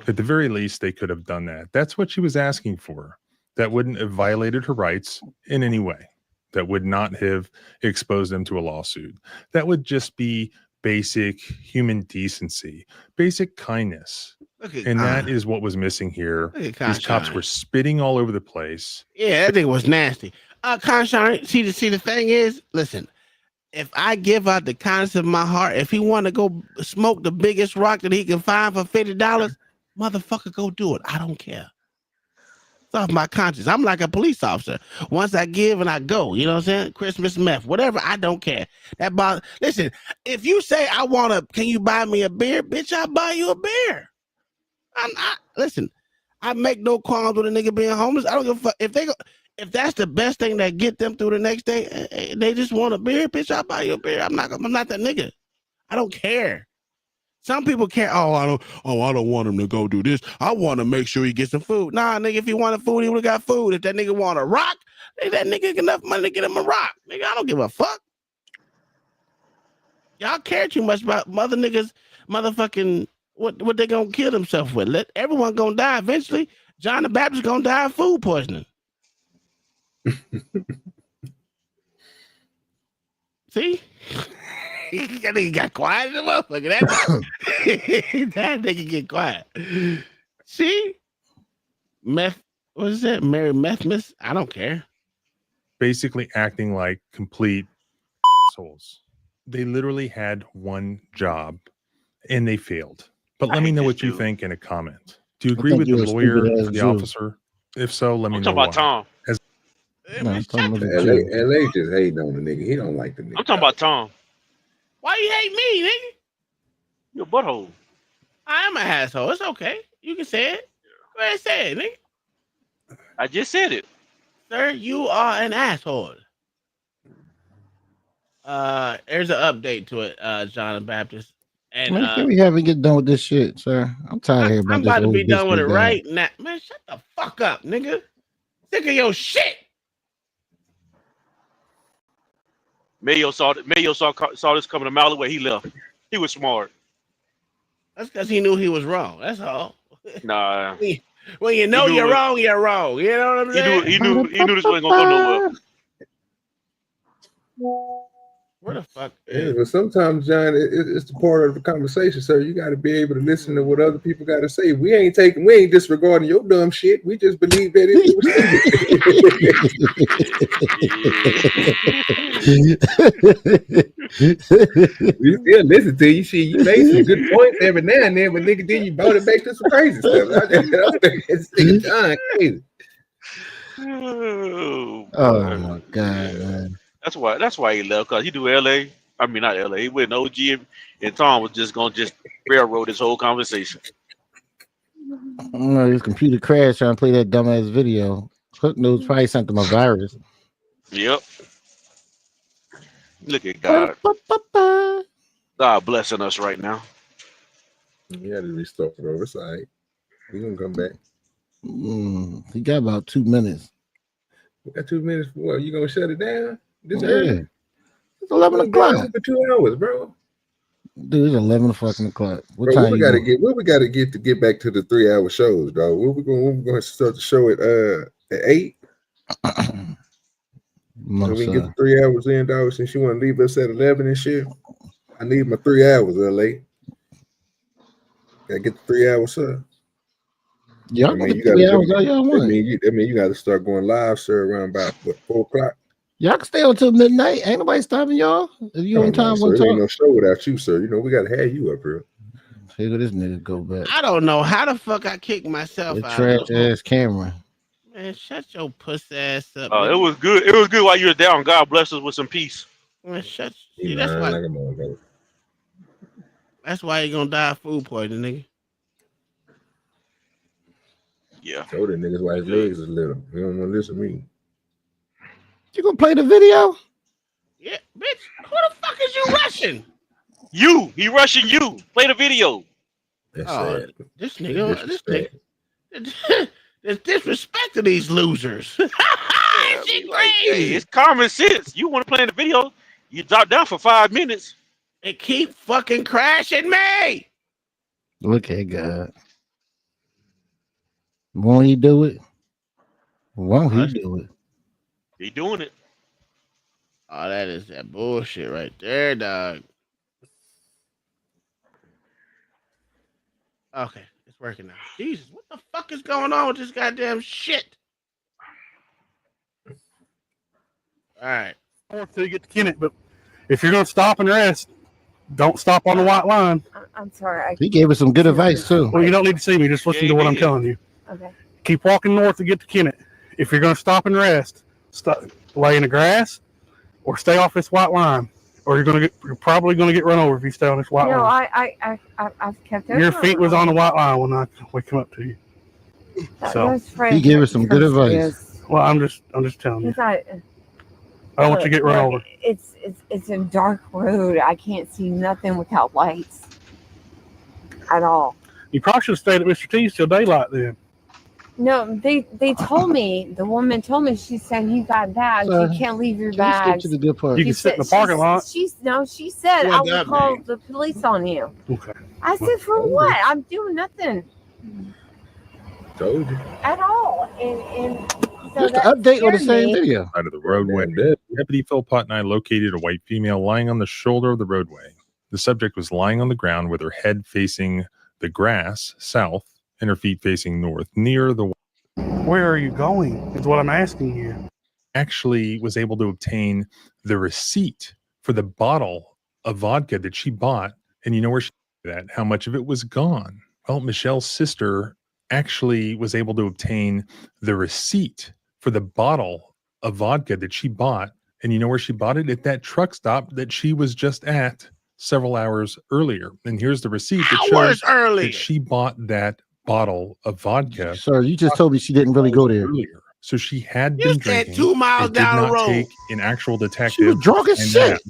At the very least, they could have done that. That's what she was asking for. That wouldn't have violated her rights in any way. That would not have exposed them to a lawsuit. That would just be basic human decency, basic kindness. And that is what was missing here. These cops were spitting all over the place. Yeah, that thing was nasty. Conshine, see the thing is, listen, if I give out the kindness of my heart, if he want to go smoke the biggest rock that he can find for $50, motherfucker, go do it. I don't care. It's off my conscience. I'm like a police officer. Once I give and I go, you know what I'm saying? Christmas meth, whatever, I don't care. Listen, if you say can you buy me a beer? Bitch, I'll buy you a beer. Listen, I make no qualms with a nigga being homeless. I don't give a fuck. If that's the best thing that get them through the next day, they just want a beer, bitch, I'll buy you a beer. I'm not that nigga. I don't care. Some people care. I don't want him to go do this. I want to make sure he gets some food. Nah, nigga, if he wanted food, he would have got food. If that nigga want a rock, that nigga get enough money to get him a rock. Nigga, I don't give a fuck. Y'all care too much about mother niggas, motherfucking what they gonna kill themselves with. Let everyone gonna die eventually. John the Baptist gonna die of food poisoning. See? That nigga got quiet as a motherfucker. That nigga get quiet. See? Meth, what is that? Mary Methmas? I don't care. Basically acting like complete assholes. They literally had one job and they failed. But let me know what you think in a comment. Do you agree with the lawyer or the officer? If so, let me know why. I'm talking about Tom. LA just hating on the nigga. He don't like the nigga. I'm talking about Tom. Why you hate me, nigga? You're a butthole. I am an asshole. It's okay. You can say it. Go ahead and say it, nigga. I just said it. Sir, you are an asshole. There's an update to it, John the Baptist. And Man, can we have it get done with this shit, sir? I'm tired of hearing I'm about this about to old be bitch done with that it died. right now. Man, shut the fuck up, nigga. Sick of your shit. Mayo saw this coming a mile away. He left. He was smart. That's because he knew he was wrong. That's all. Nah. When you know you're wrong, you're wrong. You know what I'm saying? He knew this wasn't gonna go nowhere. Where the fuck? Yeah, but sometimes, John, it's the part of the conversation, sir. You got to be able to listen to what other people got to say. We ain't disregarding your dumb shit. We just believe that it was we still listen to you. Shit, you made some good points every now and then, but nigga, then you brought it back to some crazy stuff. This nigga John crazy. Oh my god, man. That's why he left, because he knew LA. I mean, not LA. He went OG, and Tom was just gonna railroad this whole conversation. I don't know, his computer crashed trying to play that dumbass video. Hook knows probably sent him a virus. Yep. Look at God. God blessing us right now. You had to restart it over. It's all right. We're gonna come back. He got about 2 minutes. We got 2 minutes for what? You gonna shut it down? This Yeah. early? It's 11 o'clock. For 2 hours, bro. Dude, it's 11 fucking o'clock. What Bro, time what we gotta get to get back to the 3 hour shows, dog? We're gonna start the show at 8. So we can get the 3 hours in, dog. Since you want to leave us at 11 and shit, I need my 3 hours, LA. Gotta get the 3 hours up. Y'all I mean, get 3 hours all y'all want. I mean, you got to start going live, sir, around about 4 o'clock. Y'all can stay until midnight. Ain't nobody stopping y'all. If you on time, so one it ain't talk. no show without you, sir. You know we gotta have you up here. Here go this nigga go back. I don't know how the fuck I kicked myself That out. trash ass camera. Man, shut your puss ass up. It was good. It was good while you were down. God bless us with some peace. Man, shut. He See, that's lying why. like a motherfucker. That's why you gonna die of food poisoning, nigga. Yeah. Told the niggas why his legs is little. You don't want to listen to me. You gonna play the video? Yeah, bitch. Who the fuck is you rushing? You. He rushing you. Play the video. That's sad. This nigga. Disrespect. There's disrespect to these losers. She crazy. Hey, it's common sense. You want to play in the video? You drop down for 5 minutes. It keep fucking crashing me. Look at God. Won't he do it? Won't he do it? He doing it. Oh, that is that bullshit right there, dog. Okay, it's working now. Jesus, what the fuck is going on with this goddamn shit? All right. Until you get to Kennett, but if you're gonna stop and rest, don't stop on the white line. I'm sorry. He gave us some good advice too. Well, you don't need to see me. Just listen to what I'm telling you. Okay. Keep walking north to get to Kennett. If you're gonna stop and rest, lay in the grass, or stay off this white line, or you're probably gonna get run over if you stay on this white No, line. I've kept Your feet was on the white line when we come up to you. So he gave us some good advice. Well, I'm just telling you. I don't want you to get run over. It's a dark road. I can't see nothing without lights at all. You probably should have stayed at Mr. T's till daylight then. No, they told me. The woman told me. She said you got bags. Sir, you can't leave your Can you stick bags. to the good part? You can sit in the parking lot. She said Well, I will that call may. the police on you. Okay. I said for what? I'm doing nothing Told you. at all. And so Just that an update on the scared same me. video. Side of the roadway. Deputy Philpott and I located a white female lying on the shoulder of the roadway. The subject was lying on the ground with her head facing the grass south and her feet facing north near the. Where are you going? Is what I'm asking you. Actually was able to obtain the receipt for the bottle of vodka that she bought. And you know where she did that? How much of it was gone? Well, Michelle's sister actually was able to obtain the receipt for the bottle of vodka that she bought. And you know where she bought it? At that truck stop that she was just at several hours earlier. And here's the receipt that shows that she bought that bottle of vodka. Sir, you just told me she didn't really go there. Earlier. So she had You been said drinking. 2 miles It down did the not road. take an actual detective She was drunk as and shit. that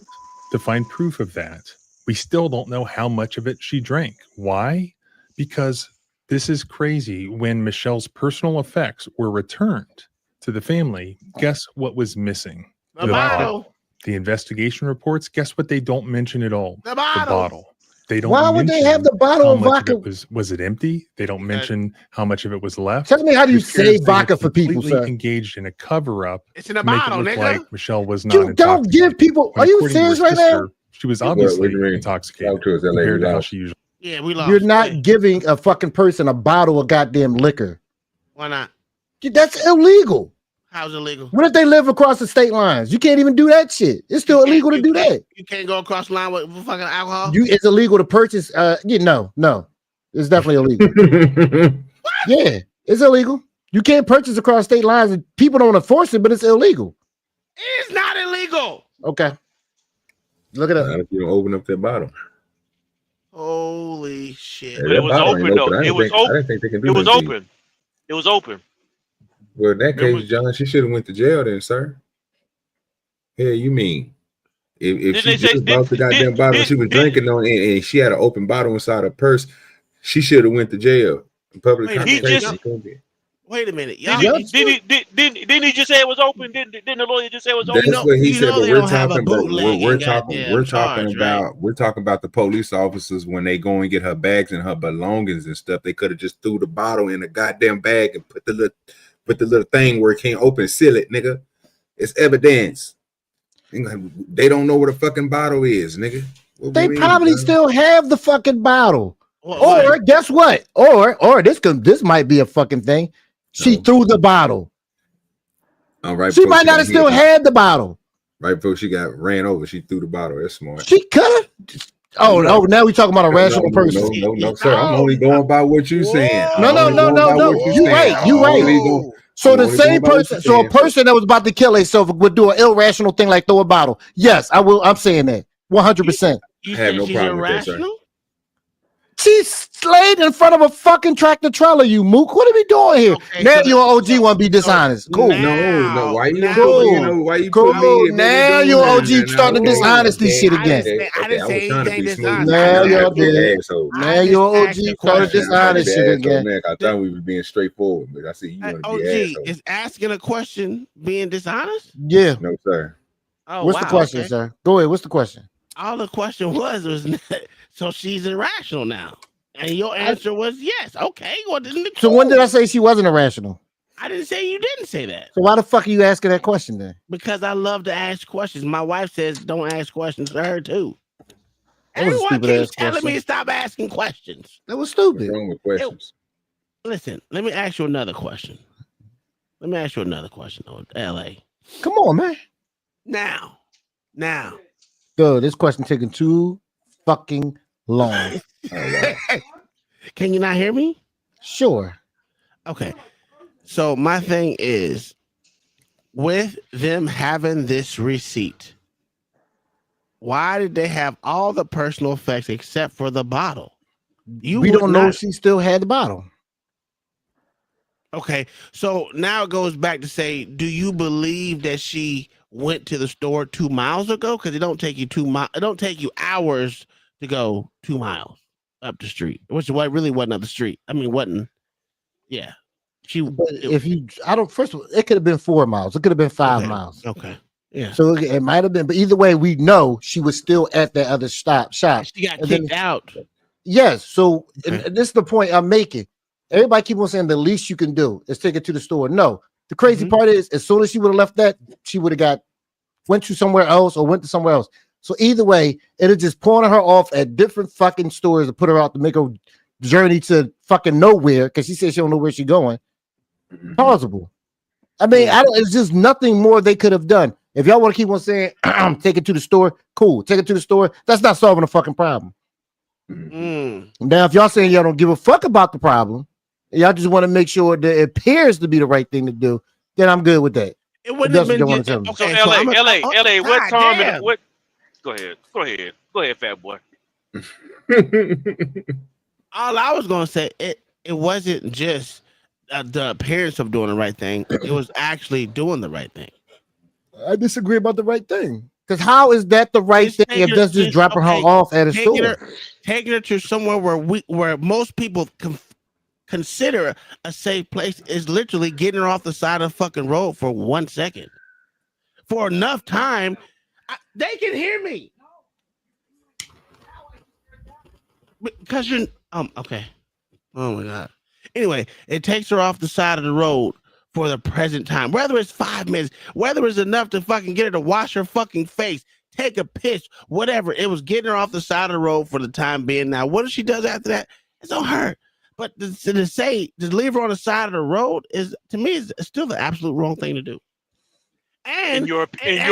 to find proof of that. We still don't know how much of it she drank. Why? Because this is crazy. When Michelle's personal effects were returned to the family, guess what was missing? The bottle. The investigation reports, guess what they don't mention at all? The bottle. They don't Why would they have mention the bottle how of much vodka? it was it empty? They don't mention how much of it was left. Tell me, how do you Because save they had vodka for people, completely sir? engaged in a cover-up It's in a to make bottle, it look nigga. like Michelle was not You don't intoxicated. give people. When Are you according to her serious right now? sister, she was obviously What do you mean? intoxicated Talk to us, LA, compared to how lost. she usually. Yeah, we lost. You're not giving a fucking person a bottle of goddamn liquor. Why not? That's illegal. How's it illegal? What if they live across the state lines? You can't even do that shit. It's still illegal to do that. You can't go across the line with fucking alcohol. It's illegal to purchase. No, it's definitely illegal. Yeah, it's illegal. You can't purchase across state lines, and people don't enforce it, but it's illegal. It's not illegal. Okay, look it up. Not if you don't open up that bottle. Holy shit! But it was open though. It was I open. didn't think they can do It was that to you. open. It was open. Well, in that case, John, she should have went to jail then, sir. Yeah, you mean if Didn't she they say- just bought the goddamn bottle she was drinking on and she had an open bottle inside her purse, she should have went to jail. In public Wait a minute, conversation. Wait a minute, y'all. Didn't he just say it was open? Didn't the lawyer just say it was open? That's what he said. But they we're don't have a talking about bootlegging goddamn charge, we're talking about the police officers when they go and get her bags and her belongings and stuff. They could have just threw the bottle in a goddamn bag and put the little thing where it can't open, seal it, nigga. It's evidence. They don't know what a fucking bottle is, nigga. What They we mean, probably bro? still have the fucking bottle. Or guess what? Or this might be a fucking thing. She threw the bottle. Right She before might not got have still hit. had the bottle. Right before she got ran over, she threw the bottle. That's smart. She could have. Oh, now we talking about a rational person. No, sir. I'm only going by what you saying. No. You right. So the same person, so a person that was about to kill herself would do an irrational thing like throw a bottle. Yes, I will. I'm saying that 100%. I have no problem with that, sir. She's laid in front of a fucking tractor trailer, you mook. What are we doing here? Now you an OG want to be dishonest. Cool. No. Why you cool? Why you Cool. put me in? Now you OG starting the dishonesty shit again. I didn't say anything dishonest. Now you did. Now you OG started dishonest shit again. I thought we were being straightforward, but I see you want to be asshole. Is asking a question being dishonest? Yeah. No, sir. Oh, What's the question, sir? Go ahead. What's the question? All the question was so she's irrational now, and your answer was yes. Okay, well, So when did I say she wasn't irrational? I didn't say you didn't say that. So why the fuck are you asking that question then? Because I love to ask questions. My wife says don't ask questions to her too. That was a Everyone stupid keeps ass telling question. me to stop asking questions. That was stupid. What's wrong with questions? Listen, let me ask you another question. LA. Come on, man. Now. Dude, this question taking too fucking long. Can you not hear me? Sure. Okay. So my thing is, with them having this receipt, why did they have all the personal effects except for the bottle? We don't know if she still had the bottle. Okay. So now it goes back to say, do you believe that she went to the store 2 miles ago? Because it don't take you 2 miles. It don't take you hours to go 2 miles up the street, which really wasn't up the street. I mean, wasn't. Yeah. First of all, it could have been 4 miles. It could have been 5 miles. Okay. Yeah. So it might have been, but either way, we know she was still at that other shop. She got kicked out. Yes. So and this is the point I'm making. Everybody keep on saying the least you can do is take it to the store. No, the crazy part is, as soon as she would have left that, she would have went to somewhere else or went to somewhere else. So either way, it'll just pawn her off at different fucking stores to put her out to make her journey to fucking nowhere because she said she don't know where she's going. Plausible. I mean, it's just nothing more they could have done. If y'all want to keep on saying take it to the store, cool. Take it to the store. That's not solving a fucking problem. Now, if y'all saying y'all don't give a fuck about the problem, y'all just want to make sure that it appears to be the right thing to do, then I'm good with that. It wouldn't have been good. Okay, so LA, what time? What? Go ahead, fat boy. All I was gonna say, it wasn't just the appearance of doing the right thing; it was actually doing the right thing. I disagree about the right thing. Because how is that the right thing if that's just dropping her off at a store? Taking her to somewhere where most people consider a safe place is literally getting her off the side of the fucking road for 1 second. For enough time, they can hear me. Because you're okay. Oh my god. Anyway, it takes her off the side of the road for the present time. Whether it's 5 minutes, whether it's enough to fucking get her to wash her fucking face, take a piss, whatever. It was getting her off the side of the road for the time being. Now, what if she does after that? It's on her. But to leave her on the side of the road is, to me, is still the absolute wrong thing to do. And in your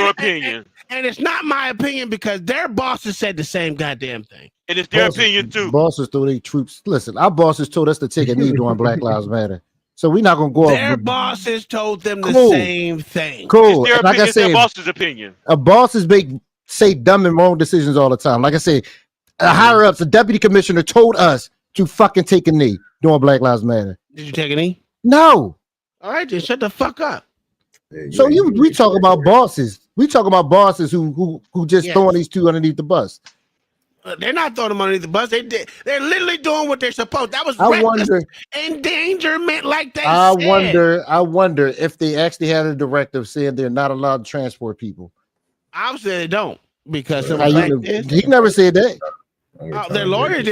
opinion, and it's not my opinion because their bosses said the same goddamn thing. And it's their opinion too. Bosses throw their troops. Listen, our bosses told us to take a knee during Black Lives Matter. So we're not gonna go off. Their bosses told them the same thing. Cool. It's their Like opinion, I said, their boss's opinion. a bosses say dumb and wrong decisions all the time. Like I said, a higher ups, a deputy commissioner told us to fucking take a knee during Black Lives Matter. Did you take a knee? No. All right, then shut the fuck up. So we talk about bosses. We talk about bosses who just throwing these two underneath the bus. They're not throwing them underneath the bus. They're literally doing what they're supposed. That was I wonder endangerment, like they said. I wonder if they actually had a directive saying they're not allowed to transport people. Obviously they don't, because he never said that. Their lawyer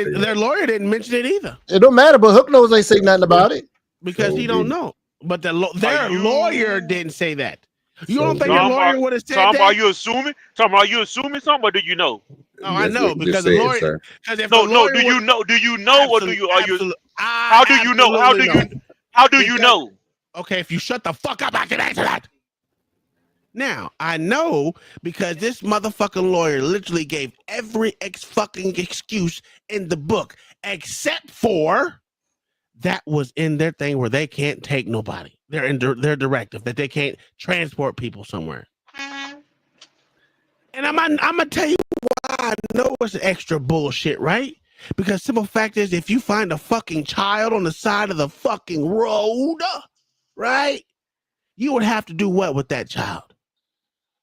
didn't mention it either. It don't matter, but Hook knows ain't say nothing about it because he don't know. But their lawyer didn't say that. You don't think their lawyer would have said that? Are you assuming? Are you assuming something, or do you know? Oh, I know because the lawyer. Do you know? Do you know, or do you? Are you? How do you know? How do you? How do you know? Okay, if you shut the fuck up, I can answer that. Now I know because this motherfucking lawyer literally gave every fucking excuse in the book except for that was in their thing where they can't take nobody. They're in their directive that they can't transport people somewhere. And I'm gonna tell you why I know it's extra bullshit, right? Because simple fact is, if you find a fucking child on the side of the fucking road, right, you would have to do what with that child?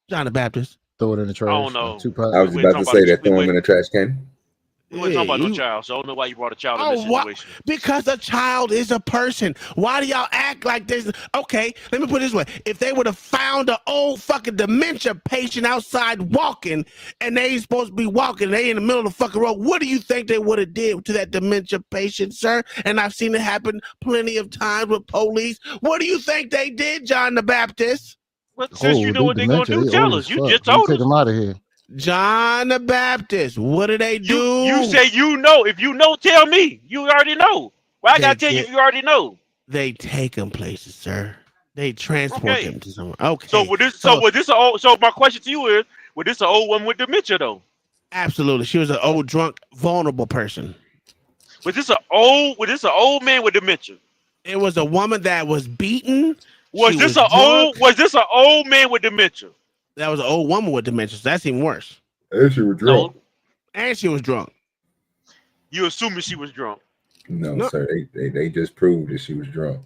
John the Baptist. Throw it in the trash. I don't know. I was about to say that, throw him in the trash can. We weren't talking about no child, so I don't know why you brought a child in this situation. Because a child is a person. Why do y'all act like this? Okay, let me put it this way. If they would have found an old fucking dementia patient outside walking, and they ain't supposed to be walking, they in the middle of the fucking road, what do you think they would have did to that dementia patient, sir? And I've seen it happen plenty of times with police. What do you think they did, John the Baptist? Well, since you know what they're going to do, tell us. You just told us. Take them out of here. John the Baptist, what do they do? You say you know. If you know, tell me. You already know. Well, I got to tell you if you already know. They take them places, sir. They transport them to somewhere. Okay. So my question to you is, was this an old woman with dementia though? Absolutely. She was an old, drunk, vulnerable person. Was this an old man with dementia? It was a woman that was beaten. Was this an old man with dementia? That was an old woman with dementia. So that's even worse. And she was drunk. And she was drunk. You assuming she was drunk? No, sir. They just proved that she was drunk.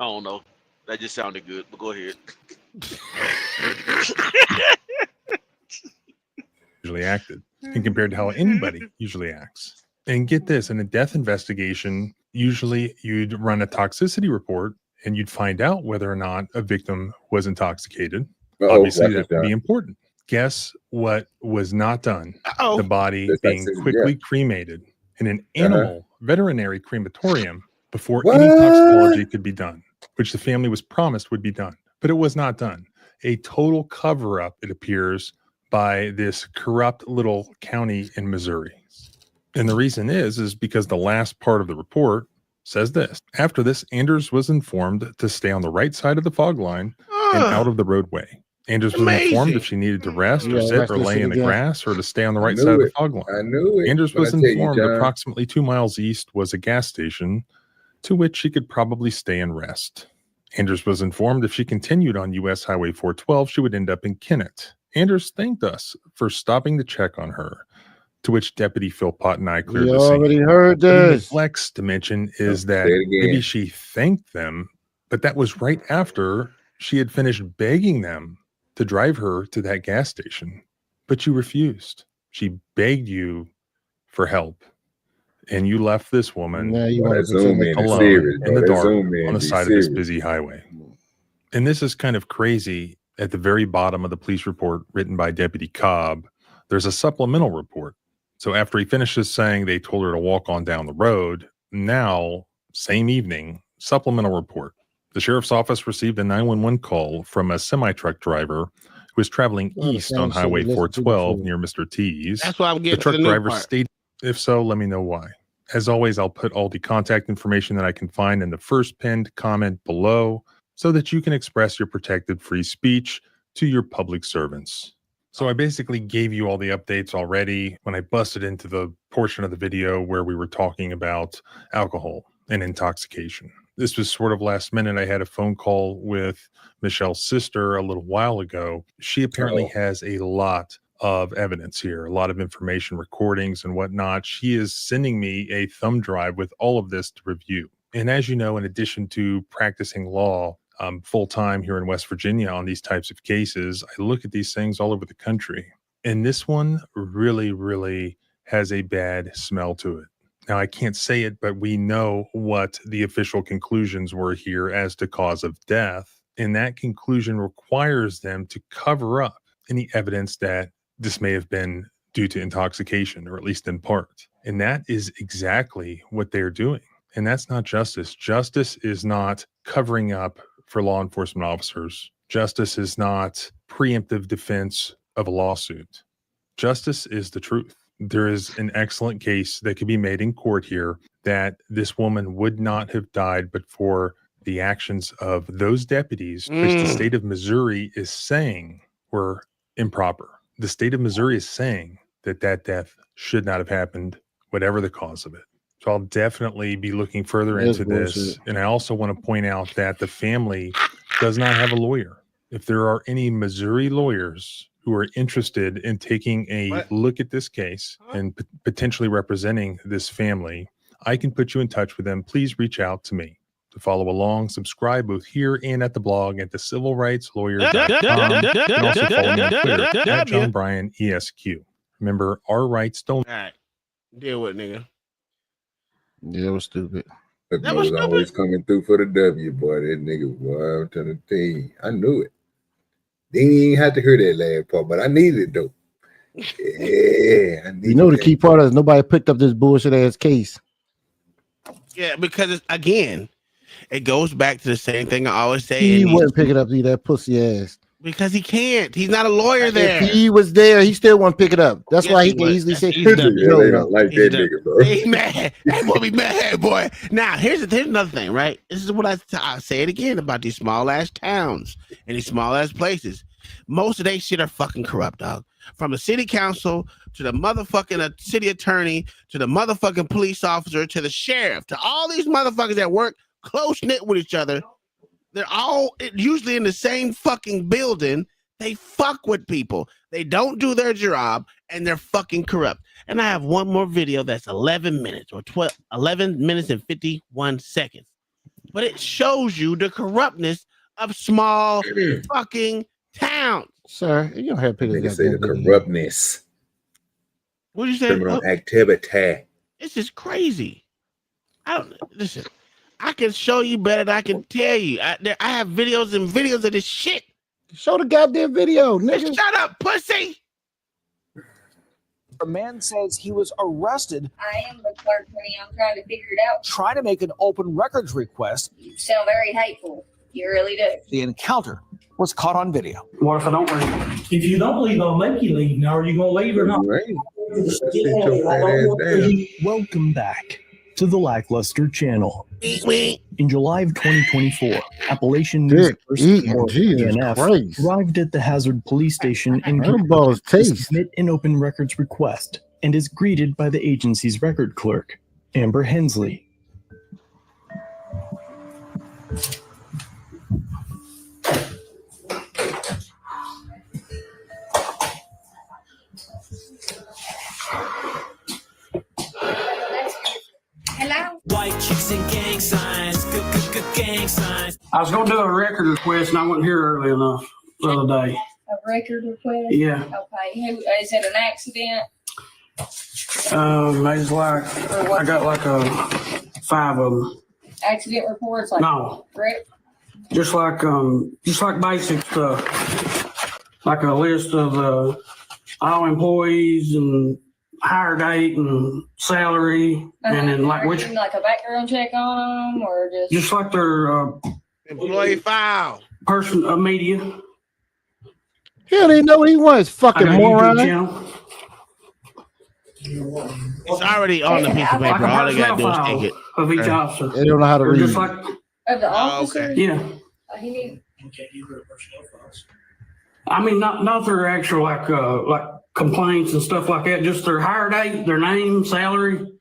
I don't know. That just sounded good, but go ahead. Usually acted, and compared to how anybody usually acts. And get this, in a death investigation, usually you'd run a toxicity report and you'd find out whether or not a victim was intoxicated. Obviously, that would be important. Guess what was not done? The body being quickly cremated in an animal veterinary crematorium before any toxicology could be done, which the family was promised would be done. But it was not done. A total cover-up, it appears, by this corrupt little county in Missouri. And the reason is because the last part of the report says this. After this, Anders was informed to stay on the right side of the fog line and out of the roadway. Anders was informed if she needed to rest or sit or lay in the grass or to stay on the right side of the fog line. I knew it. Anders was informed approximately 2 miles east was a gas station to which she could probably stay and rest. Anders was informed if she continued on U.S. Highway 412, she would end up in Kennett. Anders thanked us for stopping to check on her, to which Deputy Philpott and I cleared the scene. You already heard this. Flex to mention is that maybe she thanked them, but that was right after she had finished begging them to drive her to that gas station. but you refused. She begged you for help, and you left this woman Now you want to Zoom in alone serious, in the bro. That dark Zoom in on the be side of this serious. busy highway. And this is kind of crazy. At the very bottom of the police report written by Deputy Cobb, there's a supplemental report. So after he finishes saying they told her to walk on down the road, now, same evening, supplemental report. The sheriff's office received a 911 call from a semi-truck driver who was traveling east on Highway 412 near Mr. T's. That's why I'm The getting truck to the new driver part. stated, if so, let me know why. As always, I'll put all the contact information that I can find in the first pinned comment below so that you can express your protected free speech to your public servants. So I basically gave you all the updates already when I busted into the portion of the video where we were talking about alcohol and intoxication. This was sort of last minute. I had a phone call with Michelle's sister a little while ago. She apparently has a lot of evidence here, a lot of information, recordings and whatnot. She is sending me a thumb drive with all of this to review. And as you know, in addition to practicing law full-time here in West Virginia on these types of cases, I look at these things all over the country. And this one really, really has a bad smell to it. Now, I can't say it, but we know what the official conclusions were here as to cause of death. And that conclusion requires them to cover up any evidence that this may have been due to intoxication, or at least in part. And that is exactly what they're doing. And that's not justice. Justice is not covering up for law enforcement officers. Justice is not preemptive defense of a lawsuit. Justice is the truth. There is an excellent case that could be made in court here that this woman would not have died but for the actions of those deputies, which the state of Missouri is saying were improper. The state of Missouri is saying that that death should not have happened, whatever the cause of it. So I'll definitely be looking further into this. And I also want to point out that the family does not have a lawyer. If there are any Missouri lawyers who are interested in taking a look at this case and potentially representing this family, I can put you in touch with them. Please reach out to me. To follow along, subscribe both here and at the blog at thecivilrightslawyer.com. You can also follow me on Twitter at John Bryan ESQ. Remember, our rights don't. All right. Deal with it, nigga. Yeah, it was stupid. That was always coming through for the W, boy. That nigga, boy, I'm trying to tell you. I knew it. Didn't even have to hear that last part, but I needed it, though. Yeah, I needed You know the key part is nobody picked up this bullshit ass case. Yeah, because it's, again, it goes back to the same thing I always say. He wouldn't pick it up, that pussy ass. Because he can't. He's not a lawyer there. If he was there, he still wouldn't pick it up. That's why he can easily say, they don't like that nigga, bro. He mad. That boy be mad, boy. Now, here's another thing, right? This is what I say it again about these small ass towns and these small ass places. Most of they shit are fucking corrupt, dog. From the city council to the motherfucking city attorney to the motherfucking police officer to the sheriff to all these motherfuckers that work close knit with each other. They're all usually in the same fucking building. They fuck with people. They don't do their job and they're fucking corrupt. And I have one more video that's 11 minutes or 11 minutes and 51 seconds. But it shows you the corruptness of small fucking towns. Sir, you don't have to pick say the corruptness. What did you say? Criminal activity. It's just crazy. Listen. I can show you better than I can tell you. I have videos and videos of this shit. Show the goddamn video, nigga. Shut up, pussy. A man says he was arrested. I am the clerk, honey. I'm trying to figure it out. Trying to make an open records request. You sound very hateful. You really do. The encounter was caught on video. What if I don't leave? If you don't leave, I'll make you leave. Now, are you going to leave or not? Welcome back to the Lackluster Channel. In July of 2024, Appalachian News ANF arrived at the Hazard Police Station in Kentucky to submit an open records request and is greeted by the agency's record clerk, Amber Hensley. Hello? White chicks and gang signs, gang signs. I was going to do a record request and I wasn't here early enough the other day. A record request? Yeah. Okay. Who is it? An accident? It's like I got like 5 of them. Accident reports? Like No. Wreck? Just like basic stuff, like a list of all employees and hire date and salary, and then like which, like a background check on them, or just like their employee file, person, media. Hell, they know what he wants, fucking moron. It's already on the piece of paper. All they gotta do is take it. Of each officer. They don't know how to read. Just like, of the officer? yeah. He need. I mean, not their actual like complaints and stuff like that. Just their hire date, their name, salary.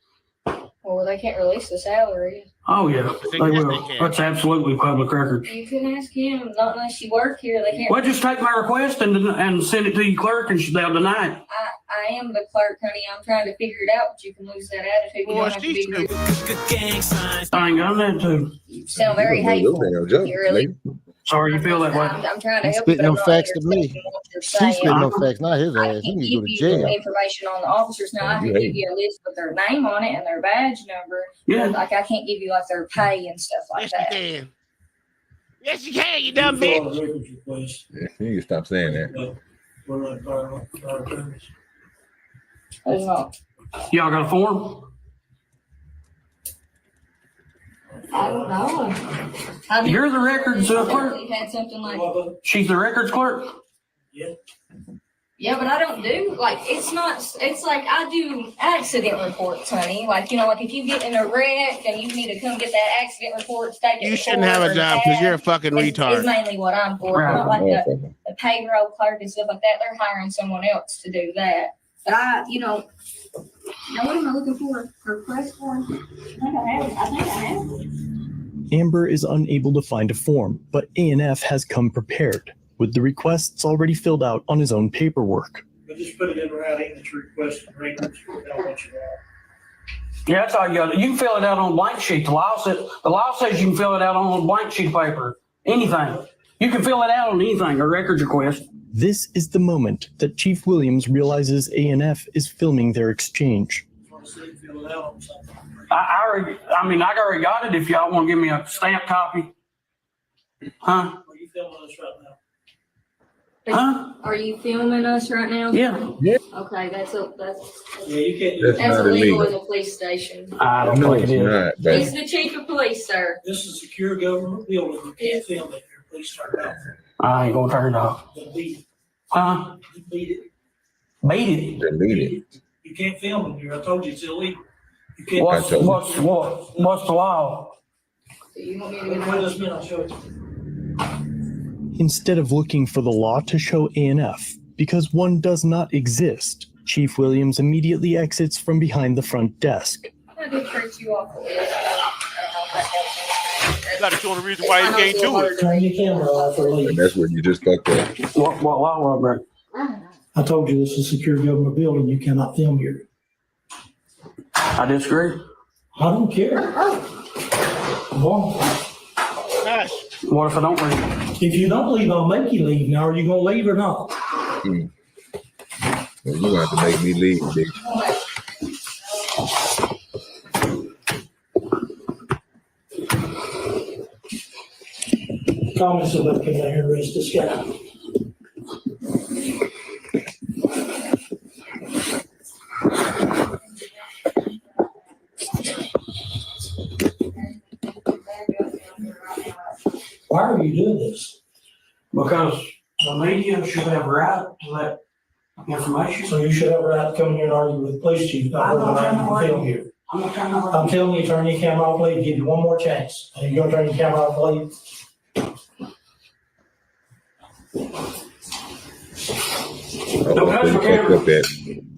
Well, they can't release the salary. Oh yeah, they will. That's absolutely public record. You can ask him. Not unless you work here, they can't. Well, just take my request and send it to your clerk, and they'll deny it. I am the clerk, honey. I'm trying to figure it out, but you can lose that attitude. You don't have to be rude. I ain't got that too. You sound very hateful. You really. Sorry you feel that way. I'm trying to He's help you. spitting them facts to me. She's spitting them facts, not his ass. He needs to go to jail. Information on the officers. Now I can give you a list with their name on it and their badge number. Yeah. Like I can't give you like their pay and stuff like that. Can. Yes, you can. You dumb bitch. Yeah, you need to stop saying that. Y'all got a form? I don't know. You're the records clerk. Had something like. She's the records clerk. Yeah, but I don't do like it's like I do accident reports, honey. Like like if you get in a wreck and you need to come get that accident report, take it. You shouldn't have a job because you're a fucking retard. It's mainly what I'm for. Not like the payroll clerk and stuff like that. They're hiring someone else to do that. But now what am I looking for? For press form? I think I have it. Amber is unable to find a form, but A&F has come prepared, with the requests already filled out on his own paperwork. But just put it in writing that you request and records. Yeah, that's all you got. You can fill it out on a blank sheet. The law says you can fill it out on a blank sheet of paper. Anything. You can fill it out on anything, a records request. This is the moment that Chief Williams realizes A&F is filming their exchange. I already got it if y'all want to give me a stamped copy. Huh? Are you filming us right now? Huh? Are you filming us right now? Yeah. Okay, that's yeah, you can't do that's illegal in the police station. I don't think it is. He's the chief of police, sir. This is a secure government building. You can't film it. Please turn it off. I ain't gonna turn it off. Beat it. Huh? Beat it. Beat it. Delete it. You can't film in here. I told you it's illegal. You can't. What's the law? You want me to Wait a minute, I'll show it. Instead of looking for the law to show A&F, because one does not exist, Chief Williams immediately exits from behind the front desk. I did treat you off the list. You gotta show the reason why you can't do it. Turn your camera off or leave. And that's what you just fucked up. What law, bro? I told you this is a secure government building. You cannot film here. I disagree. I don't care. Well, what if I don't leave? if you don't leave, I'll make you leave. Now, are you gonna leave or not? Well, you gonna have to make me leave, bitch. Call me somebody come down here and arrest this guy. Why are you doing this? Because the media should have a right to that information. So you should have a right to come in here and argue with the police chief. Not film here. I'm telling you, turn your camera off, leave. Give you one more chance. Are you gonna turn your camera off, leave?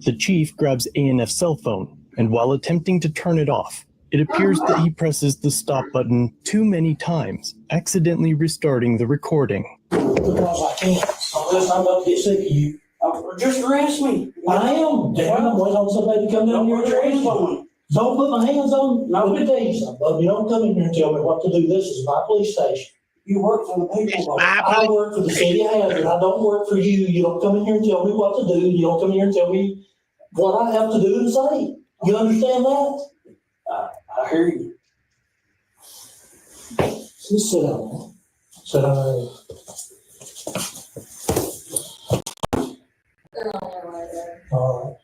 The chief grabs A&F's cell phone, and while attempting to turn it off, it appears that he presses the stop button too many times, accidentally restarting the recording. Because I can't, unless I'm about to get sick of you. Just arrest me. I am. Damn, I'm waiting on somebody to come down here and arrest me. Don't put my hands on. No, good days. You don't come in here and tell me what to do. This is my police station. You work for the people. I work for the city of Hazard. I don't work for you. You don't come in here and tell me what to do. You don't come in here and tell me what I have to do and say. You understand that? I hear you. Just sit down, man. Sit down. All right.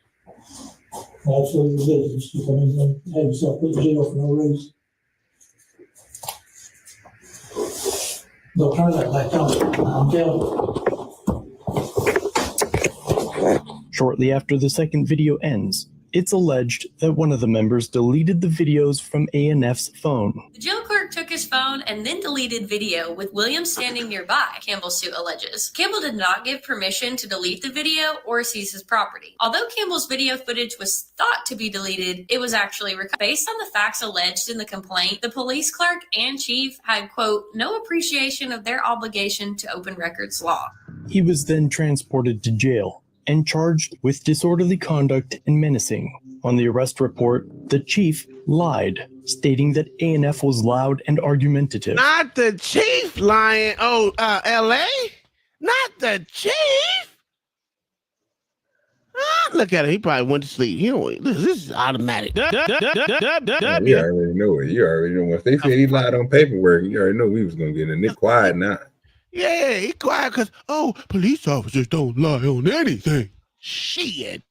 Absolutely business. You come in and have yourself put in jail for no reason. They'll turn that back on. I'm telling you. Shortly after the second video ends, it's alleged that one of the members deleted the videos from ANF's phone. The jail clerk took his phone and then deleted video with Williams standing nearby, Campbell's suit alleges. Campbell did not give permission to delete the video or seize his property. Although Campbell's video footage was thought to be deleted, it was actually recovered. Based on the facts alleged in the complaint, the police clerk and chief had, quote, no appreciation of their obligation to open records law. He was then transported to jail and charged with disorderly conduct and menacing. On the arrest report, the chief lied, stating that ANF was loud and argumentative. Not the chief lying. Oh, LA? Not the chief? Look at him. He probably went to sleep. You know, this is automatic. You already know it. You already know. If they said he lied on paperwork, you already know we was going to get in. They're quiet now. Yeah, he quiet because, police officers don't lie on anything. Shit.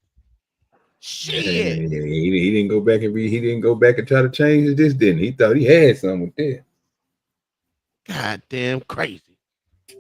He didn't go back and he didn't go back and try to change this, didn't he? He thought he had something with that. Goddamn crazy.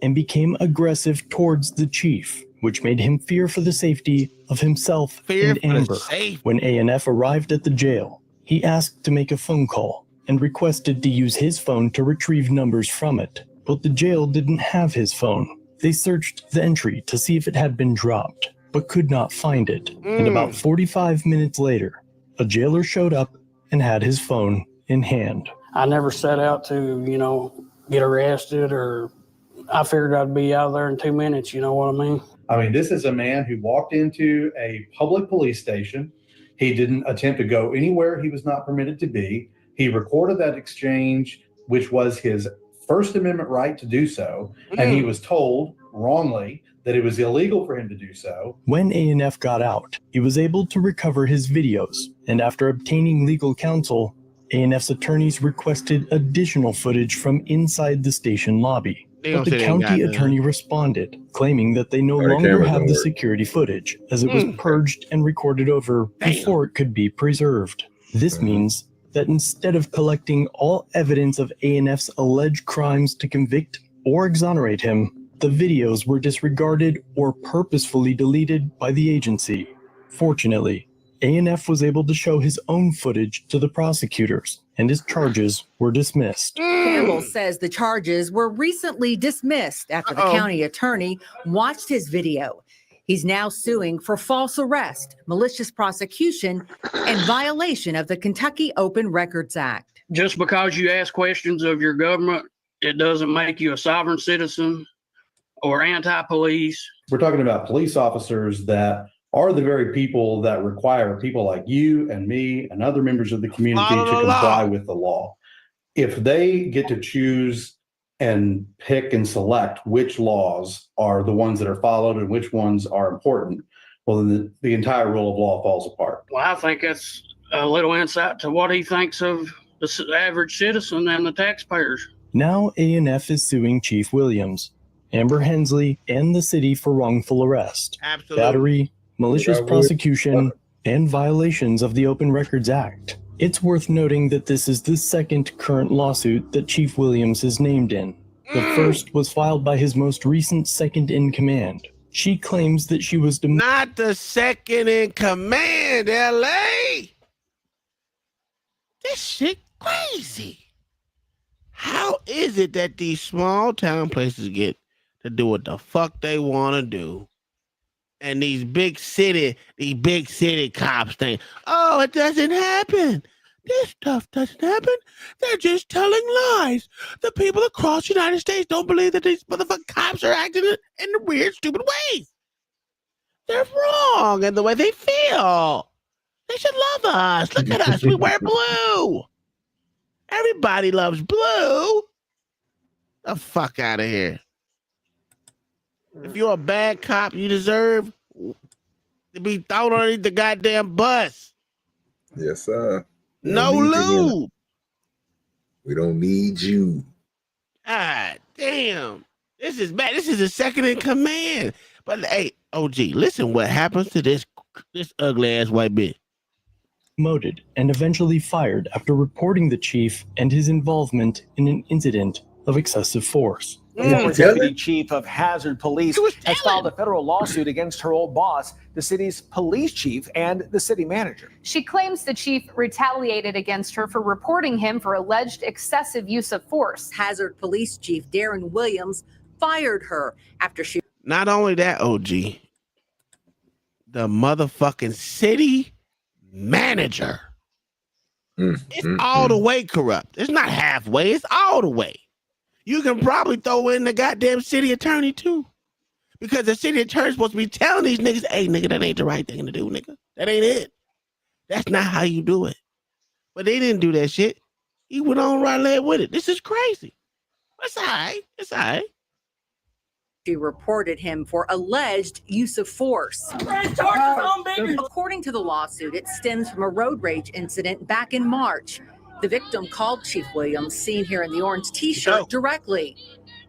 And became aggressive towards the chief, which made him fear for the safety of himself and Amber. When ANF arrived at the jail, he asked to make a phone call and requested to use his phone to retrieve numbers from it. But the jail didn't have his phone. They searched the entry to see if it had been dropped, but could not find it. And about 45 minutes later, a jailer showed up and had his phone in hand. I never set out to, get arrested, or I figured I'd be out there in 2 minutes, you know what I mean? I mean, this is a man who walked into a public police station. He didn't attempt to go anywhere he was not permitted to be. He recorded that exchange, which was his First Amendment right to do so, and he was told wrongly that it was illegal for him to do so. When ANF got out, he was able to recover his videos, and after obtaining legal counsel, ANF's attorneys requested additional footage from inside the station lobby. But the county attorney responded, claiming that they no longer have the security footage, as it was purged and recorded over before it could be preserved. This means that instead of collecting all evidence of ANF's alleged crimes to convict or exonerate him, the videos were disregarded or purposefully deleted by the agency. Fortunately, ANF was able to show his own footage to the prosecutors, and his charges were dismissed. Campbell says the charges were recently dismissed after the county attorney watched his video. He's now suing for false arrest, malicious prosecution, and violation of the Kentucky Open Records Act. Just because you ask questions of your government, it doesn't make you a sovereign citizen or anti-police. We're talking about police officers that are the very people that require people like you and me and other members of the community to comply with the law. If they get to choose and pick and select which laws are the ones that are followed and which ones are important, well, then the entire rule of law falls apart. Well, I think that's a little insight to what he thinks of the average citizen and the taxpayers. Now ANF is suing Chief Williams, Amber Hensley, and the city for wrongful arrest, battery, malicious prosecution, and violations of the Open Records Act. It's worth noting that this is the second current lawsuit that Chief Williams is named in. The first was filed by his most recent second in command. She claims that she was not the second in command, LA. This shit crazy. How is it that these small town places get to do what the fuck they want to do? And these big city cops think, oh, it doesn't happen. This stuff doesn't happen. They're just telling lies. The people across the United States don't believe that these motherfucking cops are acting in weird, stupid ways. They're wrong in the way they feel. They should love us. Look at us. We wear blue. Everybody loves blue. The fuck out of here. If you're a bad cop, you deserve to be thrown underneath the goddamn bus. Yes, sir. No lube. We don't need you. God damn. This is bad. This is a second in command. But hey, OG, listen what happens to this ugly ass white bitch. Promoted and eventually fired after reporting the chief and his involvement in an incident of excessive force. The former deputy chief of Hazard Police has filed a federal lawsuit against her old boss, the city's police chief, and the city manager. She claims the chief retaliated against her for reporting him for alleged excessive use of force. Hazard Police Chief Darren Williams fired her after she. Not only that, OG, the motherfucking city manager. It's all the way corrupt. It's not halfway, it's all the way. You can probably throw in the goddamn city attorney too. Because the city attorney's supposed to be telling these niggas, hey, nigga, that ain't the right thing to do, nigga. That ain't it. That's not how you do it. But they didn't do that shit. He went on right ahead with it. This is crazy. It's all right. It's all right. She reported him for alleged use of force. According to the lawsuit, it stems from a road rage incident back in March. The victim called Chief Williams, seen here in the orange t-shirt, directly.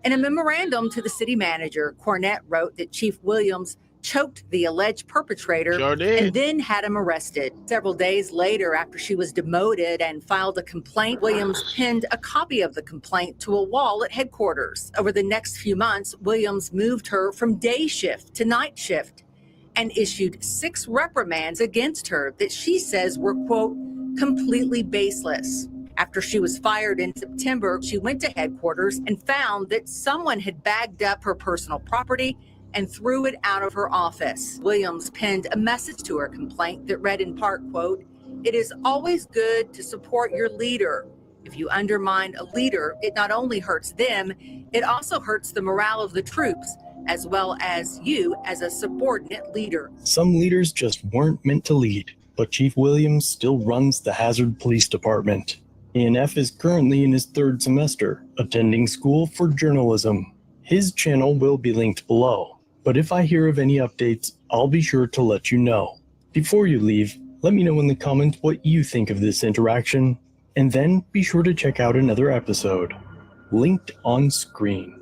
In a memorandum to the city manager, Cornett wrote that Chief Williams choked the alleged perpetrator and then had him arrested. Several days later, after she was demoted and filed a complaint, Williams pinned a copy of the complaint to a wall at headquarters. Over the next few months, Williams moved her from day shift to night shift and issued 6 reprimands against her that she says were, quote, completely baseless. After she was fired in September, she went to headquarters and found that someone had bagged up her personal property and threw it out of her office. Williams penned a message to her complaint that read in part, quote, it is always good to support your leader. If you undermine a leader, it not only hurts them, it also hurts the morale of the troops, as well as you as a subordinate leader. Some leaders just weren't meant to lead, but Chief Williams still runs the Hazard Police Department. ENF is currently in his 3rd semester, attending school for journalism. His channel will be linked below, but if I hear of any updates, I'll be sure to let you know. Before you leave, let me know in the comments what you think of this interaction, and then be sure to check out another episode, linked on screen.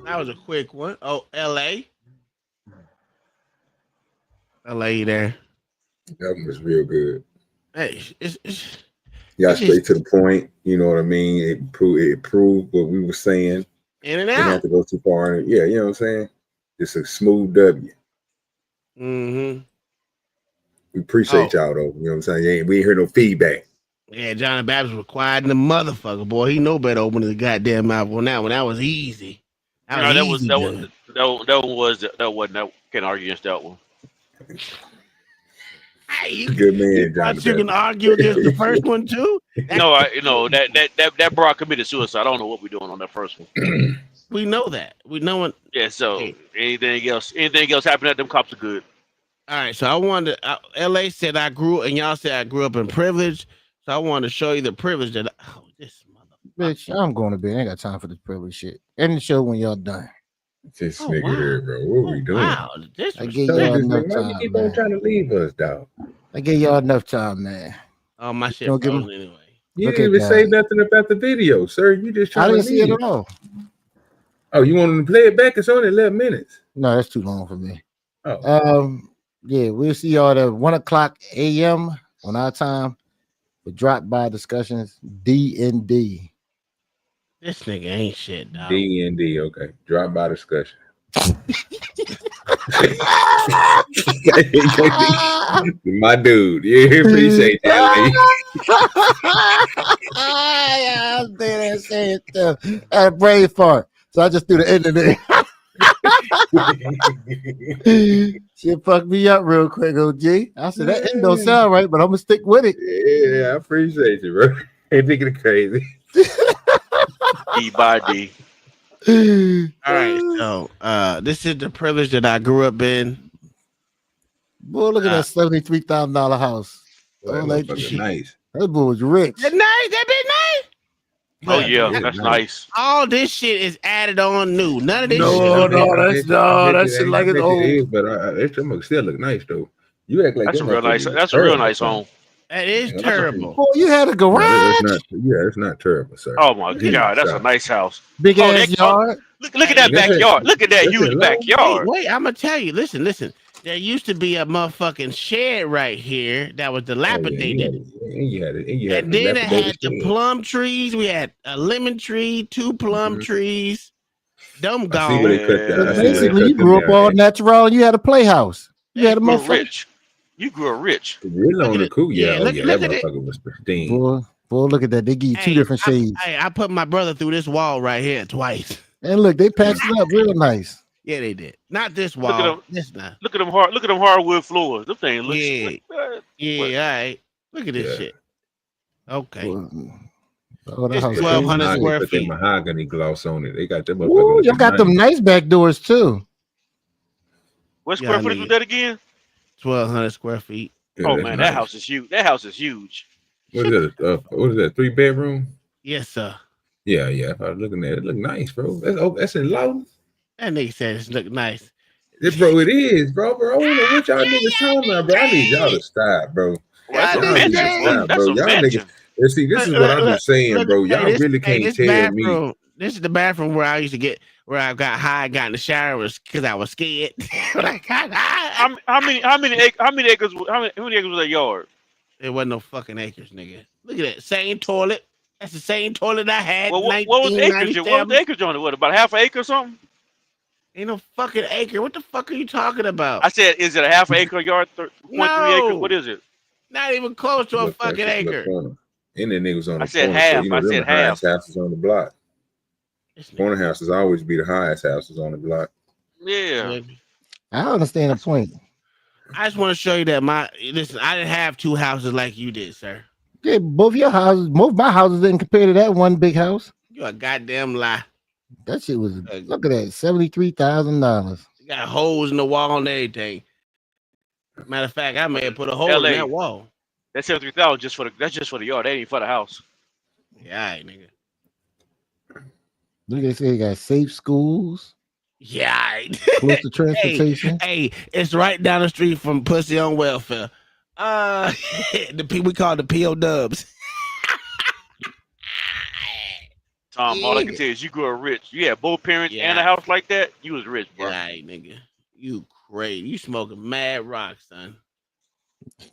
That was a quick one. Oh, LA. LA there. That one was real good. Hey, Yeah, straight to the point. You know what I mean? It proved what we were saying. In and Didn't out. have to go too far. Yeah, you know what I'm saying? It's a smooth W. Mm-hmm. We appreciate y'all though. You know what I'm saying? We ain't heard no feedback. Yeah, John the Baptist was quiet in the motherfucker, boy. He know better open his goddamn mouth on that one. That was easy. That wasn't that can't argue against that one. Hey, good man, John. You can argue against the first one too. No, that bro committed suicide. I don't know what we're doing on that first one. We know that. We know it. Yeah. So anything else happening at them cops are good. All right. So I wanted. LA said I grew, and y'all said I grew up in privilege. So I wanted to show you the privilege that. Bitch, I'm going to bed. I ain't got time for this privilege shit. End the show when y'all done. This nigga here, bro. What are we doing? Wow, I gave y'all enough time. Keep on trying to leave us, dog. I gave y'all enough time, man. Oh, my shit Don't give frozen him- anyway. You Look didn't at even say that. nothing about the video, sir. You just I trying didn't to see it leave. at all. Oh, you want them to play it back? It's only 11 minutes. No, that's too long for me. Oh. Yeah, we'll see y'all at 1:00 a.m. on our time for Drop By Discussions D&D. This nigga ain't shit, dog. D&D, okay. Drop by discussion. My dude, you appreciate that. Yeah, I'm saying that shit too. I had a brain fart, so I just threw the end of it. Shit fucked me up real quick, OG. I said that end don't sound right, but I'm gonna stick with it. Yeah, I appreciate you, bro. Ain't thinking it crazy. D by D. All right, so this is the privilege that I grew up in. Boy, look at that $73,000 house. Well, Oh, like, that motherfucker nice. that boy was rich. That nice, that been nice. Oh yeah, that's nice. All this shit is added on new. None of this shit. That shit like it's old. It is, but them still look nice though. You act like That's a them real nice. motherfuckers That's a real nice home. That is terrible. Boy, you had a No, garage. it's not terrible, sir. Oh my God, that's a nice house. Big ass yard. Look at that backyard. Look at that huge backyard. Wait, I'm gonna tell you. Listen. There used to be a motherfucking shed right here that was dilapidated. And then it had the plum trees. We had a lemon tree, 2 plum trees. Them gone. Basically, you grew up all natural and you had a playhouse. You had a motherfucker. Rich. You grew up rich. Real on the cool, yeah. Look That at it. motherfucker was pristine. Boy, look at that. They give you 2 different shades. I put my brother through this wall right here twice. And look, they patched it up real nice. Yeah, they did. Not this wall. This not. Look at them hardwood floors. Them things look. Yeah. All right. Look at this shit. Okay. It's 1,200 square Put feet. that mahogany gloss on it. They got them. Ooh, y'all got them nice back doors too. What square footage was that again? 1,200 square feet. Yeah, Oh that's man, nice. that house is huge. That house is huge. What is that? What is that? 3-bedroom? Yes, sir. Yeah. I was looking at it. It look nice, bro. That's in low. That nigga said it look nice. Bro, it is, bro. I don't know what y'all niggas talking about, bro. I need y'all to stop, bro. That's a Y'all need to mansion. stop, That's bro. a Y'all mansion. niggas. And see, this is what I'm just saying, bro. Y'all really can't tell me. This is the bathroom where I used to get where I got high, got in the shower was because I was scared. When I got high. How many acres was that yard? There wasn't no fucking acres, nigga. Look at that same toilet. That's the same toilet I had. Well, what was the acreage? What was the acreage on it? What, about half an acre or something? Ain't no fucking acre. What the fuck are you talking about? I said, is it a half an acre yard? 0.3 acres? What is it? Not even close to a fucking acre. And the niggas on the I said corner. half. So, you know, I them said the highest half. houses on the block. Corner houses always be the highest houses on the block. Yeah. I understand the point. I just want to show you that listen, I didn't have 2 houses like you did, sir. Yeah, both your houses, most of my houses didn't compare to that one big house. You a goddamn lie. That shit was, look at that, $73,000. You got holes in the wall and everything. Matter of fact, I may have put a hole in that wall. That's 73,000 that's just for the yard. That ain't for the house. Yeah, all right, nigga. Look, they say they got safe schools. Yeah, all right. Close to transportation. Hey, it's right down the street from Pussy on Welfare. We call it the PO Dubs. Tom, all I can tell you is you grew up rich. You had both parents and a house like that. You was rich, bro. Right, nigga. You crazy. You smoking mad rock, son.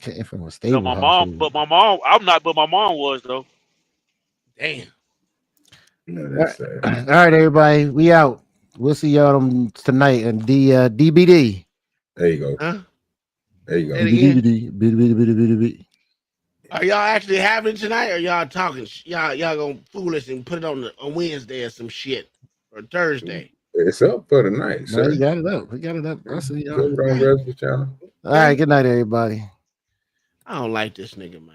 Came from a stable. My mom I'm not, but my mom was though. Damn. No, all right, everybody. We out. We'll see y'all tonight on DBD. There you go. Huh? There you go. DBD. Are y'all actually having it tonight, or y'all talking? Y'all gonna fool us and put it on Wednesday or some shit, or Thursday? It's up for the night, No, sir. you got it up. We got it up. I'll see y'all. Go on, rest of the channel. All right. Good night, everybody. I don't like this nigga, man.